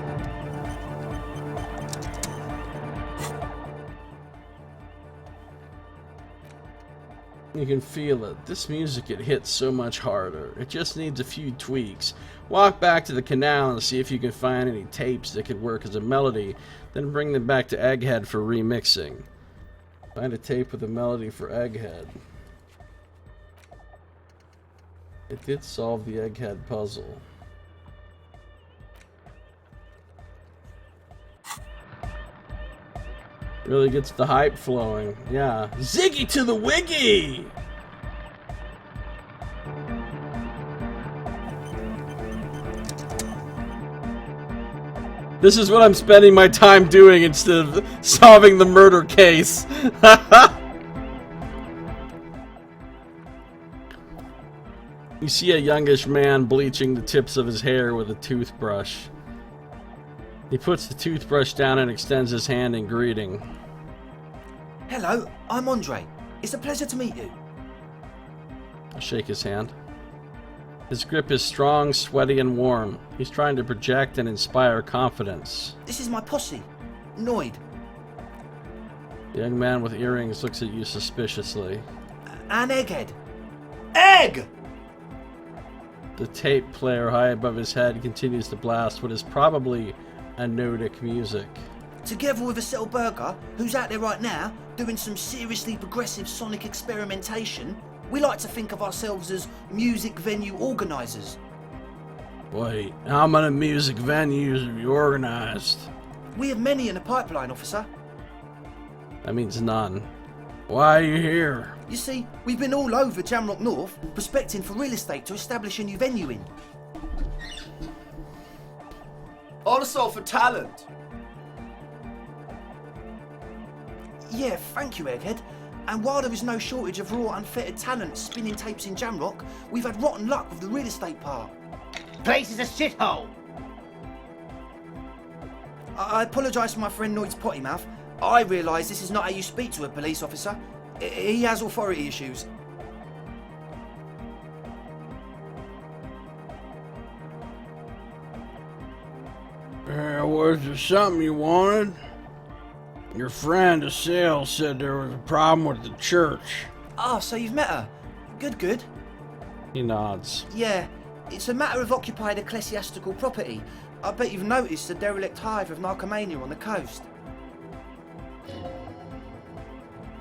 You can feel it. This music, it hits so much harder. It just needs a few tweaks. Walk back to the canal and see if you can find any tapes that could work as a melody, then bring them back to Egghead for remixing. Find a tape with a melody for Egghead. It did solve the Egghead puzzle. Really gets the hype flowing. Yeah. Ziggy to the wiggy! This is what I'm spending my time doing instead of solving the murder case. You see a youngish man bleaching the tips of his hair with a toothbrush. He puts the toothbrush down and extends his hand in greeting. Hello, I'm Andre. It's a pleasure to meet you. I shake his hand. His grip is strong, sweaty, and warm. He's trying to project and inspire confidence. This is my posse, Noid. The young man with earrings looks at you suspiciously. An egghead. Egg! The tape player high above his head continues to blast what is probably anodic music. Together with a Cell Burger, who's out there right now, doing some seriously progressive sonic experimentation, we like to think of ourselves as music venue organisers. Wait, how many music venues have you organized? We have many in the pipeline, officer. That means none. Why are you here? You see, we've been all over Jamrock North, prospecting for real estate to establish a new venue in. Also for talent. Yeah, thank you, Egghead. And while there is no shortage of raw, unfettered talent spinning tapes in Jamrock, we've had rotten luck with the real estate part. Place is a shithole. I apologise for my friend Noid's potty mouth. I realise this is not how you speak to a police officer. He has authority issues. Was there something you wanted? Your friend Assail said there was a problem with the church. Ah, so you've met her. Good. He nods. Yeah, it's a matter of occupied ecclesiastical property. I bet you've noticed the derelict hive of narcomania on the coast.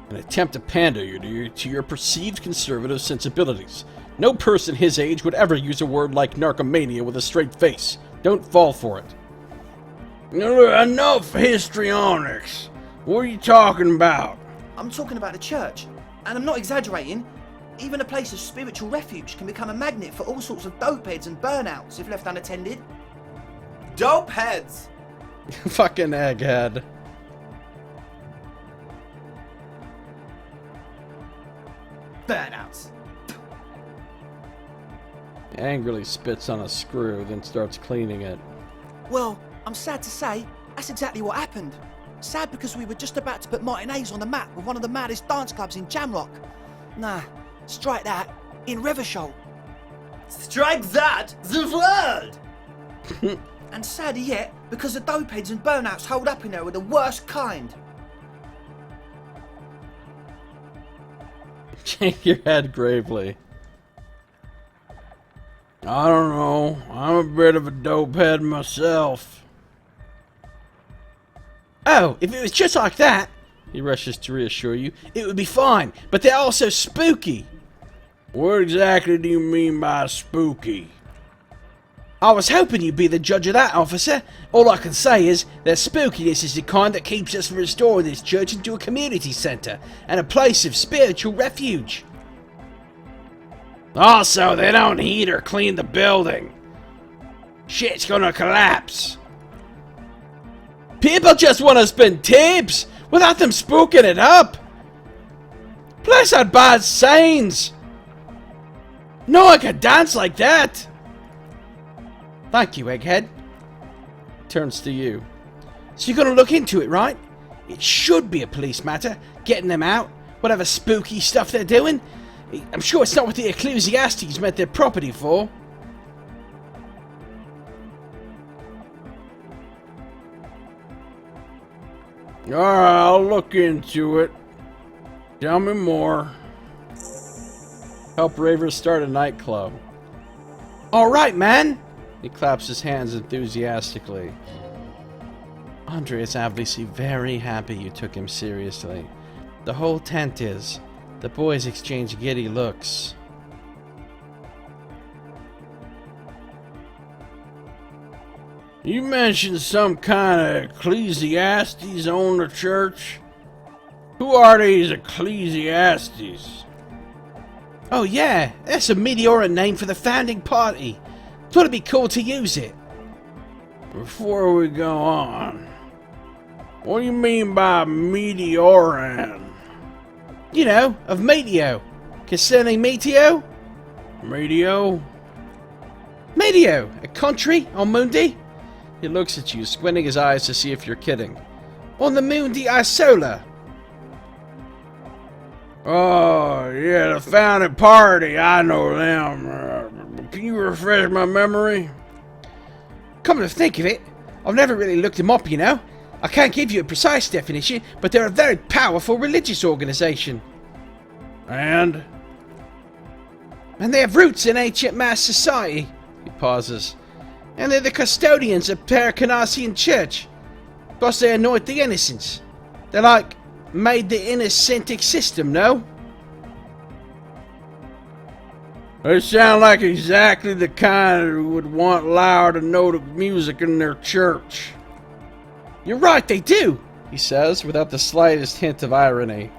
An attempt to pander you to your perceived conservative sensibilities. No person his age would ever use a word like narcomania with a straight face. Don't fall for it. Enough histrionics. What are you talking about? I'm talking about the church, and I'm not exaggerating. Even a place of spiritual refuge can become a magnet for all sorts of dopeheads and burnouts if left unattended. Dopeheads! Fucking egghead. Burnouts. Angrily spits on a screw, then starts cleaning it. Well, I'm sad to say, that's exactly what happened. Sad because we were just about to put Martinez on the map with one of the maddest dance clubs in Jamrock. Nah, strike that, in Revershoal. Strike that, the world! And sadder yet, because the dopeheads and burnouts holed up in there were the worst kind. Shake your head gravely. I don't know. I'm a bit of a dopehead myself. Oh, if it was just like that, he rushes to reassure you, it would be fine, but they're also spooky. What exactly do you mean by spooky? I was hoping you'd be the judge of that, officer. All I can say is that spookiness is the kind that keeps us from restoring this church into a community centre and a place of spiritual refuge. Also, they don't heat or clean the building. Shit's gonna collapse. People just want to spend tapes without them spooking it up. Place had bad signs. No one could dance like that. Thank you, Egghead. Turns to you. So you're gonna look into it, right? It should be a police matter, getting them out, whatever spooky stuff they're doing. I'm sure it's not what the Ecclesiastes meant their property for. Alright, I'll look into it. Tell me more. Help ravers start a nightclub. Alright, man! He claps his hands enthusiastically. Andre is obviously very happy you took him seriously. The whole tent is. The boys exchange giddy looks. You mentioned some kind of Ecclesiastes own the church? Who are these Ecclesiastes? Oh yeah, that's a Meteora name for the founding party. Thought it'd be cool to use it. Before we go on, what do you mean by Meteoran? You know, of Meteo. Concerning Meteo? Meteo? Meteo, a country on Mundi? He looks at you, squinting his eyes to see if you're kidding. On the Mundi Isola. Oh, yeah, the founding party, I know them. Can you refresh my memory? Come to think of it, I've never really looked them up, you know. I can't give you a precise definition, but they're a very powerful religious organization. And they have roots in ancient mass society. he pauses. And they're the custodians of Paracarnassian Church. Plus they anoint the innocents. They're like, made the innocentic system, no? They sound like exactly the kind who would want loud and noted music in their church. You're right, they do, He says, without the slightest hint of irony.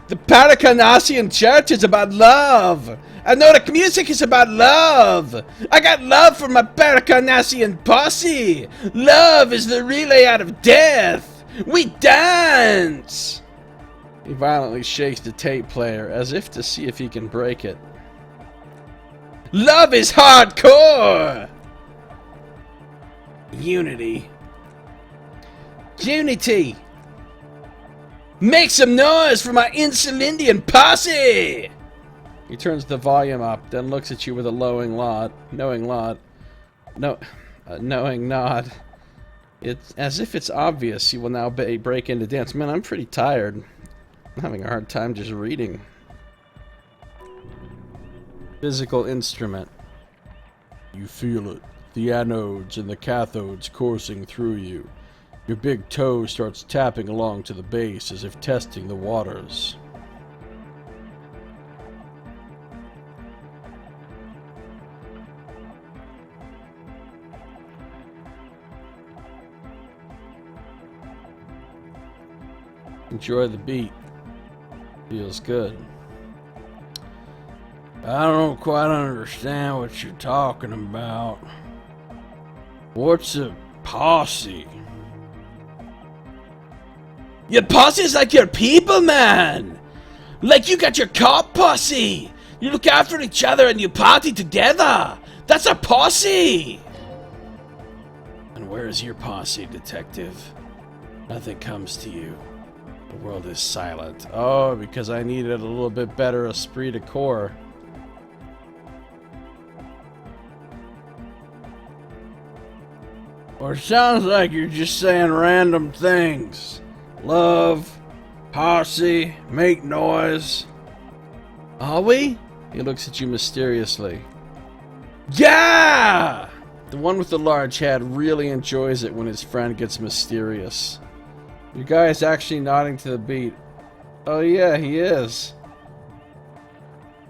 The Paracarnassian Church is about love. Anotic music is about love. I got love for my Paracarnassian posse. Love is the relay out of death. We dance. He violently shakes the tape player, as if to see if he can break it. Love is hardcore. Unity. Unity. Make some noise for my Insulindian posse. He turns the volume up, then looks at you with a knowing nod. It's as if it's obvious he will now break into dance. Man, I'm pretty tired. I'm having a hard time just reading. Physical instrument. You feel it. The anodes and the cathodes coursing through you. Your big toe starts tapping along to the base as if testing the waters. Enjoy the beat. Feels good. I don't quite understand what you're talking about. What's a posse? Your posse is like your people, man. Like you got your cop posse. You look after each other and you party together. That's a posse. And where's your posse, detective? Nothing comes to you. The world is silent. Oh, because I needed a little bit better esprit de corps. Or it sounds like you're just saying random things. Love, posse, make noise. Are we? He looks at you mysteriously. Yeah! The one with the large head really enjoys it when his friend gets mysterious. Your guy is actually nodding to the beat. Oh yeah, he is.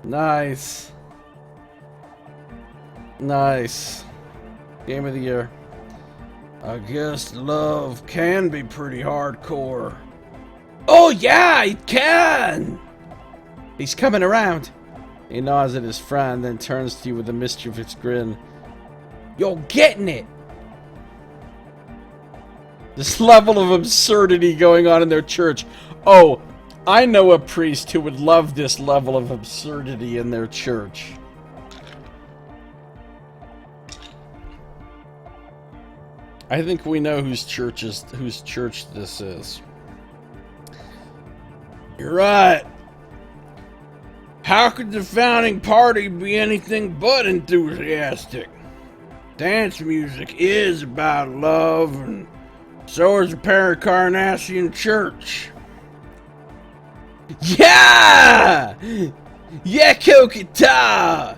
Nice. Nice. Game of the year. I guess love can be pretty hardcore. Oh yeah, it can! He's coming around. He nods at his friend, then turns to you with a mischievous grin. You're getting it! This level of absurdity going on in their church. Oh, I know a priest who would love this level of absurdity in their church. I think we know whose church this is. You're right. How could the founding party be anything but enthusiastic? Dance music is about love, and so is the Paracarnassian Church. Yeah! Yeah, Kokita!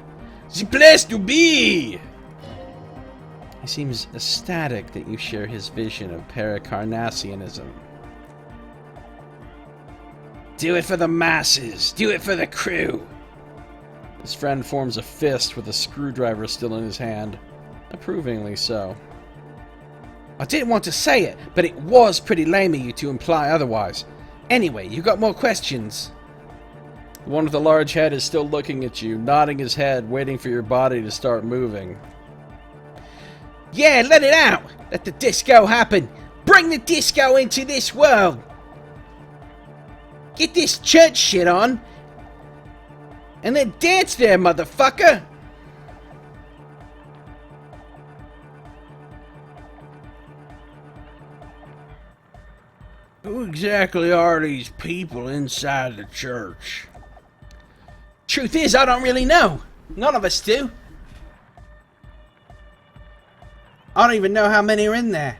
The place to be! He seems ecstatic that you share his vision of Paracarnassianism. Do it for the masses! Do it for the crew! His friend forms a fist with a screwdriver still in his hand. Approvingly so. I didn't want to say it, but it was pretty lame of you to imply otherwise. Anyway, you got more questions? The one with the large head is still looking at you, nodding his head, waiting for your body to start moving. Yeah, let it out! Let the disco happen! Bring the disco into this world! Get this church shit on! And then dance there, motherfucker! Who exactly are these people inside the church? Truth is, I don't really know. None of us do. I don't even know how many are in there.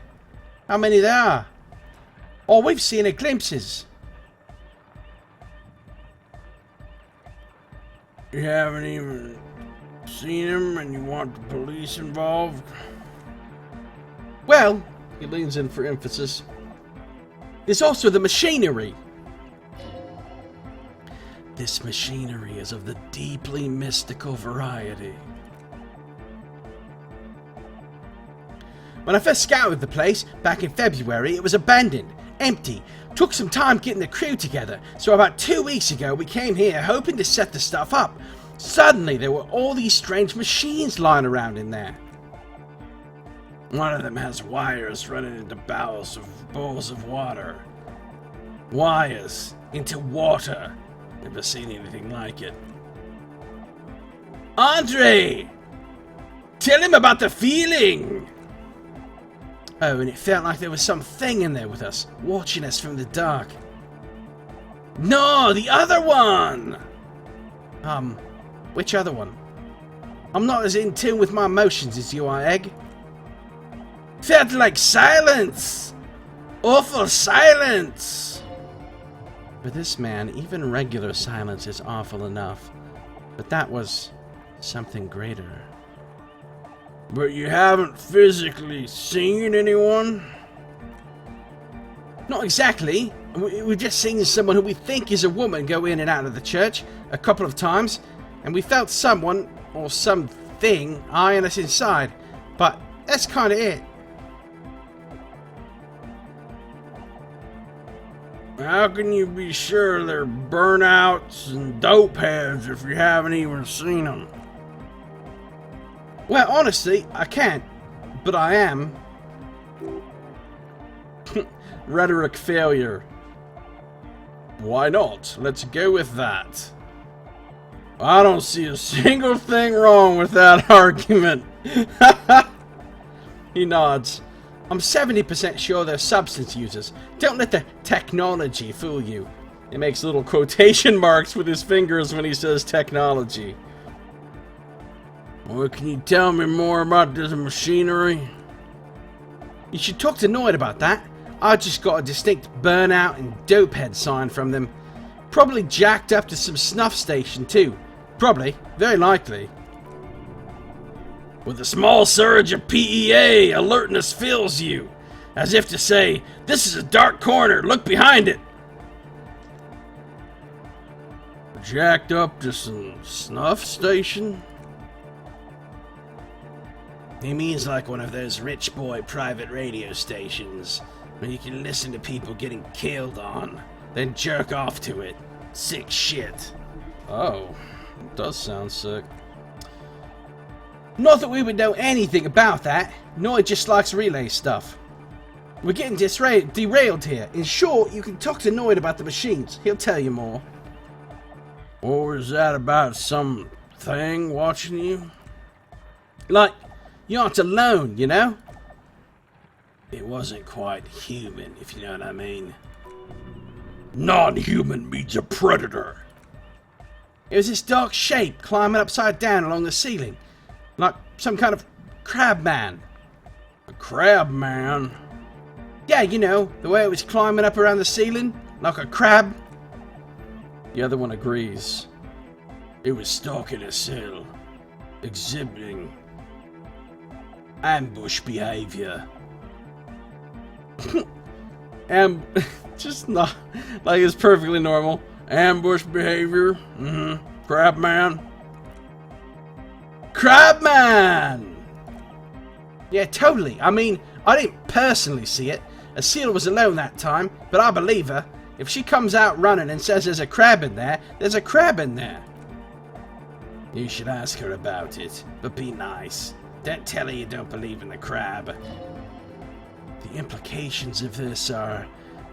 How many there are. All we've seen are glimpses. You haven't even seen him and you want the police involved? Well, He leans in for emphasis. there's also the machinery. This machinery is of the deeply mystical variety. When I first scouted the place, back in February, it was abandoned, empty. Took some time getting the crew together, so about 2 weeks ago we came here hoping to set the stuff up. Suddenly there were all these strange machines lying around in there. One of them has wires running into bowls of water. Wires into water. Never seen anything like it. Andre! Tell him about the feeling! Oh, and it felt like there was some thing in there with us, watching us from the dark. No, the other one! Which other one? I'm not as in tune with my emotions as you are, Egg. Felt like silence! Awful silence! For this man, even regular silence is awful enough. But that was something greater. But you haven't physically seen anyone? Not exactly. We've just seen someone who we think is a woman go in and out of the church a couple of times, and we felt someone, or something, eyeing us inside. But that's kind of it. How can you be sure they're burnouts and dope heads if you haven't even seen them? Well, honestly, I can't, but I am. Rhetoric failure. Why not? Let's go with that. I don't see a single thing wrong with that argument. He nods. I'm 70% sure they're substance users. Don't let the technology fool you. He makes little quotation marks with his fingers when he says technology. Well, can you tell me more about this machinery? You should talk to Noid about that. I just got a distinct burnout and dopehead sign from them. Probably jacked up to some snuff station too. Probably. Very likely. With a small surge of PEA, alertness fills you, as if to say, this is a dark corner, look behind it. Jacked up to some snuff station? He means like one of those rich boy private radio stations, where you can listen to people getting killed on, then jerk off to it. Sick shit. Oh, it does sound sick. Not that we would know anything about that. Noid just likes relay stuff. We're getting derailed here. In short, you can talk to Noid about the machines. He'll tell you more. Or is that about some thing watching you? Like, you aren't alone, you know? It wasn't quite human, if you know what I mean. Non-human means a predator. It was this dark shape climbing upside down along the ceiling. Like some kind of crab man. A crab man? Yeah, you know, the way it was climbing up around the ceiling, like a crab. The other one agrees. It was stalking a cell, exhibiting ambush behavior. Just not like it's perfectly normal. Ambush behavior. Crab man. Crabman! Yeah, totally. I mean, I didn't personally see it. Aceela was alone that time, but I believe her. If she comes out running and says there's a crab in there, there's a crab in there. You should ask her about it, but be nice. Don't tell her you don't believe in the crab. The implications of this are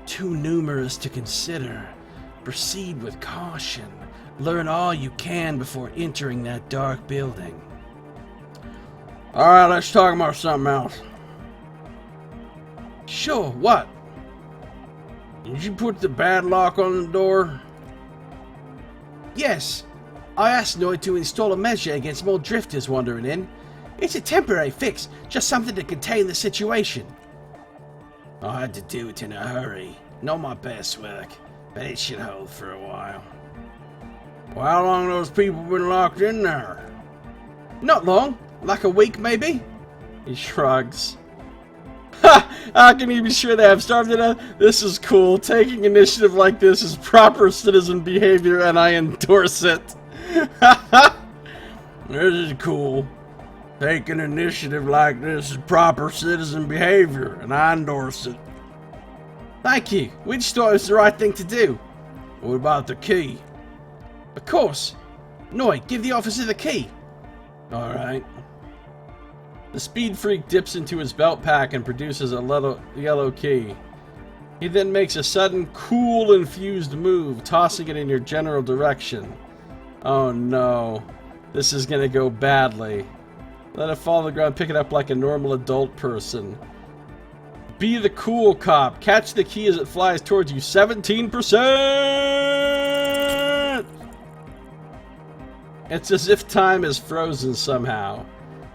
too numerous to consider. Proceed with caution. Learn all you can before entering that dark building. Alright, let's talk about something else. Sure, what? Did you put the bad lock on the door? Yes. I asked Noid to install a measure against more drifters wandering in. It's a temporary fix, just something to contain the situation. I had to do it in a hurry. Not my best work, but it should hold for a while. Well, how long those people been locked in there? Not long. Like a week, maybe? He shrugs. Ha! How can you be sure they have starved to death? This is cool. Taking initiative like this is proper citizen behavior, and I endorse it. This is cool. Taking initiative like this is proper citizen behavior, and I endorse it. Thank you. We just thought it was the right thing to do. What about the key? Of course. Noid, give the officer the key. Alright. The speed freak dips into his belt pack and produces a little yellow key. He then makes a sudden, cool, infused move, tossing it in your general direction. Oh no. This is gonna go badly. Let it fall on the ground, pick it up like a normal adult person. Be the cool cop. Catch the key as it flies towards you. 17%! It's as if time is frozen somehow.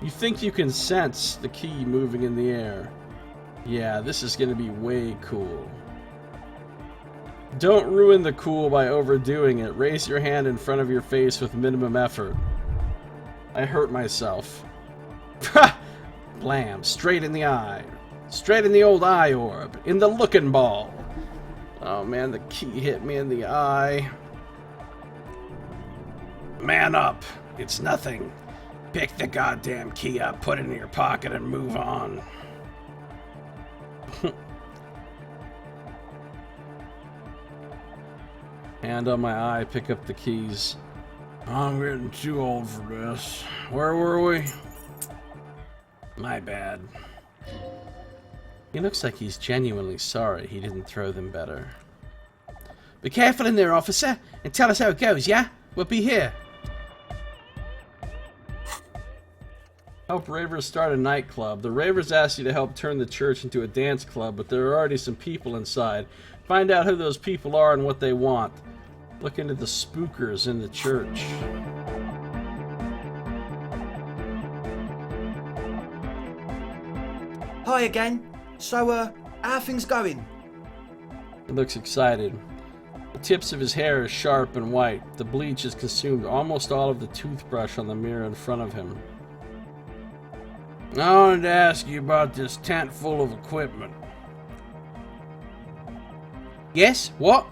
You think you can sense the key moving in the air. Yeah, this is gonna be way cool. Don't ruin the cool by overdoing it. Raise your hand in front of your face with minimum effort. I hurt myself. Blam, straight in the eye. Straight in the old eye orb. In the looking ball. Oh man, the key hit me in the eye. Man up. It's nothing. Pick the goddamn key up, put it in your pocket, and move on. Hand on my eye, pick up the keys. I'm getting too old for this. Where were we? My bad. He looks like he's genuinely sorry he didn't throw them better. Be careful in there, officer, and tell us how it goes, yeah? We'll be here. Help ravers start a nightclub. The ravers ask you to help turn the church into a dance club, but there are already some people inside. Find out who those people are and what they want. Look into the spookers in the church. Hi again. So, how are things going? He looks excited. The tips of his hair are sharp and white. The bleach has consumed almost all of the toothbrush on the mirror in front of him. I wanted to ask you about this tent full of equipment. Yes? What?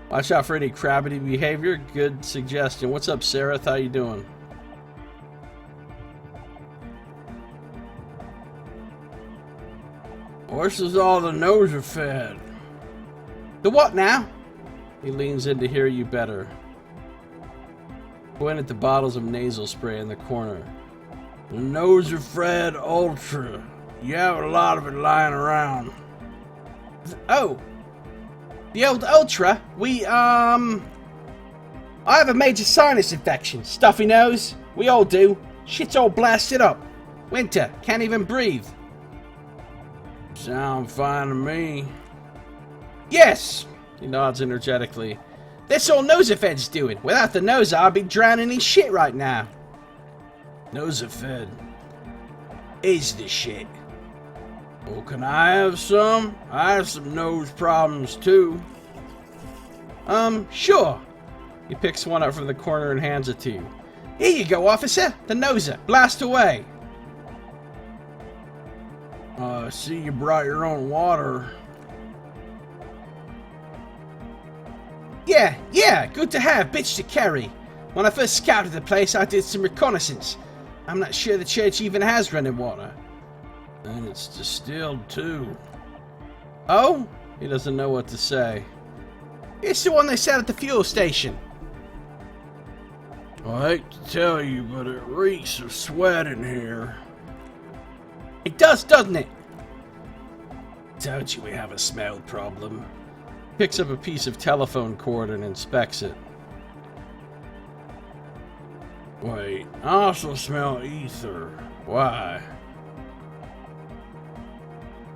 Watch out for any crabbity behavior. Good suggestion. What's up, Sarah? How you doing? This is all the nose are fed. The what now? He leans in to hear you better. Point at the bottles of nasal spray in the corner. The nose are fed ultra. You have a lot of it lying around. Oh. The old ultra? I have a major sinus infection. Stuffy nose. We all do. Shit's all blasted up. Winter. Can't even breathe. Sound fine to me. Yes. He nods energetically. That's all Nosefed's doing. Without the nose, I'd be drowning in shit right now. Nosefed is the shit. Well, can I have some? I have some nose problems too. Sure. He picks one up from the corner and hands it to you. Here you go, officer. The noser. Blast away. I see you brought your own water. Yeah, good to have, bitch to carry. When I first scouted the place, I did some reconnaissance. I'm not sure the church even has running water. And it's distilled too. Oh? He doesn't know what to say. It's the one they said at the fuel station. I hate to tell you, but it reeks of sweat in here. It does, doesn't it? Told you we have a smell problem. Picks up a piece of telephone cord and inspects it. Wait, I also smell ether. Why?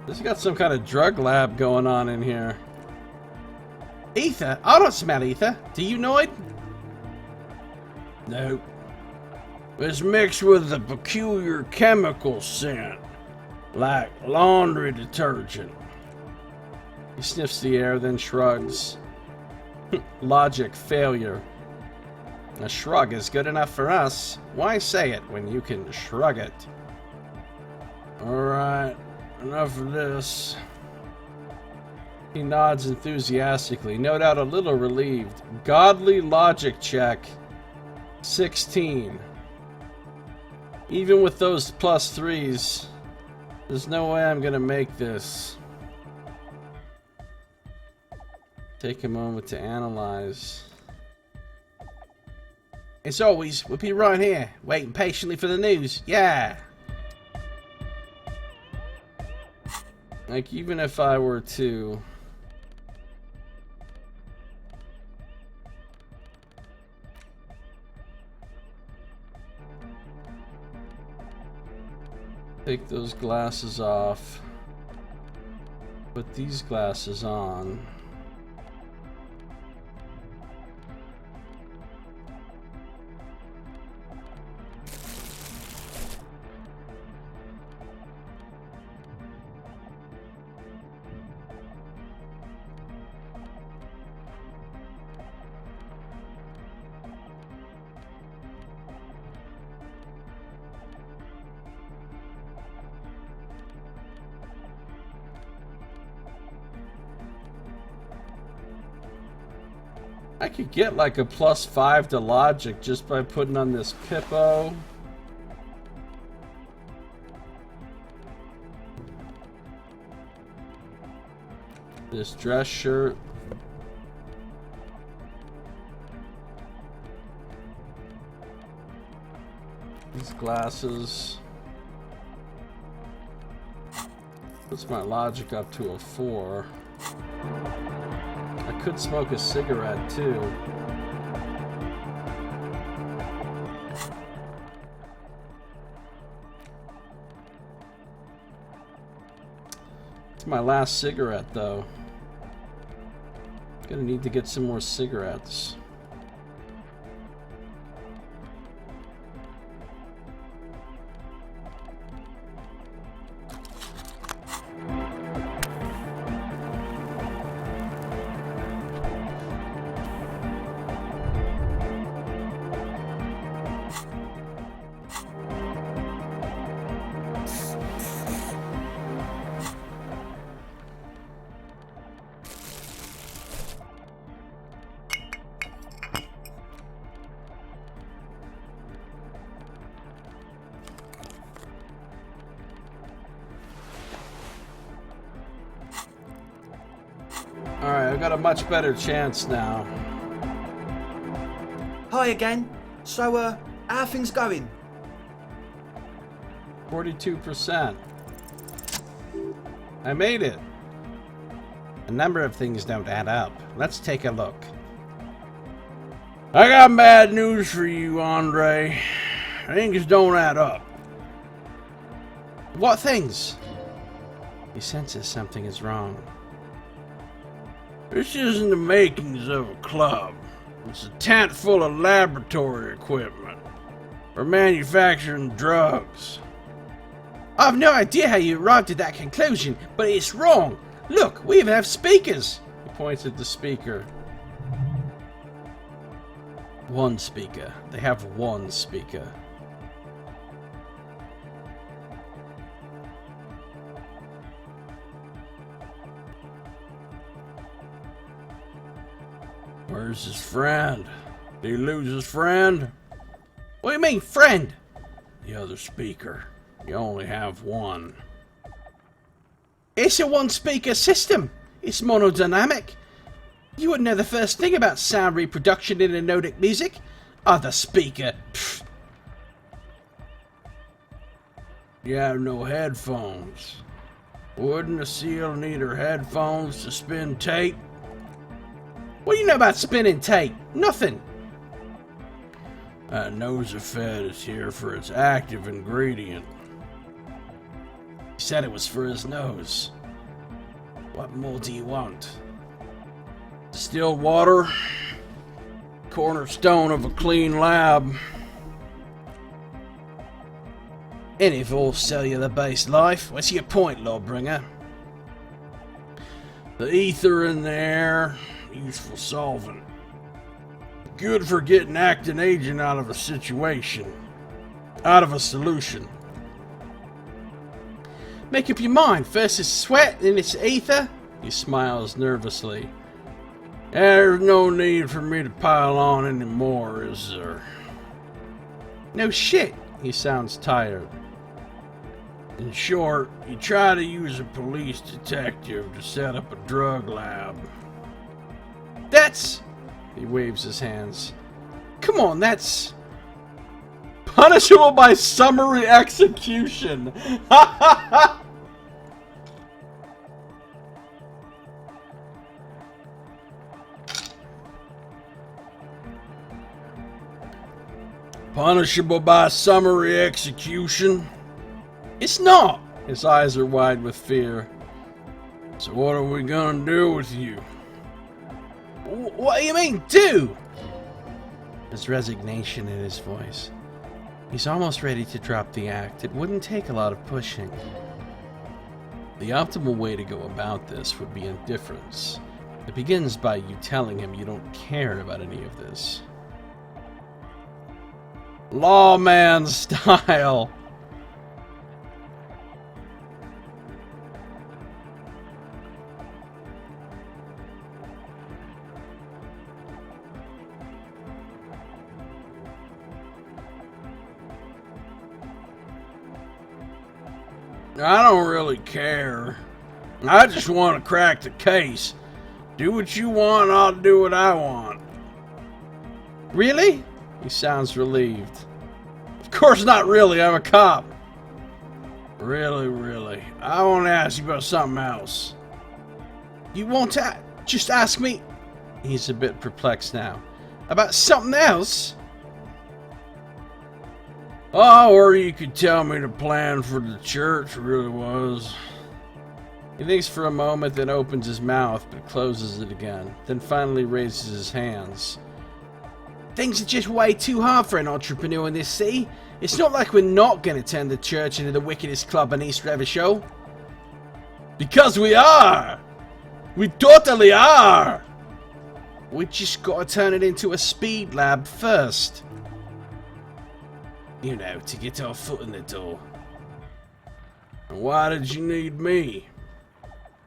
This has got some kind of drug lab going on in here. Ether? I don't smell ether. Do you, Noid? Nope. It's mixed with a peculiar chemical scent, like laundry detergent. He sniffs the air, then shrugs. Logic failure. A shrug is good enough for us. Why say it when you can shrug it? Alright, enough of this. He nods enthusiastically, no doubt a little relieved. Godly logic check. 16. Even with those +3s, there's no way I'm gonna make this. Take a moment to analyze. As always, we'll be right here, waiting patiently for the news. Yeah! Like, even if I were to... take those glasses off. Put these glasses on. I could get like a +5 to logic just by putting on this Pippo. This dress shirt. These glasses. Puts my logic up to a 4. I could smoke a cigarette too. It's my last cigarette though. Gonna need to get some more cigarettes. Alright, I've got a much better chance now. Hi again. So, how are things going? 42%. I made it. A number of things don't add up. Let's take a look. I got bad news for you, Andre. Things don't add up. What things? He senses something is wrong. This isn't the makings of a club. It's a tent full of laboratory equipment for manufacturing drugs. I have no idea how you arrived at that conclusion, but it's wrong. Look, we even have speakers. He points at the speaker. One speaker. They have one speaker. Where's his friend? Did he lose his friend? What do you mean, friend? The other speaker. You only have one. It's a one-speaker system. It's monodynamic. You wouldn't know the first thing about sound reproduction in anodic music. Other speaker. Pfft. You have no headphones. Wouldn't a seal need her headphones to spin tape? What do you know about spinning tape? Nothing. That Nosafed is here for its active ingredient. He said it was for his nose. What more do you want? Distilled water, cornerstone of a clean lab. Any full cellular-based life. What's your point, Lawbringer? The ether in the air, useful solvent. Good for getting acting agent out of a situation. Out of a solution. Make up your mind. First it's sweat, then it's ether. He smiles nervously. There's no need for me to pile on anymore, is there? No shit. He sounds tired. In short, you try to use a police detective to set up a drug lab. That's... He waves his hands. Come on, that's... punishable by summary execution! Ha ha ha! Punishable by summary execution? It's not! His eyes are wide with fear. So what are we gonna do with you? What do you mean, do? There's resignation in his voice. He's almost ready to drop the act. It wouldn't take a lot of pushing. The optimal way to go about this would be indifference. It begins by you telling him you don't care about any of this. Lawman style. I don't really care. I just want to crack the case. Do what you want, I'll do what I want. Really? He sounds relieved. Of course not really, I'm a cop. Really. I want to ask you about something else. You want to just ask me? He's a bit perplexed now. About something else? Oh, or you could tell me the plan for the church really was. He thinks for a moment, then opens his mouth, but closes it again. Then finally raises his hands. Things are just way too hard for an entrepreneur in this city. It's not like we're not going to turn the church into the wickedest club in East Revachol. Because we are! We totally are! We just got to turn it into a speed lab first. You know, to get our foot in the door. And why did you need me?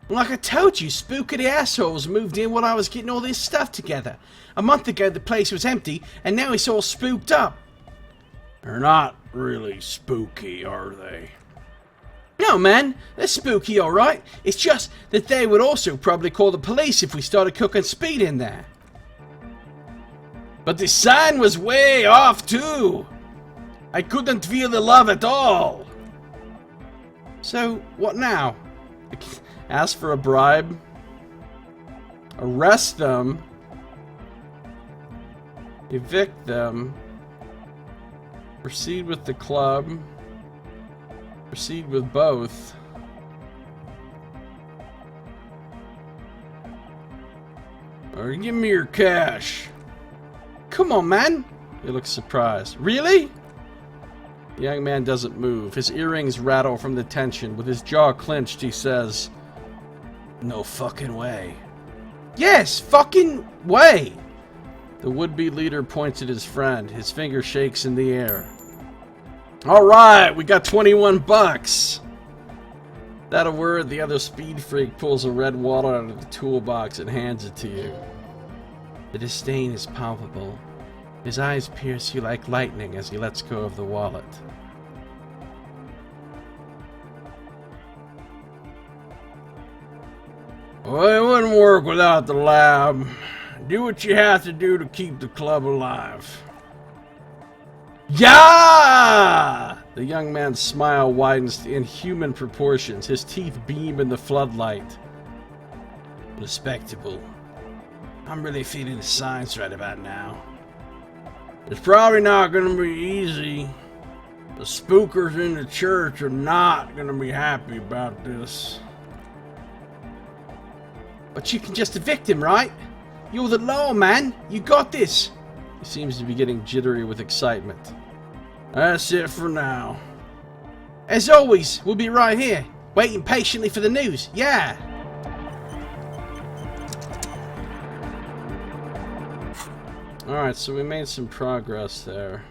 Like I told you, spooky the assholes moved in while I was getting all this stuff together. A month ago the place was empty, and now it's all spooked up. They're not really spooky, are they? No, man, they're spooky, alright. It's just that they would also probably call the police if we started cooking speed in there. But the sign was way off, too. I couldn't feel the love at all. So, what now? Ask for a bribe? Arrest them? Evict them? Proceed with the club? Proceed with both? Or give me your cash. Come on, man. He looks surprised. Really? The young man doesn't move. His earrings rattle from the tension. With his jaw clenched, he says, "No fucking way." Yes, fucking way! The would-be leader points at his friend. His finger shakes in the air. Alright, we got 21 bucks! Without a word, the other speed freak pulls a red wallet out of the toolbox and hands it to you. The disdain is palpable. His eyes pierce you like lightning as he lets go of the wallet. Well, it wouldn't work without the lab. Do what you have to do to keep the club alive. Yeah! The young man's smile widens to inhuman proportions. His teeth beam in the floodlight. Respectable. I'm really feeling the science right about now. It's probably not gonna be easy. The spookers in the church are not gonna be happy about this. But you can just evict him, right? You're the law, man. You got this. He seems to be getting jittery with excitement. That's it for now. As always, we'll be right here, waiting patiently for the news. Yeah! Alright, so we made some progress there.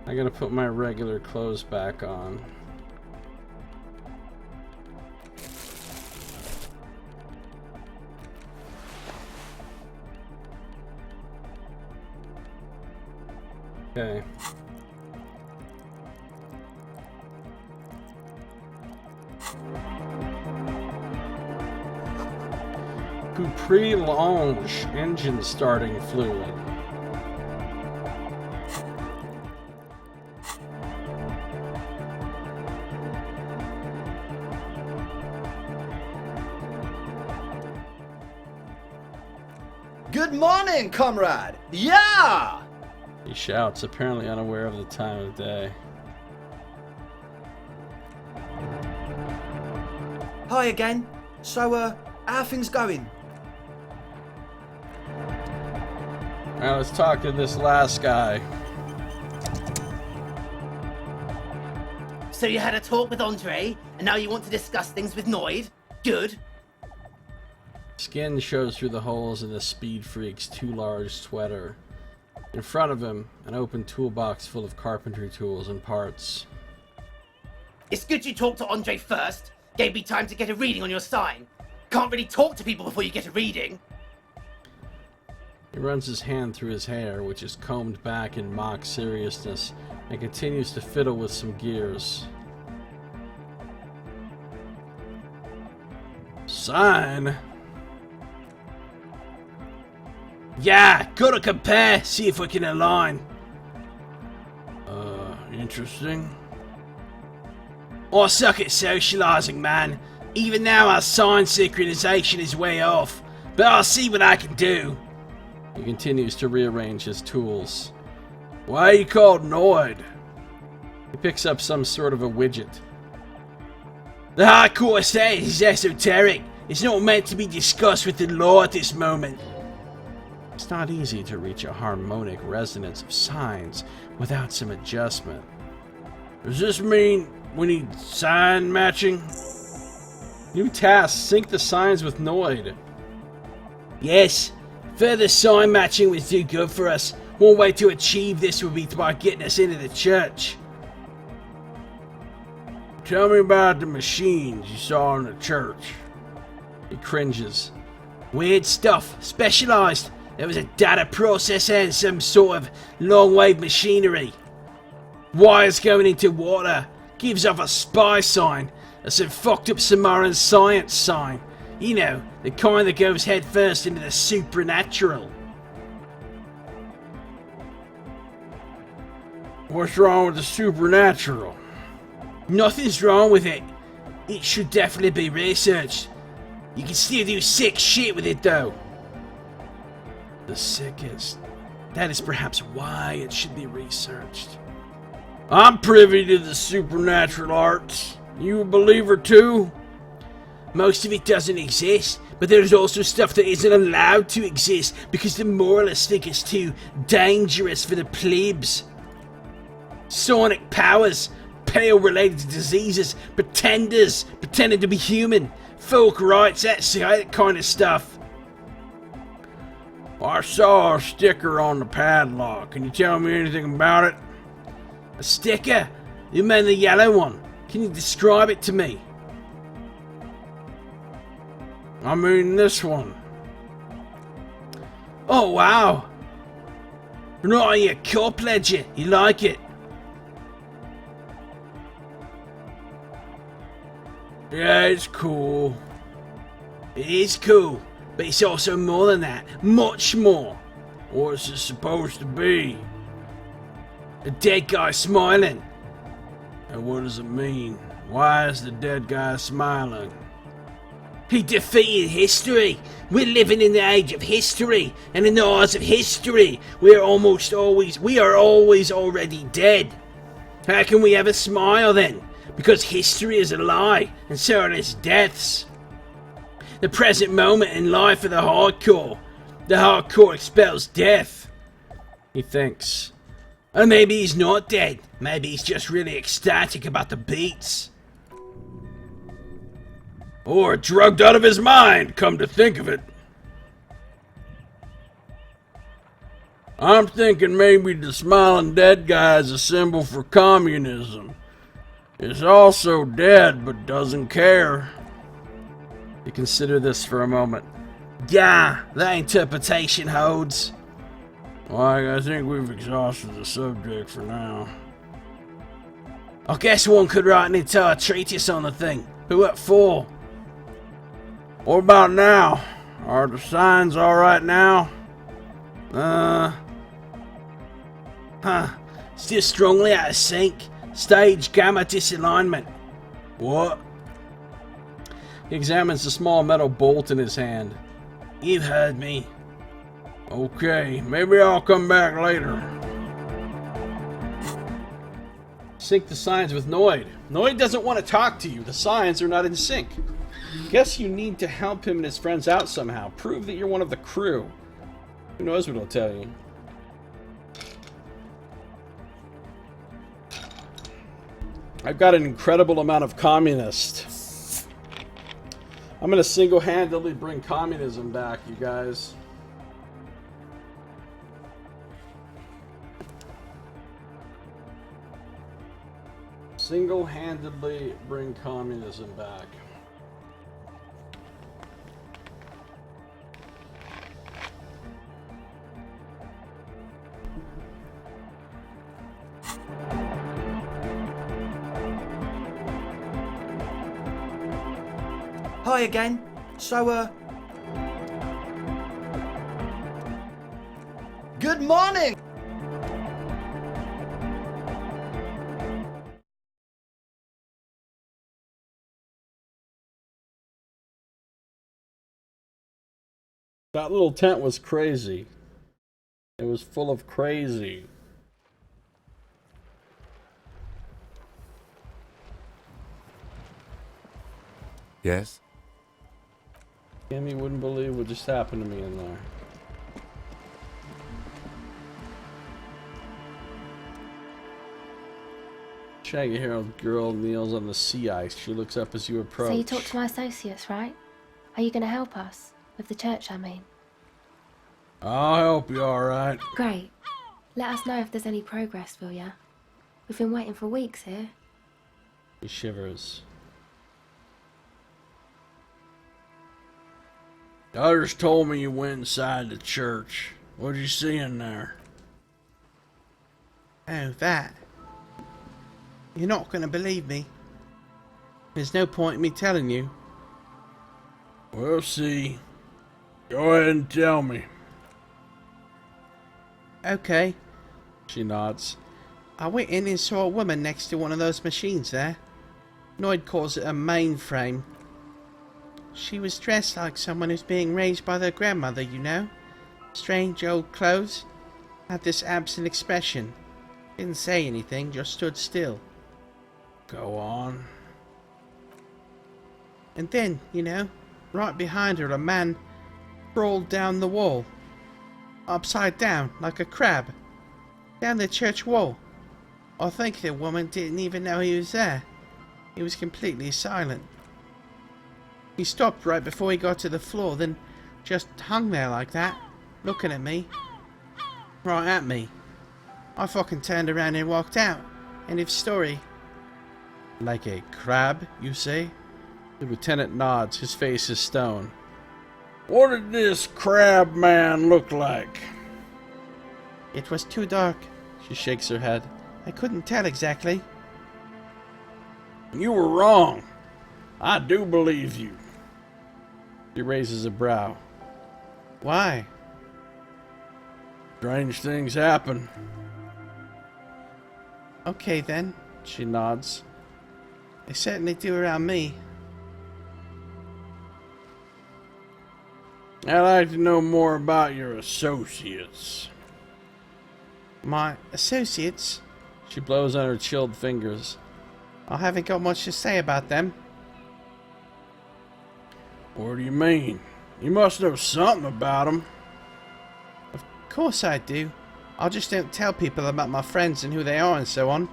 I gotta put my regular clothes back on. Okay. Pre-launch engine starting fluid. Good morning, comrade! Yeah! He shouts, apparently unaware of the time of day. Hi again. So, how are things going? Alright, let's talk to this last guy. So you had a talk with Andre, and now you want to discuss things with Noid? Good. Skin shows through the holes in the speed freak's too large sweater. In front of him, an open toolbox full of carpentry tools and parts. It's good you talked to Andre first. Gave me time to get a reading on your sign. Can't really talk to people before you get a reading. He runs his hand through his hair, which is combed back in mock seriousness, and continues to fiddle with some gears. Sign? Yeah, gotta compare, see if we can align. Interesting. I suck at socializing, man. Even now our sign synchronization is way off, but I'll see what I can do. He continues to rearrange his tools. Why are you called Noid? He picks up some sort of a widget. The hardcore state is esoteric. It's not meant to be discussed with the law at this moment. It's not easy to reach a harmonic resonance of signs without some adjustment. Does this mean we need sign matching? New task, sync the signs with Noid. Yes, further sign matching would do good for us. One way to achieve this would be by getting us into the church. Tell me about the machines you saw in the church. He cringes. Weird stuff, specialized. There was a data processor and some sort of long-wave machinery. Wires going into water. Gives off a spy sign. And some fucked up Samaritan science sign. You know, the kind that goes headfirst into the supernatural. What's wrong with the supernatural? Nothing's wrong with it. It should definitely be researched. You can still do sick shit with it though. The sickest. That is perhaps why it should be researched. I'm privy to the supernatural arts. You a believer too? Most of it doesn't exist, but there's also stuff that isn't allowed to exist because the moralists think it's too dangerous for the plebs. Sonic powers, pale-related to diseases, pretenders, pretending to be human, folk rights, that kind of stuff. I saw a sticker on the padlock. Can you tell me anything about it? A sticker? You mean the yellow one? Can you describe it to me? I mean this one. Oh wow! Not on your cop ledger, you like it? Yeah, it's cool. It is cool, but it's also more than that. Much more. What's it supposed to be? A dead guy smiling. And what does it mean? Why is the dead guy smiling? He defeated history. We're living in the age of history, and in the eyes of history, we are always already dead. How can we ever smile then? Because history is a lie, and so are its deaths. The present moment in life for the hardcore. The hardcore expels death. He thinks. Or maybe he's not dead. Maybe he's just really ecstatic about the beats. Or drugged out of his mind, come to think of it. I'm thinking maybe the smiling dead guy is a symbol for communism. It's also dead, but doesn't care. You consider this for a moment. Yeah, that interpretation holds. Well, I think we've exhausted the subject for now. I guess one could write an entire treatise on the thing. But what for? What about now? Are the signs alright now? Still strongly out of sync. Stage gamma disalignment. What? He examines the small metal bolt in his hand. You've heard me. Okay, maybe I'll come back later. Sync the signs with Noid. Noid doesn't want to talk to you. The signs are not in sync. Guess you need to help him and his friends out somehow. Prove that you're one of the crew. Who knows what he'll tell you. I've got an incredible amount of communists. I'm going to single-handedly bring communism back, you guys. Single-handedly bring communism back. Hi again. So, good morning! That little tent was crazy. It was full of crazy. Yes? Kimmy wouldn't believe what just happened to me in there. Shaggy-haired girl kneels on the sea ice. She looks up as you approach. So you talked to my associates, right? Are you going to help us? With the church, I mean. I'll help you, alright. Great. Let us know if there's any progress, will ya? We've been waiting for weeks here. He shivers. Others told me you went inside the church. What'd you see in there? Oh, that. You're not going to believe me. There's no point in me telling you. We'll see. Go ahead and tell me. Okay. She nods. I went in and saw a woman next to one of those machines there. Noid calls it a mainframe. She was dressed like someone who's being raised by their grandmother, you know. Strange old clothes. Had this absent expression. Didn't say anything, just stood still. Go on. And then, you know, right behind her a man crawled down the wall. Upside down, like a crab. Down the church wall. I think the woman didn't even know he was there. He was completely silent. He stopped right before he got to the floor, then just hung there like that, looking at me. Right at me. I fucking turned around and walked out. End of story. Like a crab, you say? The lieutenant nods. His face is stone. What did this crab man look like? It was too dark. She shakes her head. I couldn't tell exactly. You were wrong. I do believe you. He raises a brow. Why? Strange things happen. Okay then. She nods. They certainly do around me. I'd like to know more about your associates. My associates? She blows on her chilled fingers. I haven't got much to say about them. What do you mean? You must know something about them. Of course I do. I just don't tell people about my friends and who they are and so on.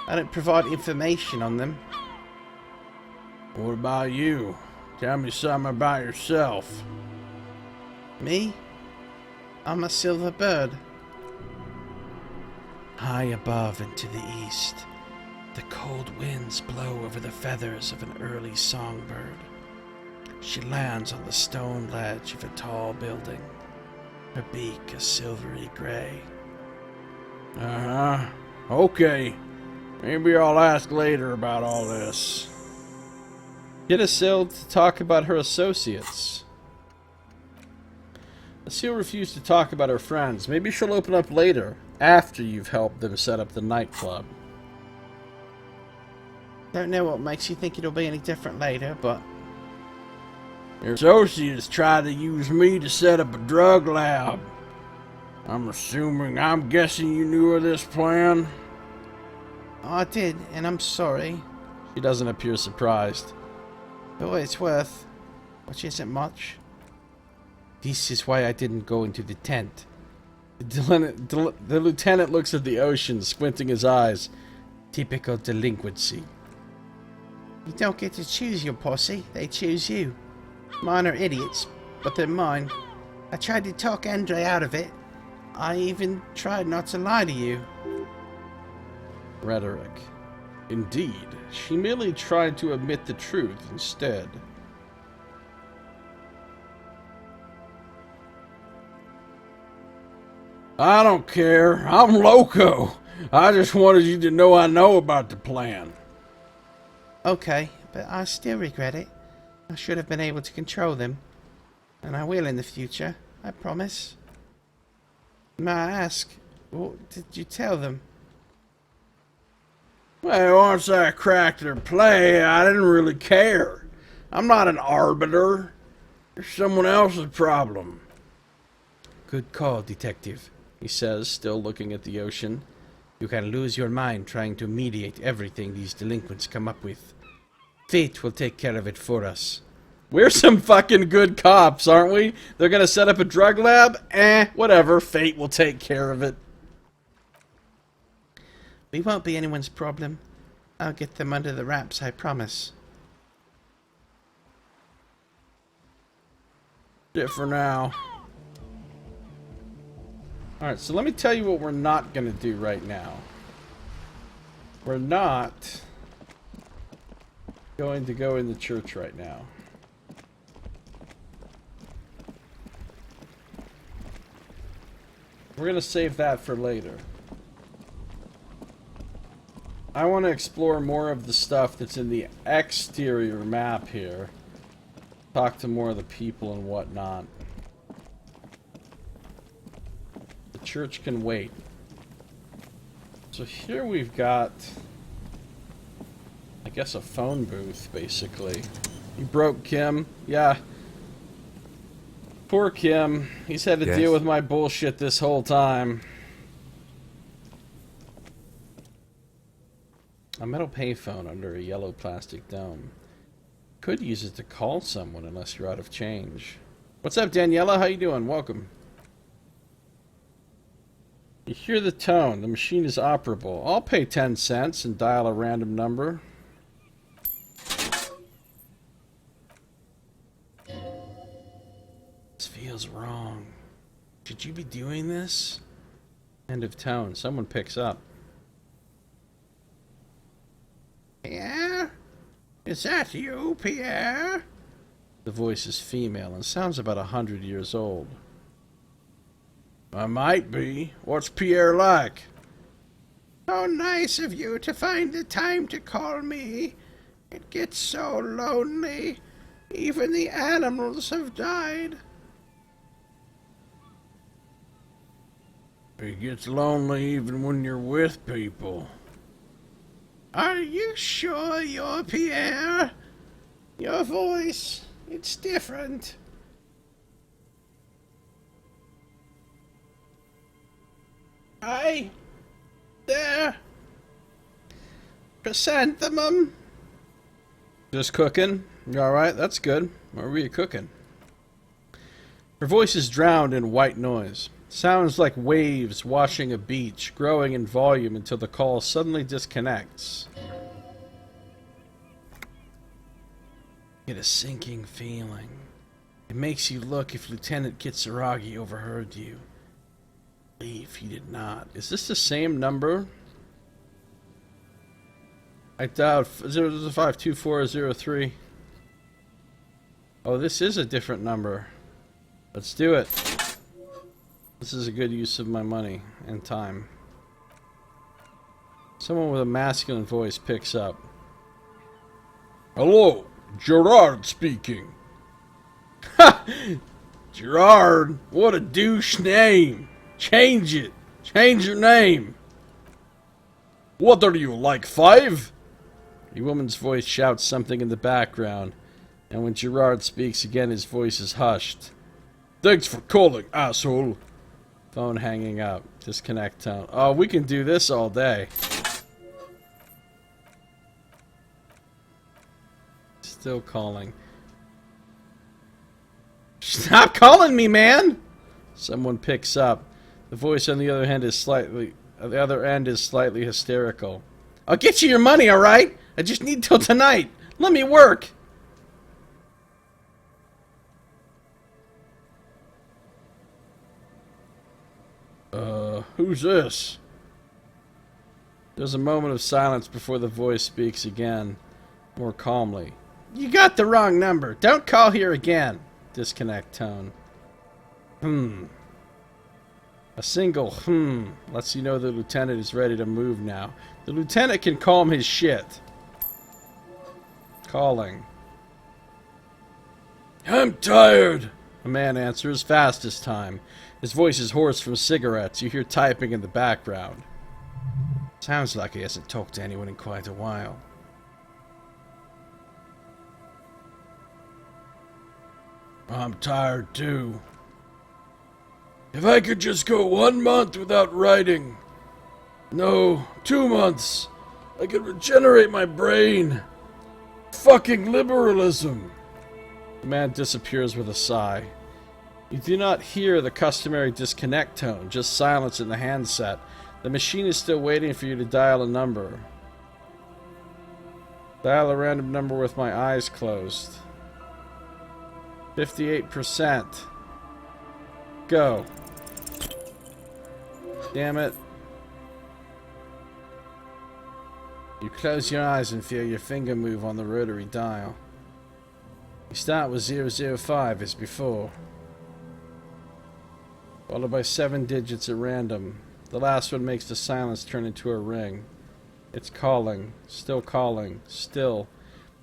I don't provide information on them. What about you? Tell me something about yourself. Me? I'm a silver bird. High above and to the east, the cold winds blow over the feathers of an early songbird. She lands on the stone ledge of a tall building, her beak a silvery gray. Uh-huh. Okay. Maybe I'll ask later about all this. Get Asil to talk about her associates. Asil refused to talk about her friends. Maybe she'll open up later, after you've helped them set up the nightclub. Don't know what makes you think it'll be any different later, but... Your associates tried to use me to set up a drug lab. I'm guessing you knew of this plan? I did, and I'm sorry. She doesn't appear surprised. For what it's worth, which isn't much. This is why I didn't go into the tent. The lieutenant looks at the ocean, squinting his eyes. Typical delinquency. You don't get to choose your posse, they choose you. Mine are idiots, but they're mine. I tried to talk Andre out of it. I even tried not to lie to you. Rhetoric. Indeed, she merely tried to admit the truth instead. I don't care. I'm loco. I just wanted you to know I know about the plan. Okay, but I still regret it. I should have been able to control them. And I will in the future, I promise. May I ask, what did you tell them? Well, once I cracked their play, I didn't really care. I'm not an arbiter. It's someone else's problem. Good call, detective, he says, still looking at the ocean. You can lose your mind trying to mediate everything these delinquents come up with. Fate will take care of it for us. We're some fucking good cops, aren't we? They're gonna set up a drug lab? Whatever. Fate will take care of it. We won't be anyone's problem. I'll get them under the wraps, I promise. Shit for now. Alright, so let me tell you what we're not gonna do right now. We're not going to go in the church right now. We're gonna save that for later. I want to explore more of the stuff that's in the exterior map here. Talk to more of the people and whatnot. The church can wait. So here we've got, I guess, a phone booth, basically. You broke Kim? Yeah. Poor Kim. He's had to Yes? deal with my bullshit this whole time. A metal payphone under a yellow plastic dome. Could use it to call someone unless you're out of change. What's up, Daniela? How you doing? Welcome. You hear the tone. The machine is operable. I'll pay 10 cents and dial a random number. This feels wrong. Should you be doing this? End of tone. Someone picks up. Pierre? Is that you, Pierre? The voice is female and sounds about 100 years old. I might be. What's Pierre like? How nice of you to find the time to call me. It gets so lonely. Even the animals have died. It gets lonely even when you're with people. Are you sure you're Pierre? Your voice, it's different. Hi. There. Chrysanthemum. Just cooking? You alright? That's good. What were you cooking? Her voice is drowned in white noise. Sounds like waves washing a beach, growing in volume until the call suddenly disconnects. Get a sinking feeling. It makes you look if Lieutenant Kitsuragi overheard you. Believe he did not. Is this the same number? I doubt 0052403. Oh, this is a different number. Let's do it. This is a good use of my money and time. Someone with a masculine voice picks up. Hello, Gerard speaking. Ha! Gerard, what a douche name. Change it. Change your name. What are you, like 5? A woman's voice shouts something in the background, and when Gerard speaks again, his voice is hushed. Thanks for calling, asshole. Phone hanging up. Disconnect tone. Oh, we can do this all day. Still calling. Stop calling me, man! Someone picks up. The voice on the other end is slightly hysterical. I'll get you your money, alright? I just need till tonight. Let me work. Who's this? There's a moment of silence before the voice speaks again, more calmly. You got the wrong number. Don't call here again. Disconnect tone. A single lets you know the lieutenant is ready to move now. The lieutenant can calm his shit. Calling. I'm tired. A man answers fast this time. His voice is hoarse from cigarettes. You hear typing in the background. Sounds like he hasn't talked to anyone in quite a while. I'm tired too. If I could just go 1 month without writing. No, 2 months. I could regenerate my brain. Fucking liberalism. The man disappears with a sigh. You do not hear the customary disconnect tone, just silence in the handset. The machine is still waiting for you to dial a number. Dial a random number with my eyes closed. 58%. Go. Damn it. You close your eyes and feel your finger move on the rotary dial. You start with 005 as before, followed by 7 digits at random. The last one makes the silence turn into a ring. It's calling, still.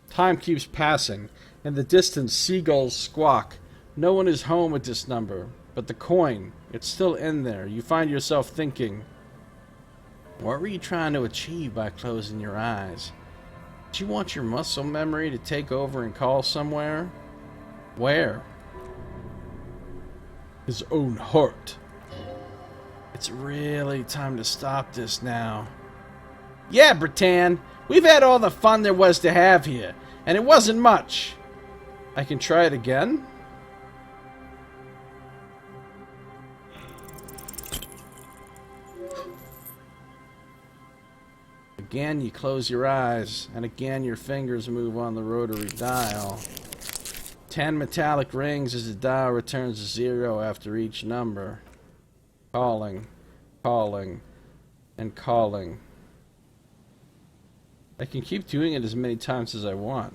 Time keeps passing. In the distance, seagulls squawk. No one is home at this number, but the coin, it's still in there. You find yourself thinking, what were you trying to achieve by closing your eyes? Did you want your muscle memory to take over and call somewhere? Where? His own heart. It's really time to stop this now. Yeah, Britann, we've had all the fun there was to have here, and it wasn't much. I can try it again? Again, you close your eyes, and again your fingers move on the rotary dial. 10 metallic rings as the dial returns to 0 after each number. Calling, and calling. I can keep doing it as many times as I want.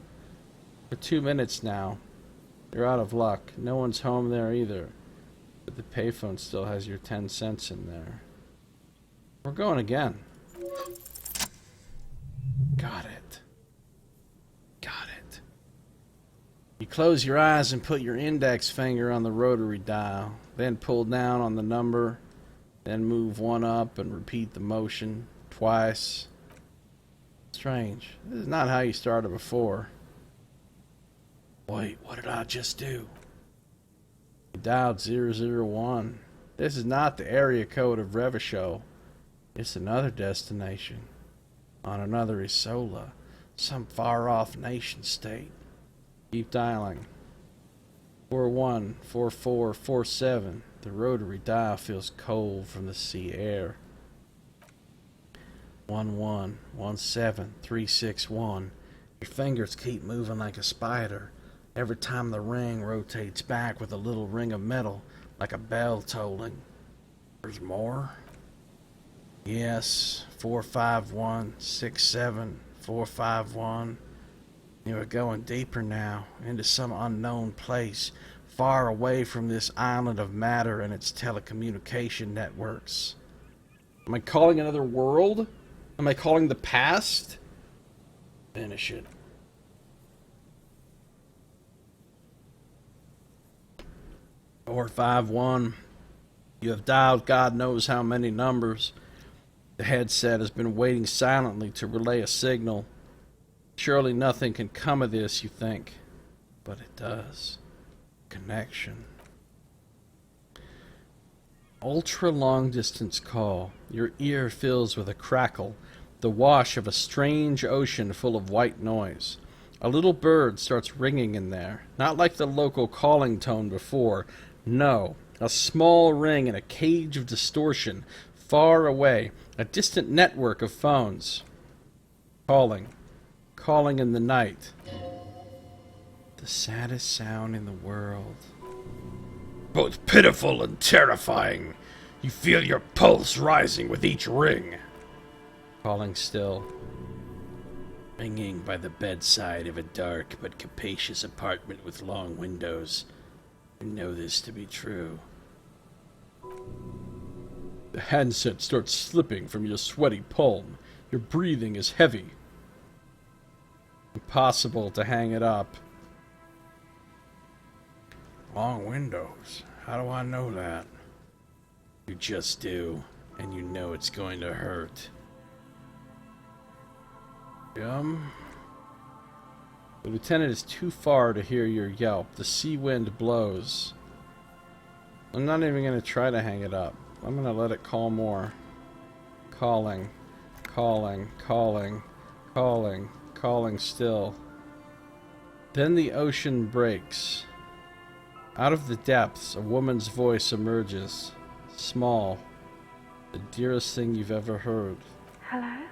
For 2 minutes now. You're out of luck. No one's home there either. But the payphone still has your 10 cents in there. We're going again. Got it. You close your eyes and put your index finger on the rotary dial, then pull down on the number, then move one up and repeat the motion twice. Strange. This is not how you started before. Wait, what did I just do? You dialed 001. This is not the area code of Revachol. It's another destination. On another Isola. Some far-off nation-state. Keep dialing. 41, 44, 47. The rotary dial feels cold from the sea air. 11, 17, 361. Your fingers keep moving like a spider. Every time the ring rotates back with a little ring of metal, like a bell tolling. There's more? Yes, 451, 67, 451. You are going deeper now, into some unknown place, far away from this island of matter and its telecommunication networks. Am I calling another world? Am I calling the past? Finish it. Or 51. You have dialed God knows how many numbers. The headset has been waiting silently to relay a signal. Surely nothing can come of this, you think. But it does. Connection. Ultra long distance call. Your ear fills with a crackle, the wash of a strange ocean full of white noise. A little bird starts ringing in there, not like the local calling tone before. No, a small ring in a cage of distortion, far away, a distant network of phones. Calling in the night. The saddest sound in the world. Both pitiful and terrifying. You feel your pulse rising with each ring. Calling still. Ringing by the bedside of a dark but capacious apartment with long windows. You know this to be true. The handset starts slipping from your sweaty palm. Your breathing is heavy. Impossible to hang it up. Long windows. How do I know that? You just do, and you know it's going to hurt. The lieutenant is too far to hear your yelp. The sea wind blows. I'm not even going to try to hang it up. I'm going to let it call more. Calling. Calling. Calling. Calling. Calling still. Then the ocean breaks. Out of the depths, a woman's voice emerges. Small. The dearest thing you've ever heard. Hello?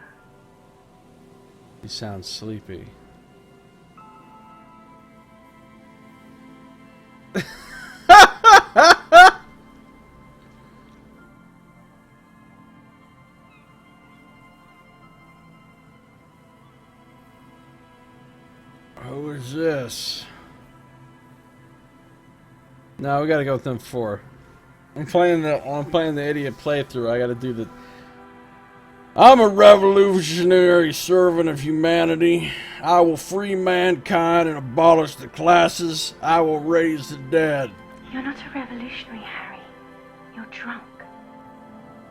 He sounds sleepy. Who is this? No, we gotta go with them four. I'm playing the idiot playthrough. I gotta do the... I'm a revolutionary servant of humanity. I will free mankind and abolish the classes. I will raise the dead. You're not a revolutionary, Harry. You're drunk.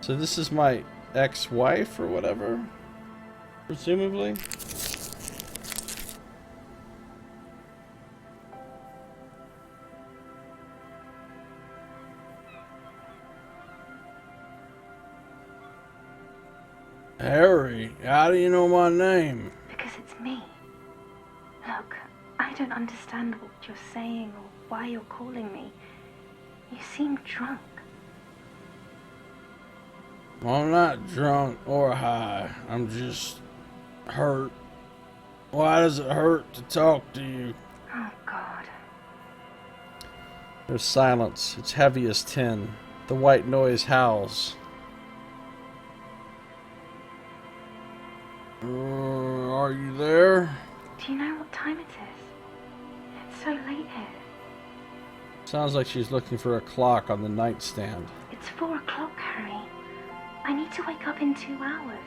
So this is my ex-wife or whatever? Presumably? Harry, how do you know my name? Because it's me. Look, I don't understand what you're saying or why you're calling me. You seem drunk. I'm not drunk or high. I'm just hurt. Why does it hurt to talk to you? Oh, God. There's silence. It's heavy as tin. The white noise howls. Are you there? Do you know what time it is? It's so late here. Sounds like she's looking for a clock on the nightstand. It's 4 o'clock, Harry. I need to wake up in 2 hours.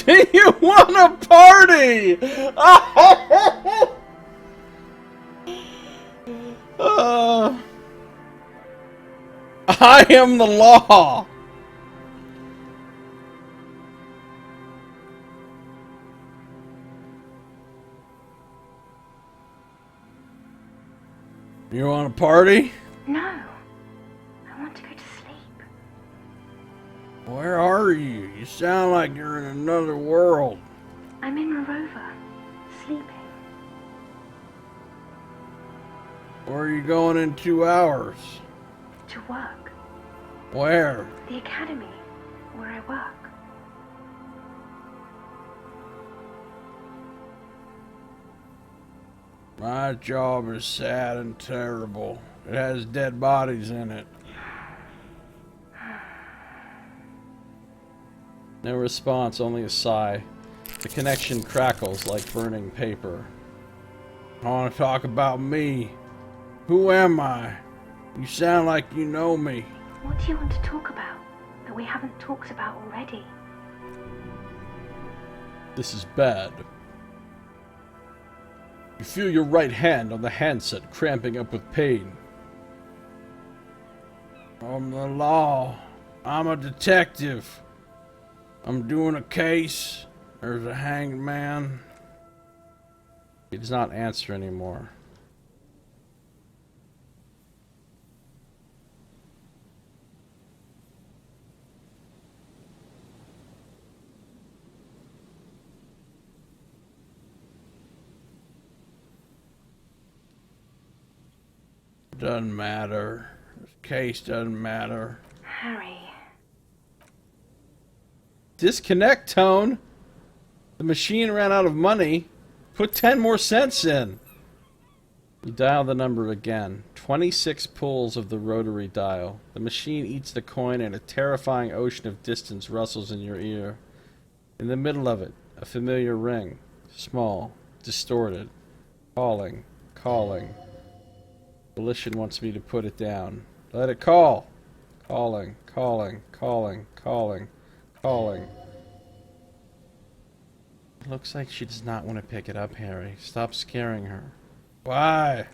Do you want a party? I am the law. You want a party? No. I want to go to sleep. Where are you? You sound like you're in another world. I'm in a rover, sleeping. Where are you going in 2 hours? To work. Where? The academy, where I work. My job is sad and terrible. It has dead bodies in it. No response, only a sigh. The connection crackles like burning paper. I want to talk about me. Who am I? You sound like you know me. What do you want to talk about that we haven't talked about already? This is bad. You feel your right hand on the handset cramping up with pain. I'm the law. I'm a detective. I'm doing a case. There's a hanged man. He does not answer anymore. Doesn't matter. This case doesn't matter. Harry. Disconnect tone. The machine ran out of money. Put 10 more cents in. You dial the number again. 26 pulls of the rotary dial. The machine eats the coin and a terrifying ocean of distance rustles in your ear. In the middle of it, a familiar ring. Small, distorted. Calling, calling. Volition wants me to put it down. Let it call. Calling, calling, calling, calling, calling. It looks like she does not want to pick it up, Harry. Stop scaring her. Why?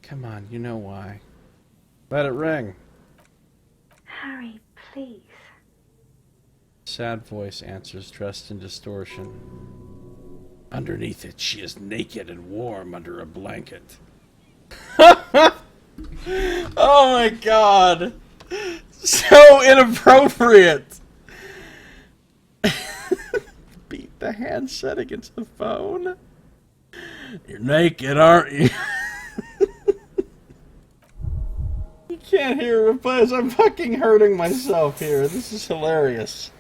Come on, you know why. Let it ring. Harry, please. Sad voice answers, dressed in distortion. Underneath it, she is naked and warm under a blanket. Oh my god! So inappropriate! Beat the handset against the phone. You're naked, aren't you? You can't hear it, but I'm fucking hurting myself here. This is hilarious.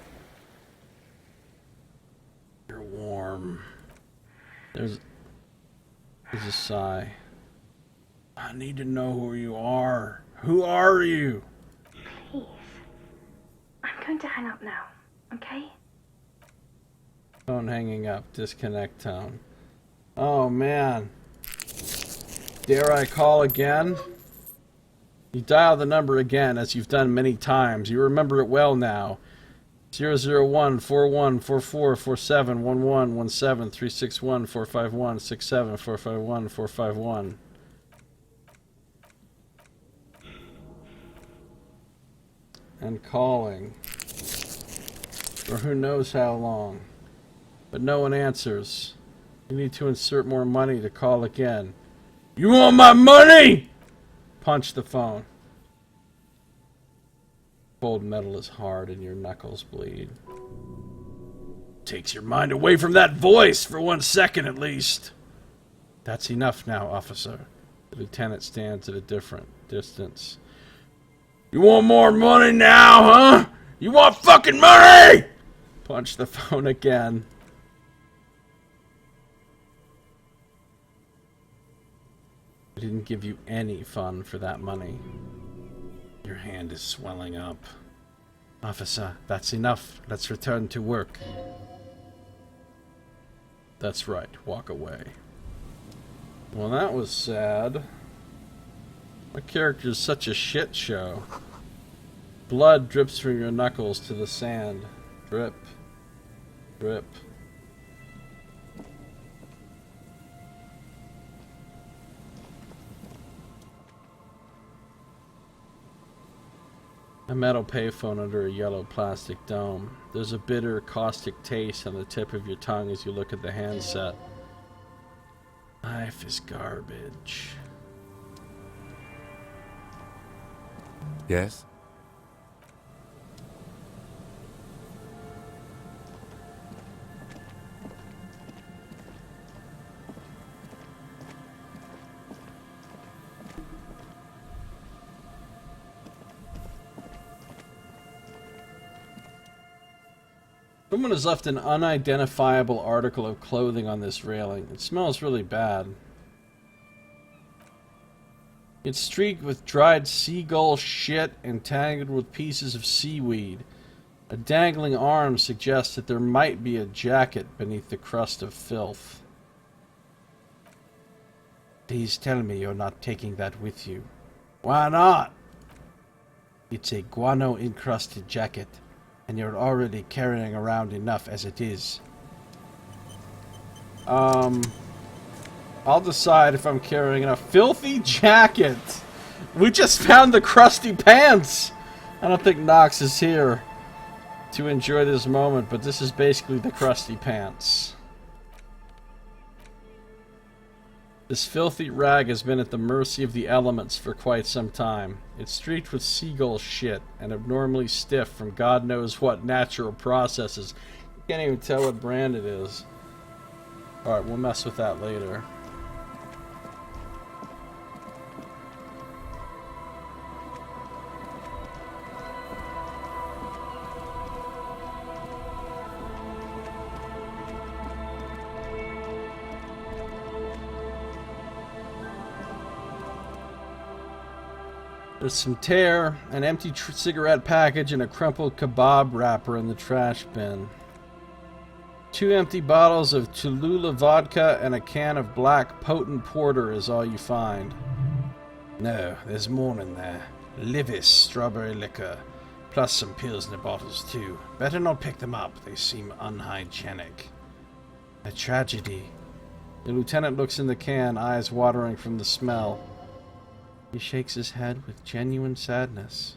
You're warm. There's a sigh. I need to know who you are. Who are you? Please. I'm going to hang up now, okay? Phone hanging up. Disconnect tone. Oh man. Dare I call again? You dial the number again, as you've done many times. You remember it well now. 001 41 44 47 11 17 361 451 67 451 451. And calling. For who knows how long. But no one answers. You need to insert more money to call again. You want my money? Punch the phone. Cold metal is hard and your knuckles bleed. Takes your mind away from that voice for 1 second at least. That's enough now, officer. The lieutenant stands at a different distance. You want more money now, huh? You want fucking money? Punch the phone again. I didn't give you any fun for that money. Your hand is swelling up. Officer, that's enough. Let's return to work. That's right. Walk away. Well, that was sad. My character's such a shit show. Blood drips from your knuckles to the sand. Drip. Drip. A metal payphone under a yellow plastic dome. There's a bitter, caustic taste on the tip of your tongue as you look at the handset. Life is garbage. Yes? Someone has left an unidentifiable article of clothing on this railing. It smells really bad. It's streaked with dried seagull shit and tangled with pieces of seaweed. A dangling arm suggests that there might be a jacket beneath the crust of filth. Please tell me you're not taking that with you. Why not? It's a guano-encrusted jacket, and you're already carrying around enough as it is. I'll decide if I'm carrying a filthy jacket. We just found the crusty pants. I don't think Nox is here to enjoy this moment, but this is basically the crusty pants. This filthy rag has been at the mercy of the elements for quite some time. It's streaked with seagull shit and abnormally stiff from God knows what natural processes. You can't even tell what brand it is. Alright, we'll mess with that later. There's some tear, an empty cigarette package, and a crumpled kebab wrapper in the trash bin. 2 empty bottles of Cholula vodka and a can of black potent porter is all you find. No, there's more in there. Livis strawberry liquor, plus some Pilsner bottles too. Better not pick them up, they seem unhygienic. A tragedy. The lieutenant looks in the can, eyes watering from the smell. He shakes his head with genuine sadness.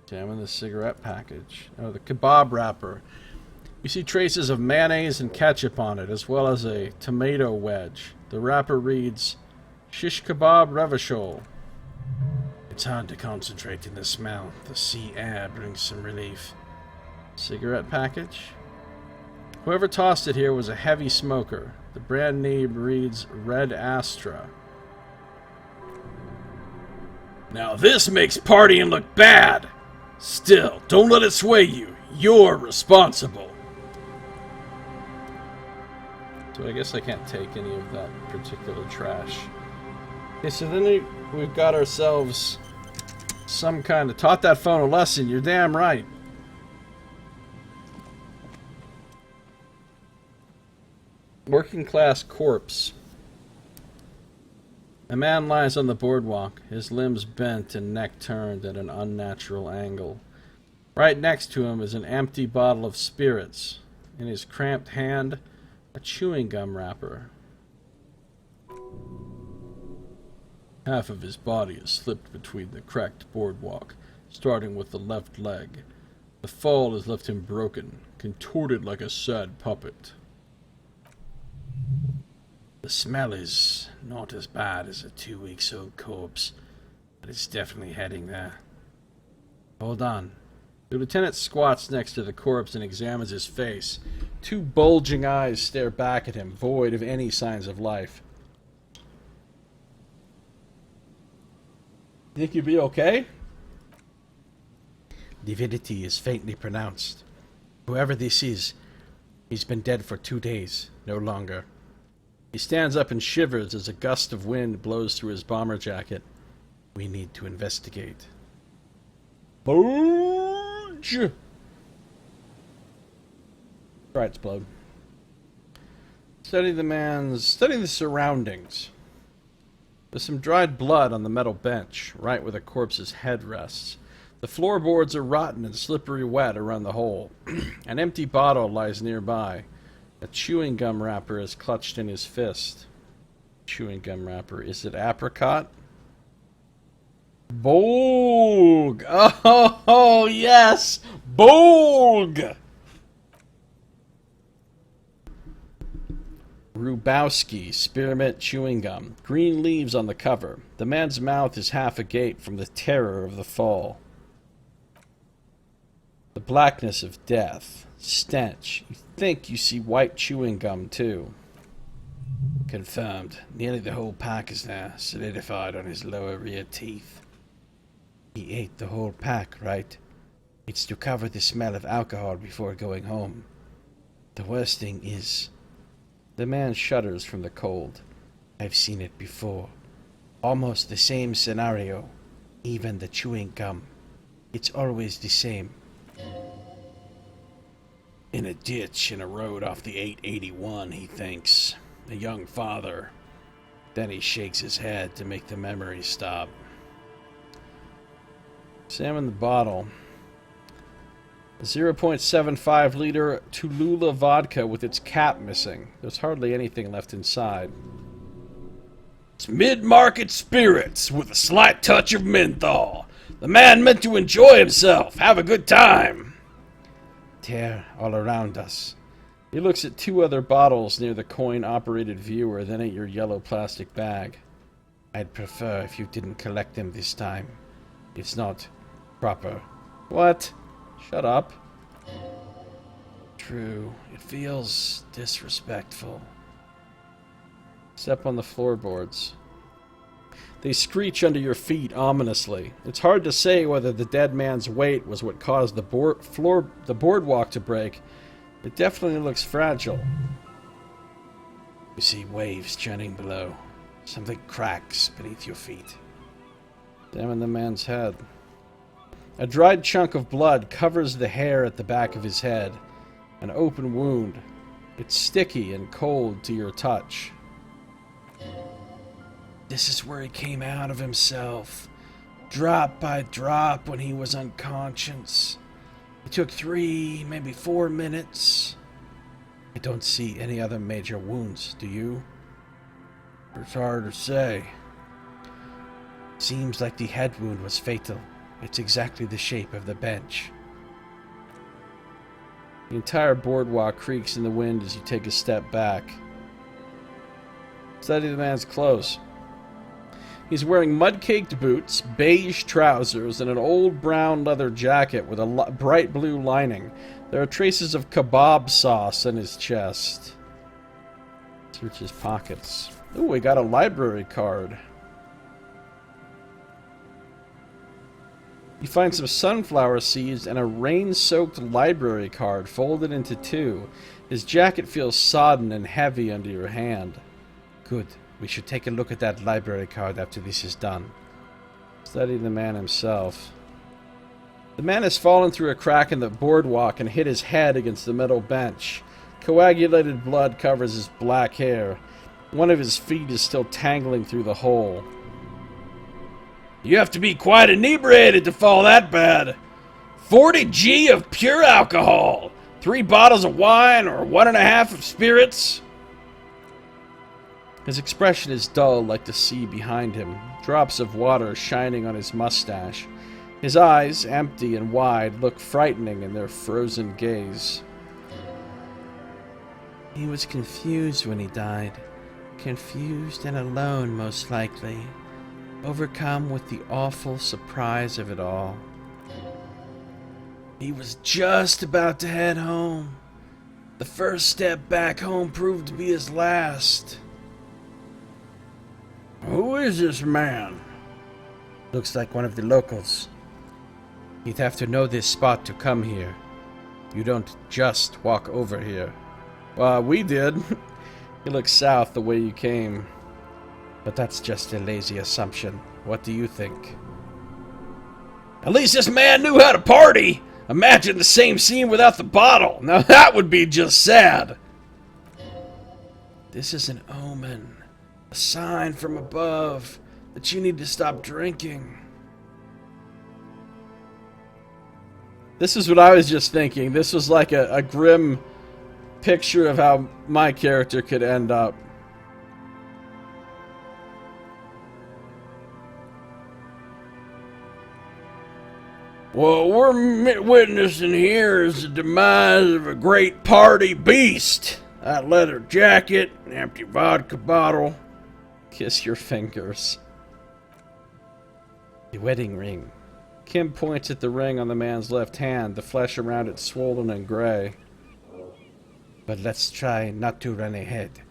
Examine the cigarette package. Oh, the kebab wrapper. You see traces of mayonnaise and ketchup on it, as well as a tomato wedge. The wrapper reads, Shish Kebab Revachol. It's hard to concentrate in the smell. The sea air brings some relief. Cigarette package. Whoever tossed it here was a heavy smoker. The brand name reads Red Astra. Now this makes partying look bad. Still, don't let it sway you. You're responsible. So I guess I can't take any of that particular trash. Okay, so then we've got ourselves some kind of... Taught that phone a lesson, you're damn right. Working class corpse. A man lies on the boardwalk, his limbs bent and neck turned at an unnatural angle. Right next to him is an empty bottle of spirits. In his cramped hand, a chewing gum wrapper. Half of his body is slipped between the cracked boardwalk, starting with the left leg. The fall has left him broken, contorted like a sad puppet. The smell is not as bad as a 2-week-old corpse, but it's definitely heading there. Hold on. The lieutenant squats next to the corpse and examines his face. 2 bulging eyes stare back at him, void of any signs of life. Think you'd be okay? Divinity is faintly pronounced. Whoever this is, he's been dead for 2 days, no longer. He stands up and shivers as a gust of wind blows through his bomber jacket. We need to investigate. Bulge! Right, explode. Study the surroundings. There's some dried blood on the metal bench, right where the corpse's head rests. The floorboards are rotten and slippery wet around the hole. An empty bottle lies nearby. A chewing gum wrapper is clutched in his fist. Chewing gum wrapper. Is it apricot? Bolg! Oh, yes! Bolg! Rubowski Spearmint Chewing Gum. Green leaves on the cover. The man's mouth is half agape from the terror of the fall. The blackness of death. Stench. You think you see white chewing gum, too. Confirmed. Nearly the whole pack is there, solidified on his lower rear teeth. He ate the whole pack, right? It's to cover the smell of alcohol before going home. The worst thing is... The man shudders from the cold. I've seen it before. Almost the same scenario. Even the chewing gum. It's always the same. In a ditch in a road off the 881, he thinks. A young father. Then he shakes his head to make the memory stop. Examine the bottle. A 0.75 liter Tulula vodka with its cap missing. There's hardly anything left inside. It's mid-market spirits with a slight touch of menthol. The man meant to enjoy himself, have a good time. Tear all around us. He looks at two other bottles near the coin-operated viewer, then at your yellow plastic bag. I'd prefer if you didn't collect them this time. It's not proper. What? Shut up. True. It feels disrespectful. Step on the floorboards. They screech under your feet ominously. It's hard to say whether the dead man's weight was what caused the boardwalk to break. It definitely looks fragile. You see waves churning below. Something cracks beneath your feet. Examine the man's head. A dried chunk of blood covers the hair at the back of his head. An open wound. It's sticky and cold to your touch. This is where he came out of himself. Drop by drop when he was unconscious. It took 3, maybe 4 minutes. I don't see any other major wounds, do you? It's hard to say. Seems like the head wound was fatal. It's exactly the shape of the bench. The entire boardwalk creaks in the wind as you take a step back. Study the man's clothes. He's wearing mud-caked boots, beige trousers, and an old brown leather jacket with a bright blue lining. There are traces of kebab sauce in his chest. Search his pockets. Ooh, we got a library card. You find some sunflower seeds and a rain-soaked library card folded into 2. His jacket feels sodden and heavy under your hand. Good. We should take a look at that library card after this is done. Study the man himself. The man has fallen through a crack in the boardwalk and hit his head against the metal bench. Coagulated blood covers his black hair. One of his feet is still tangling through the hole. You have to be quite inebriated to fall that bad. 40 G of pure alcohol. 3 bottles of wine or 1.5 of spirits. His expression is dull like the sea behind him, drops of water shining on his mustache. His eyes, empty and wide, look frightening in their frozen gaze. He was confused when he died. Confused and alone, most likely. Overcome with the awful surprise of it all. He was just about to head home. The first step back home proved to be his last. Who is this man? Looks like one of the locals. You'd have to know this spot to come here. You don't just walk over here. Well, we did. You look south the way you came. But that's just a lazy assumption. What do you think? At least this man knew how to party! Imagine the same scene without the bottle! Now that would be just sad! This is an omen. A sign from above that you need to stop drinking. This is what I was just thinking. This was like a grim picture of how my character could end up. What we're witnessing here is the demise of a great party beast. That leather jacket, an empty vodka bottle. Kiss your fingers. The wedding ring. Kim points at the ring on the man's left hand, the flesh around it swollen and gray. But let's try not to run ahead.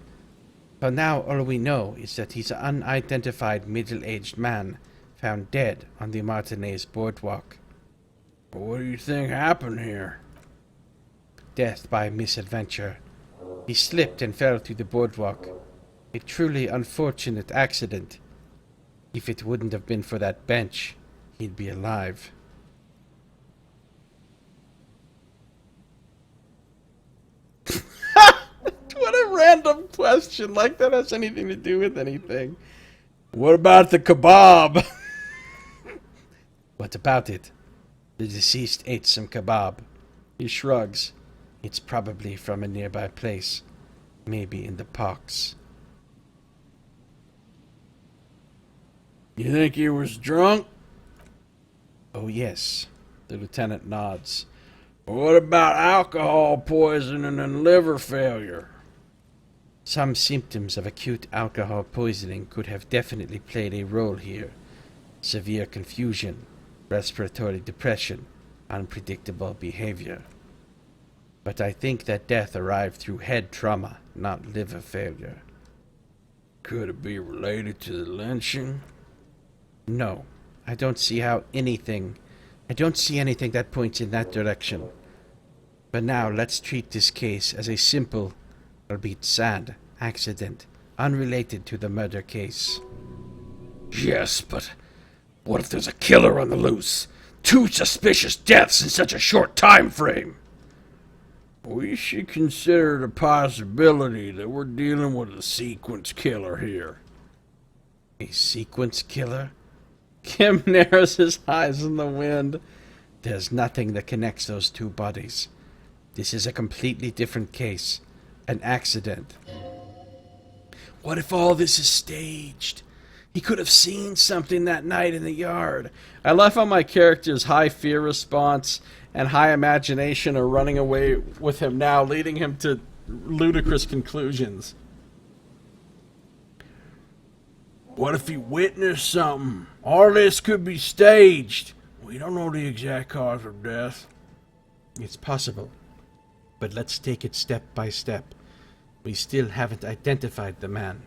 For now, all we know is that he's an unidentified middle-aged man found dead on the Martinez boardwalk. What do you think happened here? Death by misadventure. He slipped and fell to the boardwalk. A truly unfortunate accident. If it wouldn't have been for that bench, he'd be alive. What a random question. Like that has anything to do with anything. What about the kebab? What about it? The deceased ate some kebab. He shrugs. It's probably from a nearby place. Maybe in the parks. You think he was drunk? Oh, yes. The lieutenant nods. What about alcohol poisoning and liver failure? Some symptoms of acute alcohol poisoning could have definitely played a role here. Severe confusion, respiratory depression, unpredictable behavior. But I think that death arrived through head trauma, not liver failure. Could it be related to the lynching? No, I don't see anything that points in that direction. But now let's treat this case as a simple, albeit sad, accident, unrelated to the murder case. Yes, but what if there's a killer on the loose? 2 suspicious deaths in such a short time frame. We should consider the possibility that we're dealing with a sequence killer here. A sequence killer? Kim narrows his eyes in the wind. There's nothing that connects those 2 bodies. This is a completely different case. An accident. What if all this is staged? He could have seen something that night in the yard. I left on my character's high fear response and high imagination are running away with him now, leading him to ludicrous conclusions. What if he witnessed something? All this could be staged. We don't know the exact cause of death. It's possible. But let's take it step by step. We still haven't identified the man.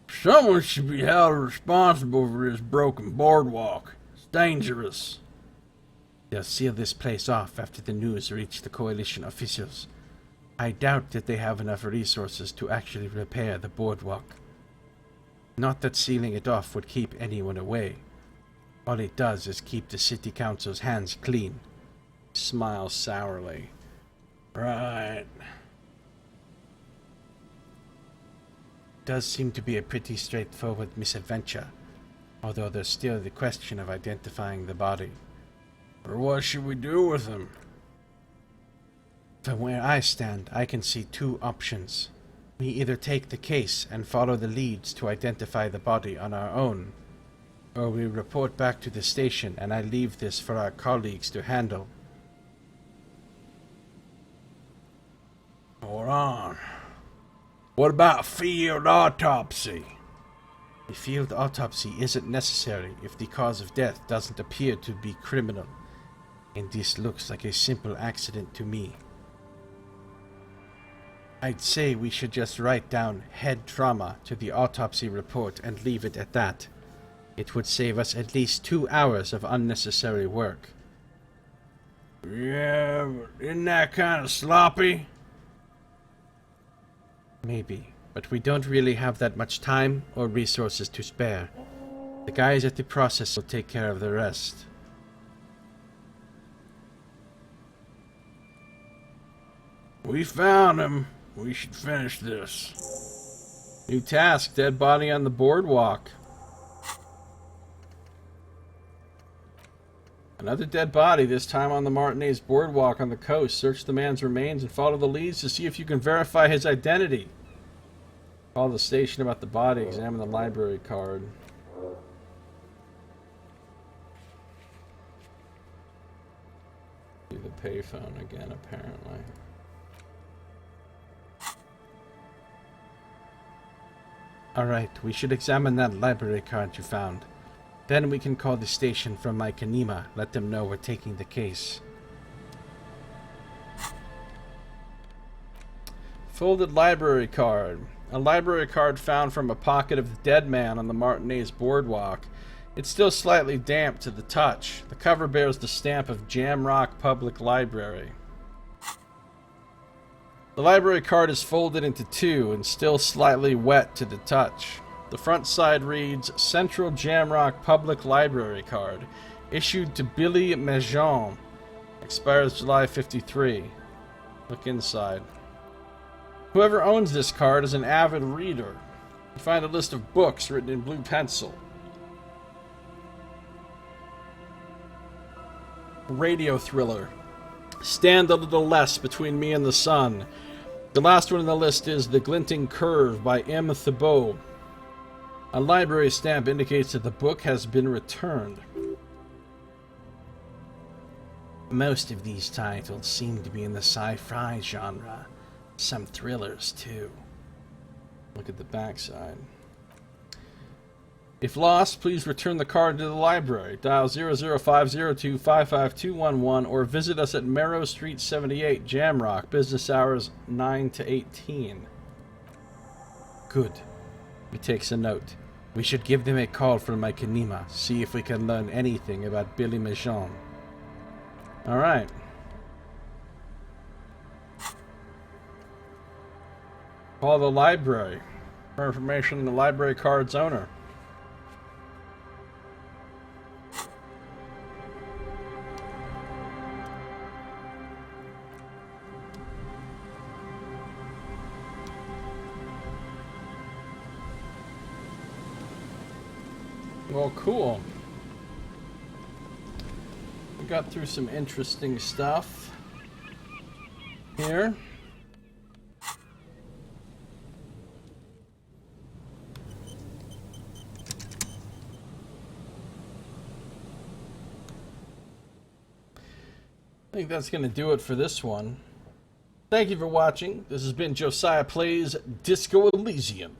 Someone should be held responsible for this broken boardwalk. It's dangerous. They'll seal this place off after the news reached the Coalition officials. I doubt that they have enough resources to actually repair the boardwalk. Not that sealing it off would keep anyone away. All it does is keep the city council's hands clean. Smiles sourly. Right. Does seem to be a pretty straightforward misadventure, although there's still the question of identifying the body. Or what should we do with him? From where I stand, I can see 2 options. We either take the case and follow the leads to identify the body on our own, or we report back to the station and I leave this for our colleagues to handle. Hold on. What about field autopsy? A field autopsy isn't necessary if the cause of death doesn't appear to be criminal, and this looks like a simple accident to me. I'd say we should just write down head trauma to the autopsy report and leave it at that. It would save us at least 2 hours of unnecessary work. Yeah, but isn't that kind of sloppy? Maybe, but we don't really have that much time or resources to spare. The guys at the process will take care of the rest. We found him. We should finish this. New task, dead body on the boardwalk. Another dead body, this time on the Martinez boardwalk on the coast. Search the man's remains and follow the leads to see if you can verify his identity. Call the station about the body, examine the library card. the payphone again, apparently. Alright, we should examine that library card you found. Then we can call the station from my Kanima, let them know we're taking the case. Folded library card. A library card found from a pocket of the dead man on the Martinez boardwalk. It's still slightly damp to the touch. The cover bears the stamp of Jamrock Public Library. The library card is folded into two and still slightly wet to the touch. The front side reads, Central Jamrock Public Library Card, issued to Billy Majon. Expires July 53. Look inside. Whoever owns this card is an avid reader. You find a list of books written in blue pencil. Radio thriller. Stand a little less between me and the sun. The last one on the list is The Glinting Curve by M. Thibault. A library stamp indicates that the book has been returned. Most of these titles seem to be in the sci-fi genre. Some thrillers, too. Look at the backside. If lost, please return the card to the library. Dial 00502-55211 or visit us at Merrow Street 78, Jamrock. Business hours 9 to 18. Good. He takes a note. We should give them a call from my Kanima, see if we can learn anything about Billy Majon. Alright. Call the library for information on the library card's owner. Well, cool. We got through some interesting stuff here. I think that's going to do it for this one. Thank you for watching. This has been Josiah Plays Disco Elysium.